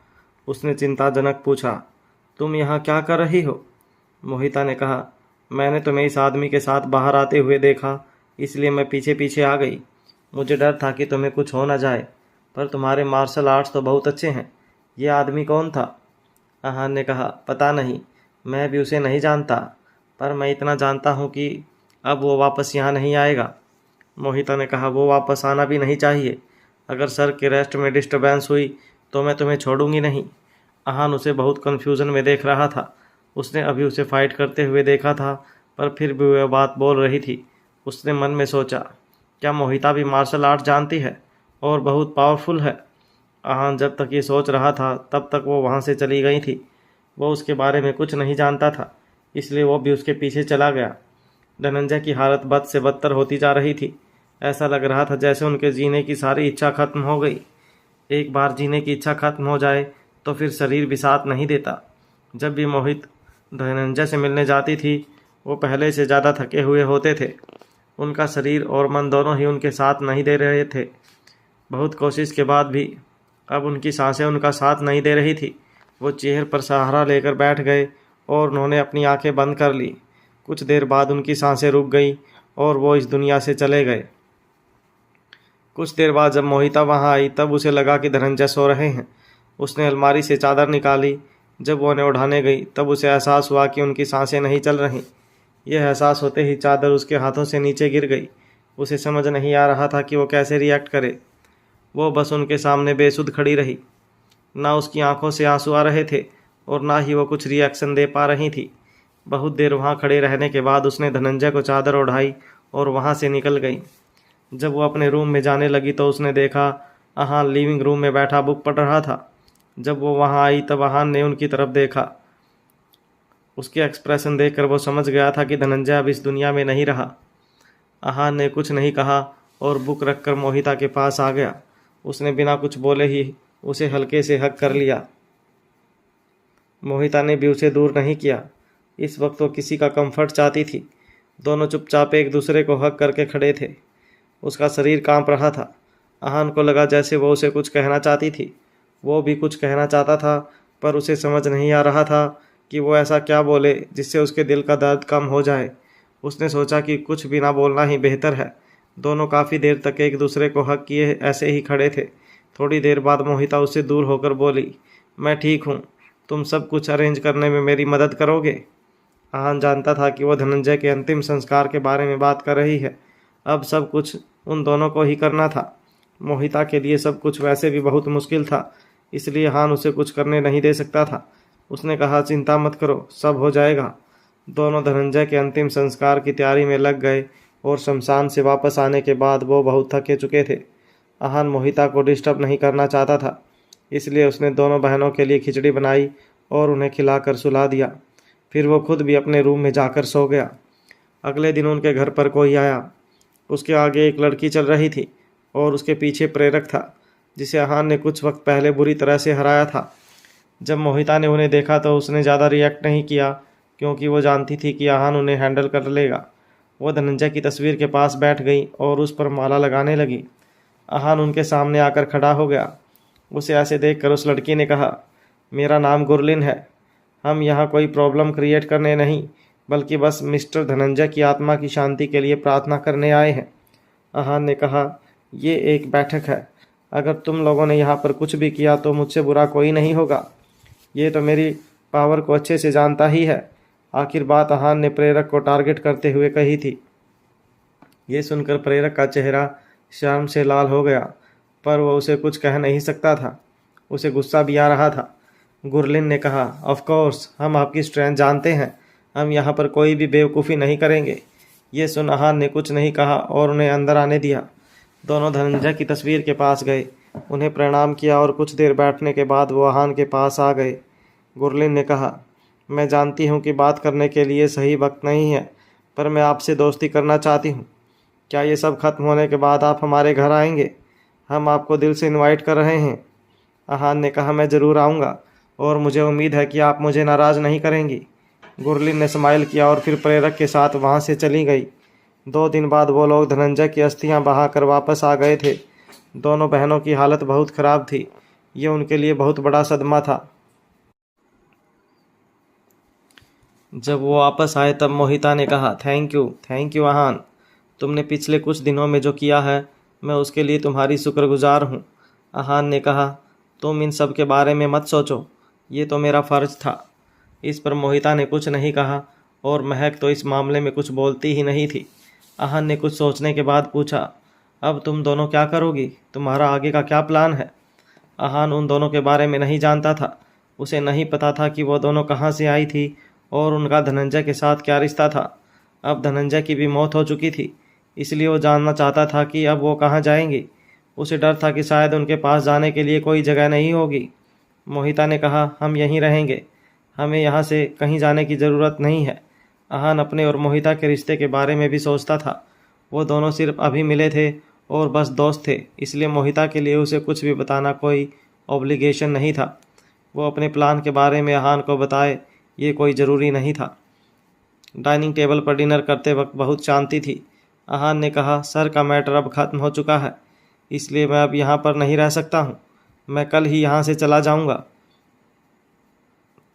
उसने चिंताजनक पूछा, तुम यहाँ क्या कर रही हो? मोहिता ने कहा, मैंने तुम्हें इस आदमी के साथ बाहर आते हुए देखा, इसलिए मैं पीछे पीछे आ गई। मुझे डर था कि तुम्हें कुछ हो न जाए, पर तुम्हारे मार्शल आर्ट्स तो बहुत अच्छे हैं। ये आदमी कौन था? आहान ने कहा, पता नहीं, मैं भी उसे नहीं जानता, पर मैं इतना जानता हूँ कि अब वो वापस यहाँ नहीं आएगा। मोहिता ने कहा, वो वापस आना भी नहीं चाहिए। अगर सर के रेस्ट में डिस्टर्बेंस हुई तो मैं तुम्हें छोड़ूंगी नहीं। आहान उसे बहुत कन्फ्यूज़न में देख रहा था। उसने अभी उसे फाइट करते हुए देखा था, पर फिर भी वह बात बोल रही थी। उसने मन में सोचा, क्या मोहिता भी मार्शल आर्ट जानती है और बहुत पावरफुल है? आहान जब तक ये सोच रहा था तब तक वो वहाँ से चली गई थी। वो उसके बारे में कुछ नहीं जानता था, इसलिए वो भी उसके पीछे चला गया। धनंजय की हालत बद से बदतर होती जा रही थी। ऐसा लग रहा था जैसे उनके जीने की सारी इच्छा खत्म हो गई। एक बार जीने की इच्छा खत्म हो जाए तो फिर शरीर भी साथ नहीं देता। जब भी मोहित धनंजय से मिलने जाती थी वो पहले से ज़्यादा थके हुए होते थे। उनका शरीर और मन दोनों ही उनके साथ नहीं दे रहे थे। बहुत कोशिश के बाद भी अब उनकी सांसें उनका साथ नहीं दे रही थी। वो चेयर पर सहारा लेकर बैठ गए और उन्होंने अपनी आंखें बंद कर ली। कुछ देर बाद उनकी सांसें रुक गई और वो इस दुनिया से चले गए। कुछ देर बाद जब मोहिता वहाँ आई तब उसे लगा कि धनंजय सो रहे हैं। उसने अलमारी से चादर निकाली। जब वो उन्हें उठाने गई तब उसे एहसास हुआ कि उनकी सांसें नहीं चल रहीं। यह एहसास होते ही चादर उसके हाथों से नीचे गिर गई। उसे समझ नहीं आ रहा था कि वो कैसे रिएक्ट करे। वो बस उनके सामने बेसुध खड़ी रही। ना उसकी आंखों से आंसू आ रहे थे और ना ही वो कुछ रिएक्शन दे पा रही थी। बहुत देर वहाँ खड़े रहने के बाद उसने धनंजय को चादर ओढ़ाई और वहाँ से निकल गई। जब वो अपने रूम में जाने लगी तो उसने देखा आहान लिविंग रूम में बैठा बुक पढ़ रहा था। जब वो वहाँ आई तब आहान ने उनकी तरफ देखा। उसके एक्सप्रेशन देखकर वो समझ गया था कि धनंजय अब इस दुनिया में नहीं रहा। आहान ने कुछ नहीं कहा और बुक रखकर मोहिता के पास आ गया। उसने बिना कुछ बोले ही उसे हल्के से हग कर लिया। मोहिता ने भी उसे दूर नहीं किया। इस वक्त वो किसी का कंफर्ट चाहती थी। दोनों चुपचाप एक दूसरे को हग करके खड़े थे। उसका शरीर कांप रहा था। आहान को लगा जैसे वो उसे कुछ कहना चाहती थी। वो भी कुछ कहना चाहता था, पर उसे समझ नहीं आ रहा था कि वो ऐसा क्या बोले जिससे उसके दिल का दर्द कम हो जाए। उसने सोचा कि कुछ भी ना बोलना ही बेहतर है। दोनों काफ़ी देर तक एक दूसरे को हक किए ऐसे ही खड़े थे। थोड़ी देर बाद मोहिता उससे दूर होकर बोली, मैं ठीक हूँ, तुम सब कुछ अरेंज करने में मेरी मदद करोगे। आहान जानता था कि वो धनंजय के अंतिम संस्कार के बारे में बात कर रही है। अब सब कुछ उन दोनों को ही करना था। मोहिता के लिए सब कुछ वैसे भी बहुत मुश्किल था, इसलिए आहान उसे कुछ करने नहीं दे सकता था। उसने कहा, चिंता मत करो, सब हो जाएगा। दोनों धनंजय के अंतिम संस्कार की तैयारी में लग गए और शमशान से वापस आने के बाद वो बहुत थके चुके थे। आहान मोहिता को डिस्टर्ब नहीं करना चाहता था, इसलिए उसने दोनों बहनों के लिए खिचड़ी बनाई और उन्हें खिलाकर सुला दिया। फिर वो खुद भी अपने रूम में जाकर सो गया। अगले दिन उनके घर पर कोई आया। उसके आगे एक लड़की चल रही थी और उसके पीछे प्रेरक था, जिसे आहान ने कुछ वक्त पहले बुरी तरह से हराया था। जब मोहिता ने उन्हें देखा तो उसने ज़्यादा रिएक्ट नहीं किया, क्योंकि वो जानती थी कि आहान उन्हें हैंडल कर लेगा। वो धनंजय की तस्वीर के पास बैठ गई और उस पर माला लगाने लगी। आहान उनके सामने आकर खड़ा हो गया। उसे ऐसे देखकर उस लड़की ने कहा, मेरा नाम गुरलीन है। हम यहाँ कोई प्रॉब्लम क्रिएट करने नहीं, बल्कि बस मिस्टर धनंजय की आत्मा की शांति के लिए प्रार्थना करने आए हैं। आहान ने कहा, ये एक बैठक है। अगर तुम लोगों ने यहाँ पर कुछ भी किया तो मुझसे बुरा कोई नहीं होगा। ये तो मेरी पावर को अच्छे से जानता ही है। आखिर बात आहान ने प्रेरक को टारगेट करते हुए कही थी। ये सुनकर प्रेरक का चेहरा शर्म से लाल हो गया, पर वो उसे कुछ कह नहीं सकता था। उसे गुस्सा भी आ रहा था। गुरलीन ने कहा, ऑफ कोर्स, हम आपकी स्ट्रेंथ जानते हैं। हम यहाँ पर कोई भी बेवकूफ़ी नहीं करेंगे। ये सुन आहान ने कुछ नहीं कहा और उन्हें अंदर आने दिया। दोनों धनंजय की तस्वीर के पास गए, उन्हें प्रणाम किया और कुछ देर बैठने के बाद वो आहान के पास आ गए। गुरलीन ने कहा, मैं जानती हूँ कि बात करने के लिए सही वक्त नहीं है, पर मैं आपसे दोस्ती करना चाहती हूँ। क्या ये सब खत्म होने के बाद आप हमारे घर आएंगे? हम आपको दिल से इनवाइट कर रहे हैं। आहान ने कहा, मैं ज़रूर आऊँगा और मुझे उम्मीद है कि आप मुझे नाराज़ नहीं करेंगी। गुरलीन ने स्माइल किया और फिर प्रेरक के साथ वहाँ से चली गई। 2 दिन बाद वो लोग धनंजय की अस्थियाँ बहाकर वापस आ गए थे। दोनों बहनों की हालत बहुत ख़राब थी। ये उनके लिए बहुत बड़ा सदमा था। जब वो वापस आए तब मोहिता ने कहा, थैंक यू आहान। तुमने पिछले कुछ दिनों में जो किया है, मैं उसके लिए तुम्हारी शुक्रगुजार हूँ। आहान ने कहा, तुम इन सब के बारे में मत सोचो, ये तो मेरा फ़र्ज था। इस पर मोहिता ने कुछ नहीं कहा और महक तो इस मामले में कुछ बोलती ही नहीं थी। आहान ने कुछ सोचने के बाद पूछा, अब तुम दोनों क्या करोगी? तुम्हारा आगे का क्या प्लान है? आहान उन दोनों के बारे में नहीं जानता था। उसे नहीं पता था कि वो दोनों कहाँ से आई थी और उनका धनंजय के साथ क्या रिश्ता था। अब धनंजय की भी मौत हो चुकी थी, इसलिए वो जानना चाहता था कि अब वो कहाँ जाएंगी। उसे डर था कि शायद उनके पास जाने के लिए कोई जगह नहीं होगी। मोहिता ने कहा, हम यहीं रहेंगे, हमें यहाँ से कहीं जाने की ज़रूरत नहीं है। आहान अपने और मोहिता के रिश्ते के बारे में भी सोचता था। वो दोनों सिर्फ अभी मिले थे और बस दोस्त थे, इसलिए मोहिता के लिए उसे कुछ भी बताना कोई ऑब्लिगेशन नहीं था। वो अपने प्लान के बारे में आहान को बताए, ये कोई ज़रूरी नहीं था। डाइनिंग टेबल पर डिनर करते वक्त बहुत शांति थी। आहान ने कहा, सर का मैटर अब ख़त्म हो चुका है, इसलिए मैं अब यहाँ पर नहीं रह सकता हूँ। मैं कल ही यहाँ से चला जाऊँगा।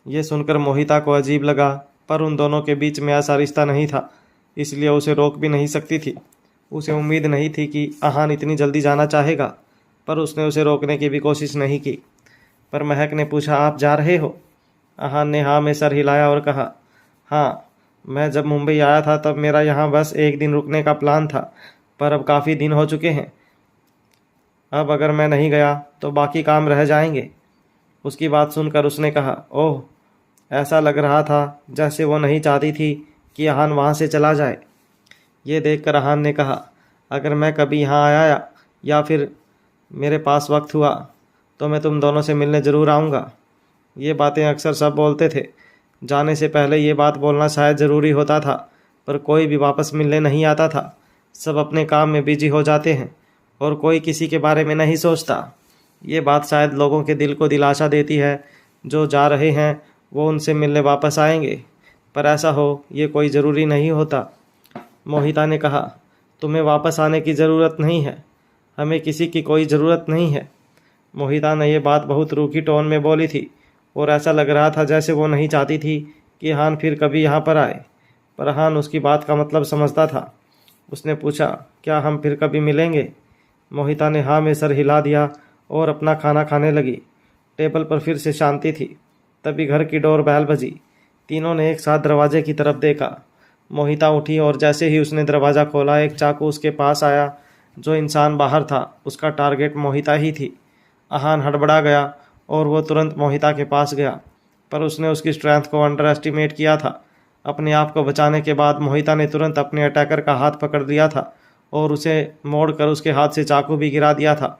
ये सुनकर मोहिता को अजीब लगा, पर उन दोनों के बीच में ऐसा रिश्ता नहीं था, इसलिए उसे रोक भी नहीं सकती थी। उसे उम्मीद नहीं थी कि आहान इतनी जल्दी जाना चाहेगा, पर उसने उसे रोकने की भी कोशिश नहीं की। पर महक ने पूछा, आप जा रहे हो? आहान ने हाँ में सर हिलाया और कहा, हाँ, मैं जब मुंबई आया था तब मेरा यहाँ बस 1 दिन रुकने का प्लान था, पर अब काफ़ी दिन हो चुके हैं। अब अगर मैं नहीं गया तो बाकी काम रह जाएंगे। उसकी बात सुनकर उसने कहा, ओह, ऐसा लग रहा था जैसे वो नहीं चाहती थी कि आहान वहाँ से चला जाए। ये देखकर आहान ने कहा, अगर मैं कभी यहाँ आया या फिर मेरे पास वक्त हुआ तो मैं तुम दोनों से मिलने ज़रूर आऊँगा। ये बातें अक्सर सब बोलते थे। जाने से पहले ये बात बोलना शायद ज़रूरी होता था, पर कोई भी वापस मिलने नहीं आता था। सब अपने काम में बिजी हो जाते हैं और कोई किसी के बारे में नहीं सोचता। ये बात शायद लोगों के दिल को दिलासा देती है, जो जा रहे हैं वो उनसे मिलने वापस आएंगे, पर ऐसा हो ये कोई ज़रूरी नहीं होता। मोहिता ने कहा, तुम्हें वापस आने की ज़रूरत नहीं है, हमें किसी की कोई ज़रूरत नहीं है। मोहिता ने यह बात बहुत रूखी टोन में बोली थी और ऐसा लग रहा था जैसे वो नहीं चाहती थी कि हान फिर कभी यहाँ पर आए। पर हान उसकी बात का मतलब समझता था। उसने पूछा, क्या हम फिर कभी मिलेंगे? मोहिता ने हाँ में सर हिला दिया और अपना खाना खाने लगी। टेबल पर फिर से शांति थी। तभी घर की डोर बेल बजी। तीनों ने एक साथ दरवाजे की तरफ देखा। मोहिता उठी और जैसे ही उसने दरवाज़ा खोला, एक चाकू उसके पास आया। जो इंसान बाहर था उसका टारगेट मोहिता ही थी। अहान हड़बड़ा गया और वो तुरंत मोहिता के पास गया, पर उसने उसकी स्ट्रेंथ को अंडर एस्टिमेट किया था। अपने आप को बचाने के बाद मोहिता ने तुरंत अपने अटैकर का हाथ पकड़ लिया था और उसे मोड़कर उसके हाथ से चाकू भी गिरा दिया था।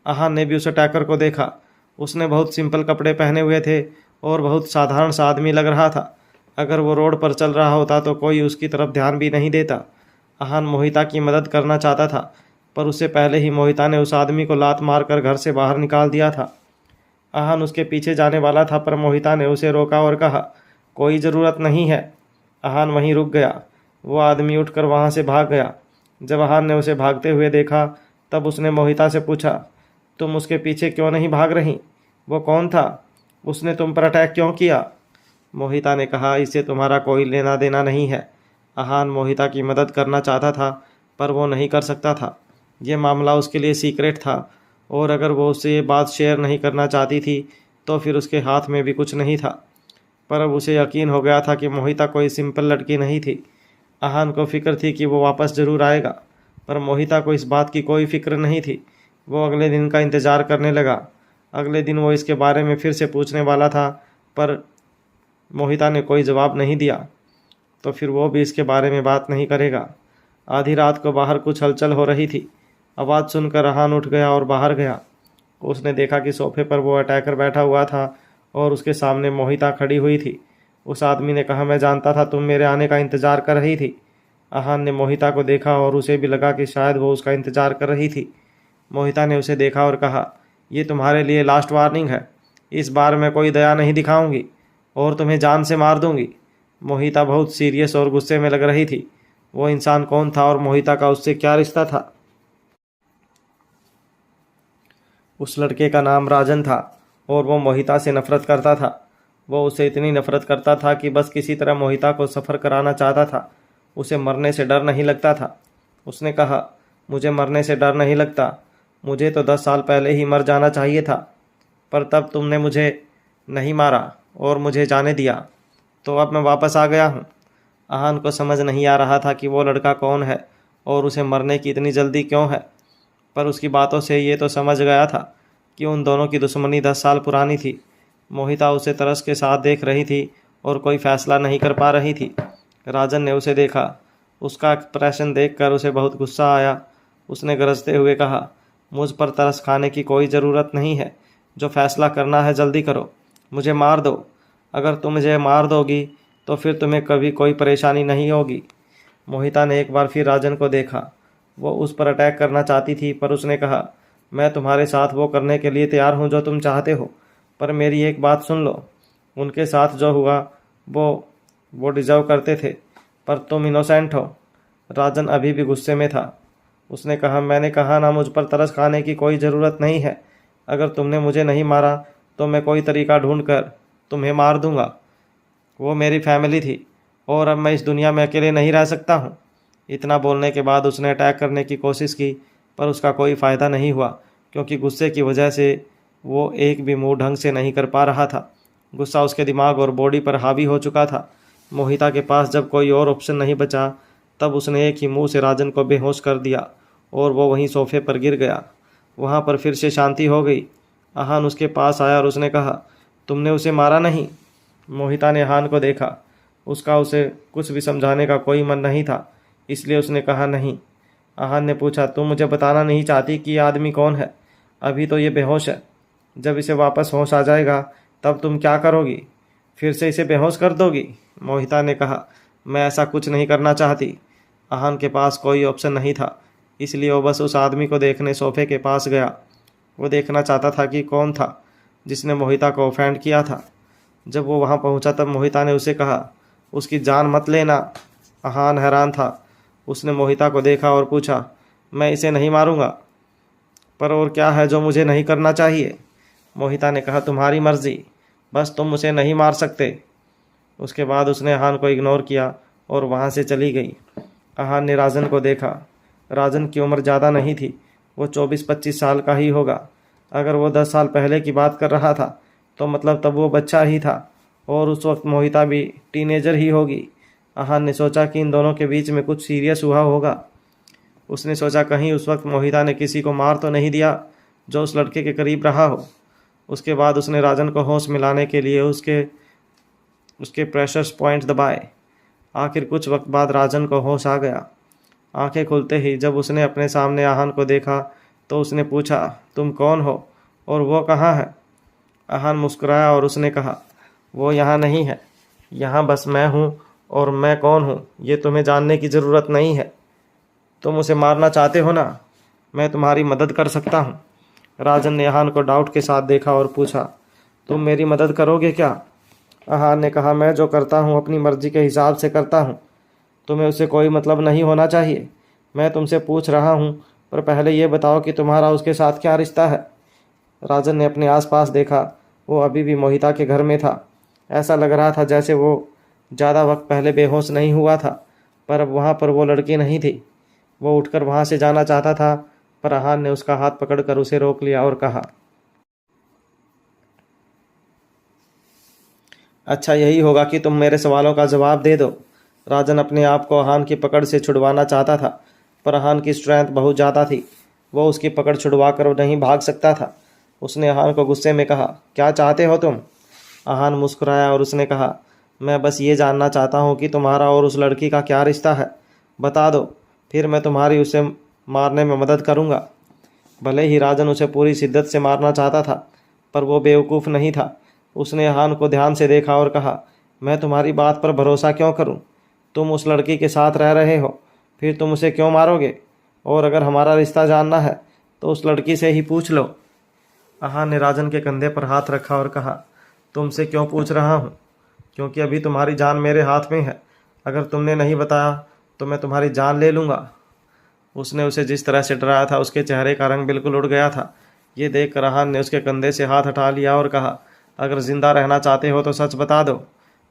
अहान ने भी उस अटैकर को देखा। उसने बहुत सिंपल कपड़े पहने हुए थे और बहुत साधारण सा आदमी लग रहा था। अगर वो रोड पर चल रहा होता तो कोई उसकी तरफ ध्यान भी नहीं देता। अहान मोहिता की मदद करना चाहता था, पर उससे पहले ही मोहिता ने उस आदमी को लात मारकर घर से बाहर निकाल दिया था। अहान उसके पीछे जाने वाला था, पर मोहिता ने उसे रोका और कहा, कोई ज़रूरत नहीं है। अहान वहीं रुक गया। वो आदमी उठकर वहाँ से भाग गया। जब अहान ने उसे भागते हुए देखा, तब उसने मोहिता से पूछा, तुम उसके पीछे क्यों नहीं भाग रही? वो कौन था? उसने तुम पर अटैक क्यों किया? मोहिता ने कहा, इससे तुम्हारा कोई लेना देना नहीं है। अहान मोहिता की मदद करना चाहता था, पर वो नहीं कर सकता था। ये मामला उसके लिए सीक्रेट था और अगर वो उससे ये बात शेयर नहीं करना चाहती थी तो फिर उसके हाथ में भी कुछ नहीं था। पर अब उसे यकीन हो गया था कि मोहिता कोई सिंपल लड़की नहीं थी। अहान को फिक्र थी कि वो वापस ज़रूर आएगा, पर मोहिता को इस बात की कोई फिक्र नहीं थी। वो अगले दिन का इंतज़ार करने लगा। अगले दिन वो इसके बारे में फिर से पूछने वाला था, पर मोहिता ने कोई जवाब नहीं दिया, तो फिर वो भी इसके बारे में बात नहीं करेगा। आधी रात को बाहर कुछ हलचल हो रही थी। आवाज़ सुनकर अहान उठ गया और बाहर गया। उसने देखा कि सोफे पर वो अटैकर बैठा हुआ था और उसके सामने मोहिता खड़ी हुई थी। उस आदमी ने कहा, मैं जानता था तुम मेरे आने का इंतज़ार कर रही थी। अहान ने मोहिता को देखा और उसे भी लगा कि शायद वो उसका इंतज़ार कर रही थी। मोहिता ने उसे देखा और कहा, ये तुम्हारे लिए लास्ट वार्निंग है। इस बार मैं कोई दया नहीं दिखाऊंगी और तुम्हें जान से मार दूंगी। मोहिता बहुत सीरियस और गुस्से में लग रही थी। वो इंसान कौन था और मोहिता का उससे क्या रिश्ता था? उस लड़के का नाम राजन था और वो मोहिता से नफरत करता था। वो उसे इतनी नफरत करता था कि बस किसी तरह मोहिता को सफ़र कराना चाहता था। उसे मरने से डर नहीं लगता था। उसने कहा, मुझे मरने से डर नहीं लगता। मुझे तो 10 साल पहले ही मर जाना चाहिए था, पर तब तुमने मुझे नहीं मारा और मुझे जाने दिया, तो अब मैं वापस आ गया हूँ। अहान को समझ नहीं आ रहा था कि वो लड़का कौन है और उसे मरने की इतनी जल्दी क्यों है, पर उसकी बातों से ये तो समझ गया था कि उन दोनों की दुश्मनी 10 साल पुरानी थी। मोहिता उसे तरस के साथ देख रही थी और कोई फैसला नहीं कर पा रही थी। राजन ने उसे देखा। उसका एक्सप्रेशन देखकर उसे बहुत गुस्सा आया। उसने गरजते हुए कहा, मुझ पर तरस खाने की कोई ज़रूरत नहीं है। जो फैसला करना है जल्दी करो, मुझे मार दो। अगर तुम मुझे मार दोगी तो फिर तुम्हें कभी कोई परेशानी नहीं होगी। मोहिता ने एक बार फिर राजन को देखा। वो उस पर अटैक करना चाहती थी, पर उसने कहा, मैं तुम्हारे साथ वो करने के लिए तैयार हूँ जो तुम चाहते हो, पर मेरी एक बात सुन लो। उनके साथ जो हुआ वो डिज़र्व करते थे, पर तुम इनोसेंट हो। राजन अभी भी गुस्से में था। उसने कहा, मैंने कहा ना, मुझ पर तरस खाने की कोई ज़रूरत नहीं है। अगर तुमने मुझे नहीं मारा तो मैं कोई तरीका ढूंढकर तुम्हें मार दूंगा। वो मेरी फैमिली थी और अब मैं इस दुनिया में अकेले नहीं रह सकता हूँ। इतना बोलने के बाद उसने अटैक करने की कोशिश की, पर उसका कोई फ़ायदा नहीं हुआ, क्योंकि गुस्से की वजह से वो एक भी मूव ढंग से नहीं कर पा रहा था। गुस्सा उसके दिमाग और बॉडी पर हावी हो चुका था। मोहिता के पास जब कोई और ऑप्शन नहीं बचा, तब उसने एक ही मुंह से राजन को बेहोश कर दिया और वो वहीं सोफे पर गिर गया। वहाँ पर फिर से शांति हो गई। अहान उसके पास आया और उसने कहा, तुमने उसे मारा नहीं? मोहिता ने अहान को देखा। उसका उसे कुछ भी समझाने का कोई मन नहीं था, इसलिए उसने कहा, नहीं। अहान ने पूछा, तुम मुझे बताना नहीं चाहती कि ये आदमी कौन है? अभी तो ये बेहोश है। जब इसे वापस होश आ जाएगा तब तुम क्या करोगी? फिर से इसे बेहोश कर दोगी? मोहिता ने कहा, मैं ऐसा कुछ नहीं करना चाहती। अहान के पास कोई ऑप्शन नहीं था, इसलिए वो बस उस आदमी को देखने सोफे के पास गया। वो देखना चाहता था कि कौन था जिसने मोहिता को ऑफेंड किया था। जब वो वहाँ पहुँचा तब मोहिता ने उसे कहा, उसकी जान मत लेना। अहान हैरान था। उसने मोहिता को देखा और पूछा, मैं इसे नहीं मारूंगा, पर और क्या है जो मुझे नहीं करना चाहिए? मोहिता ने कहा, तुम्हारी मर्जी, बस तुम उसे नहीं मार सकते। उसके बाद उसने आहान को इग्नोर किया और वहाँ से चली गई। आहान ने राजन को देखा। राजन की उम्र ज़्यादा नहीं थी, वो 24-25 साल का ही होगा। अगर वो 10 साल पहले की बात कर रहा था तो मतलब तब वो बच्चा ही था और उस वक्त मोहिता भी टीनेजर ही होगी। आहान ने सोचा कि इन दोनों के बीच में कुछ सीरियस हुआ होगा। उसने सोचा कहीं उस वक्त मोहिता ने किसी को मार तो नहीं दिया जो उस लड़के के करीब रहा हो। उसके बाद उसने राजन को होश मिलाने के लिए उसके प्रेशर पॉइंट दबाए। आखिर कुछ वक्त बाद राजन को होश आ गया। आंखें खुलते ही जब उसने अपने सामने आहान को देखा तो उसने पूछा, तुम कौन हो और वो कहाँ है? आहान मुस्कुराया और उसने कहा, वो यहाँ नहीं है, यहाँ बस मैं हूँ। और मैं कौन हूँ ये तुम्हें जानने की ज़रूरत नहीं है। तुम उसे मारना चाहते हो ना? मैं तुम्हारी मदद कर सकता हूँ। राजन ने आहान को डाउट के साथ देखा और पूछा, तुम मेरी मदद करोगे क्या? आहान ने कहा, मैं जो करता हूँ अपनी मर्जी के हिसाब से करता हूँ, तुम्हें उससे कोई मतलब नहीं होना चाहिए। मैं तुमसे पूछ रहा हूँ, पर पहले ये बताओ कि तुम्हारा उसके साथ क्या रिश्ता है? राजन ने अपने आसपास देखा। वो अभी भी मोहिता के घर में था। ऐसा लग रहा था जैसे वो ज़्यादा वक्त पहले बेहोश नहीं हुआ था, पर अब वहाँ पर वो लड़की नहीं थी। वो उठकर वहाँ से जाना चाहता था, पर आहान ने उसका हाथ पकड़कर उसे रोक लिया और कहा, अच्छा यही होगा कि तुम मेरे सवालों का जवाब दे दो। राजन अपने आप को आहान की पकड़ से छुड़वाना चाहता था, पर आहान की स्ट्रेंथ बहुत ज़्यादा थी। वो उसकी पकड़ छुड़वा कर नहीं भाग सकता था। उसने आहान को गुस्से में कहा, क्या चाहते हो तुम? आहान मुस्कुराया और उसने कहा, मैं बस ये जानना चाहता हूँ कि तुम्हारा और उस लड़की का क्या रिश्ता है। बता दो, फिर मैं तुम्हारी उसे मारने में मदद करूँगा। भले ही राजन उसे पूरी शिद्दत से मारना चाहता था, पर वो बेवकूफ़ नहीं था। उसने आहान को ध्यान से देखा और कहा, मैं तुम्हारी बात पर भरोसा क्यों करूं? तुम उस लड़की के साथ रह रहे हो, फिर तुम उसे क्यों मारोगे? और अगर हमारा रिश्ता जानना है तो उस लड़की से ही पूछ लो। आहान ने राजन के कंधे पर हाथ रखा और कहा, तुमसे क्यों पूछ रहा हूँ? क्योंकि अभी तुम्हारी जान मेरे हाथ में है। अगर तुमने नहीं बताया तो मैं तुम्हारी जान ले लूँगा। उसने उसे जिस तरह से डराया था उसके चेहरे का रंग बिल्कुल उड़ गया था। ये देख आहान ने उसके कंधे से हाथ हटा लिया और कहा, अगर ज़िंदा रहना चाहते हो तो सच बता दो।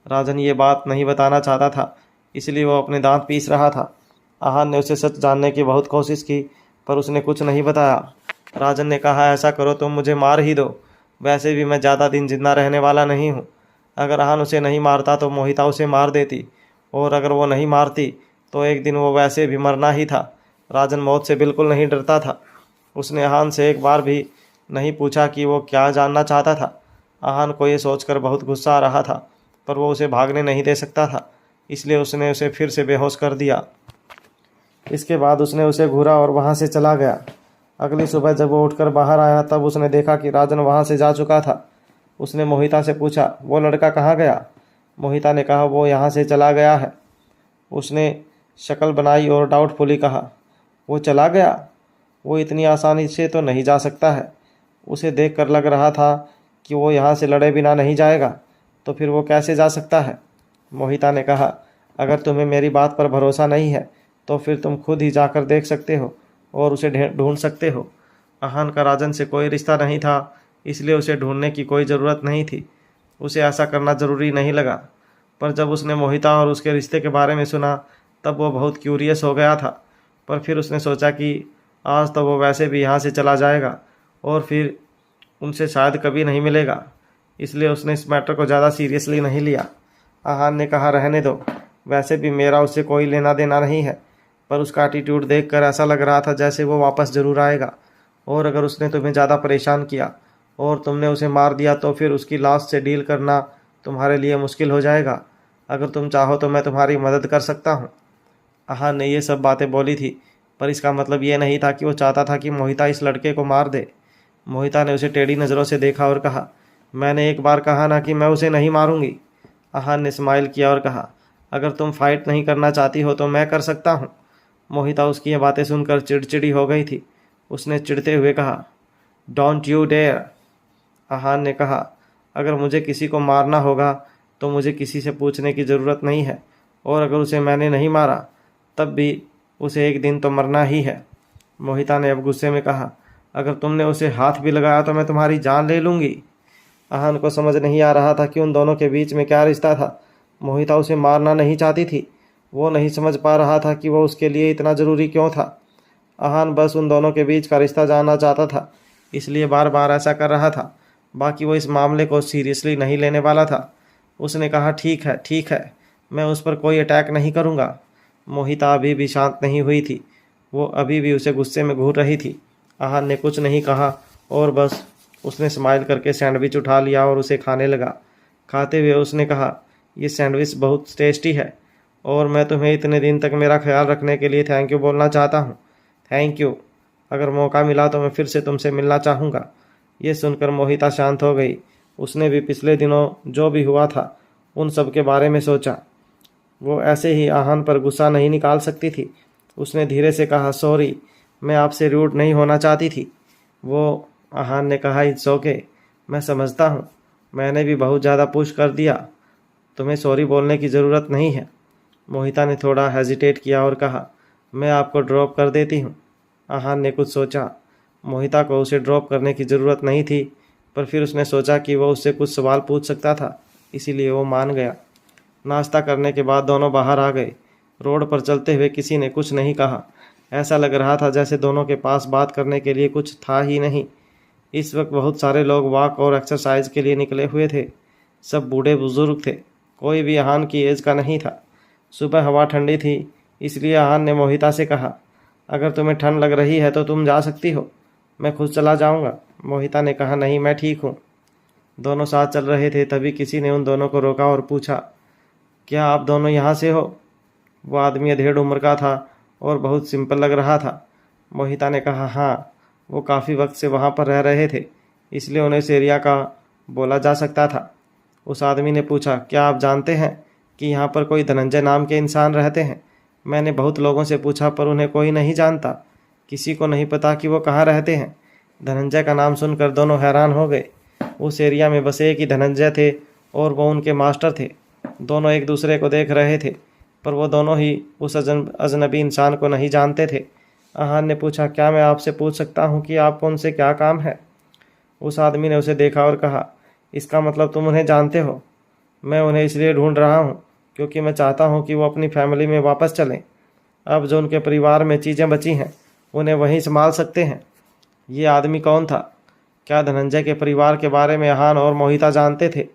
राजन ये बात नहीं बताना चाहता था, इसलिए वो अपने दांत पीस रहा था। आहान ने उसे सच जानने की बहुत कोशिश की, पर उसने कुछ नहीं बताया। राजन ने कहा, ऐसा करो तुम मुझे मार ही दो, वैसे भी मैं ज़्यादा दिन जिंदा रहने वाला नहीं हूँ। अगर आहान उसे नहीं मारता तो मोहिता उसे मार देती, और अगर वो नहीं मारती तो एक दिन वो वैसे भी मरना ही था। राजन मौत से बिल्कुल नहीं डरता था। उसने आहान से एक बार भी नहीं पूछा कि वो क्या जानना चाहता था। आहान को ये सोचकर बहुत गुस्सा आ रहा था, पर वो उसे भागने नहीं दे सकता था, इसलिए उसने उसे फिर से बेहोश कर दिया। इसके बाद उसने उसे घूरा और वहाँ से चला गया। अगली सुबह जब वो उठकर बाहर आया तब उसने देखा कि राजन वहाँ से जा चुका था। उसने मोहिता से पूछा, वो लड़का कहाँ गया? मोहिता ने कहा, वो यहाँ से चला गया है। उसने शक्ल बनाई और डाउटफुली कहा, वो चला गया? वो इतनी आसानी से तो नहीं जा सकता है। उसे देखकर लग रहा था कि वो यहाँ से लड़े बिना नहीं जाएगा, तो फिर वो कैसे जा सकता है? मोहिता ने कहा, अगर तुम्हें मेरी बात पर भरोसा नहीं है तो फिर तुम खुद ही जाकर देख सकते हो और उसे ढूंढ सकते हो। आहान का राजन से कोई रिश्ता नहीं था, इसलिए उसे ढूंढने की कोई ज़रूरत नहीं थी। उसे ऐसा करना ज़रूरी नहीं लगा, पर जब उसने मोहिता और उसके रिश्ते के बारे में सुना तब वो बहुत क्यूरियस हो गया था। पर फिर उसने सोचा कि आज तो वो वैसे भी यहाँ से चला जाएगा और फिर उनसे शायद कभी नहीं मिलेगा, इसलिए उसने इस मैटर को ज़्यादा सीरियसली नहीं लिया। आहान ने कहा, रहने दो, वैसे भी मेरा उससे कोई लेना देना नहीं है। पर उसका एटीट्यूड देखकर ऐसा लग रहा था जैसे वो वापस ज़रूर आएगा, और अगर उसने तुम्हें ज़्यादा परेशान किया और तुमने उसे मार दिया तो फिर उसकी लाश से डील करना तुम्हारे लिए मुश्किल हो जाएगा। अगर तुम चाहो तो मैं तुम्हारी मदद कर सकता हूँ। आहान ने ये सब बातें बोली थी, पर इसका मतलब ये नहीं था कि वो चाहता था कि मोहिता इस लड़के को मार दे। मोहिता ने उसे टेढ़ी नज़रों से देखा और कहा, मैंने एक बार कहा ना कि मैं उसे नहीं मारूंगी। आहान ने स्माइल किया और कहा, अगर तुम फाइट नहीं करना चाहती हो तो मैं कर सकता हूँ। मोहिता उसकी ये बातें सुनकर चिड़चिड़ी हो गई थी। उसने चिढ़ते हुए कहा, डोंट यू डेयर। आहान ने कहा, अगर मुझे किसी को मारना होगा तो मुझे किसी से पूछने की ज़रूरत नहीं है, और अगर उसे मैंने नहीं मारा तब भी उसे एक दिन तो मरना ही है। मोहिता ने अब गुस्से में कहा, अगर तुमने उसे हाथ भी लगाया तो मैं तुम्हारी जान ले लूँगी। आहान को समझ नहीं आ रहा था कि उन दोनों के बीच में क्या रिश्ता था। मोहिता उसे मारना नहीं चाहती थी। वो नहीं समझ पा रहा था कि वो उसके लिए इतना ज़रूरी क्यों था। आहान बस उन दोनों के बीच का रिश्ता जानना चाहता था, इसलिए बार बार ऐसा कर रहा था। बाकी वो इस मामले को सीरियसली नहीं लेने वाला था। उसने कहा, ठीक है, मैं उस पर कोई अटैक नहीं करूँगा। मोहिता अभी भी शांत नहीं हुई थी। वो अभी भी उसे गुस्से में घूर रही थी। आहान ने कुछ नहीं कहा और बस उसने स्माइल करके सैंडविच उठा लिया और उसे खाने लगा। खाते हुए उसने कहा, ये सैंडविच बहुत टेस्टी है और मैं तुम्हें इतने दिन तक मेरा ख्याल रखने के लिए थैंक यू बोलना चाहता हूँ। Thank you. अगर मौका मिला तो मैं फिर से तुमसे मिलना चाहूँगा। ये सुनकर मोहिता शांत हो गई। उसने भी पिछले दिनों जो भी हुआ था उन सब के बारे में सोचा। वो ऐसे ही आहान पर गुस्सा नहीं निकाल सकती थी। उसने धीरे से कहा, सॉरी, मैं आपसे रूड नहीं होना चाहती थी। वो आहान ने कहा, इट्स ओके, मैं समझता हूँ, मैंने भी बहुत ज़्यादा पुश कर दिया, तुम्हें सॉरी बोलने की ज़रूरत नहीं है। मोहिता ने थोड़ा हेजिटेट किया और कहा, मैं आपको ड्रॉप कर देती हूँ। आहान ने कुछ सोचा। मोहिता को उसे ड्रॉप करने की ज़रूरत नहीं थी, पर फिर उसने सोचा कि वो उससे कुछ सवाल पूछ सकता था, इसीलिए वो मान गया। नाश्ता करने के बाद दोनों बाहर आ गए। रोड पर चलते हुए किसी ने कुछ नहीं कहा। ऐसा लग रहा था जैसे दोनों के पास बात करने के लिए कुछ था ही नहीं। इस वक्त बहुत सारे लोग वॉक और एक्सरसाइज के लिए निकले हुए थे। सब बूढ़े बुजुर्ग थे, कोई भी आहान की एज का नहीं था। सुबह हवा ठंडी थी, इसलिए आहान ने मोहिता से कहा, अगर तुम्हें ठंड लग रही है तो तुम जा सकती हो, मैं खुद चला जाऊंगा। मोहिता ने कहा, नहीं, मैं ठीक हूँ। दोनों साथ चल रहे थे, तभी किसी ने उन दोनों को रोका और पूछा, क्या आप दोनों यहाँ से हो? वो आदमी अधेड़ उम्र का था और बहुत सिंपल लग रहा था। मोहिता ने कहा, हाँ, वो काफ़ी वक्त से वहाँ पर रह रहे थे, इसलिए उन्हें इस एरिया का बोला जा सकता था। उस आदमी ने पूछा, क्या आप जानते हैं कि यहाँ पर कोई धनंजय नाम के इंसान रहते हैं? मैंने बहुत लोगों से पूछा पर उन्हें कोई नहीं जानता, किसी को नहीं पता कि वो कहाँ रहते हैं। धनंजय का नाम सुनकर दोनों हैरान हो गए। उस एरिया में बस एक ही धनंजय थे और वो उनके मास्टर थे। दोनों एक दूसरे को देख रहे थे, पर वो दोनों ही उस अजनबी इंसान को नहीं जानते थे। आहान ने पूछा, क्या मैं आपसे पूछ सकता हूँ कि आपको उनसे क्या काम है? उस आदमी ने उसे देखा और कहा, इसका मतलब तुम उन्हें जानते हो? मैं उन्हें इसलिए ढूंढ रहा हूँ क्योंकि मैं चाहता हूँ कि वो अपनी फैमिली में वापस चलें। अब जो उनके परिवार में चीज़ें बची हैं उन्हें वहीं संभाल सकते हैं। ये आदमी कौन था? क्या धनंजय के परिवार के बारे में आहान और मोहिता जानते थे?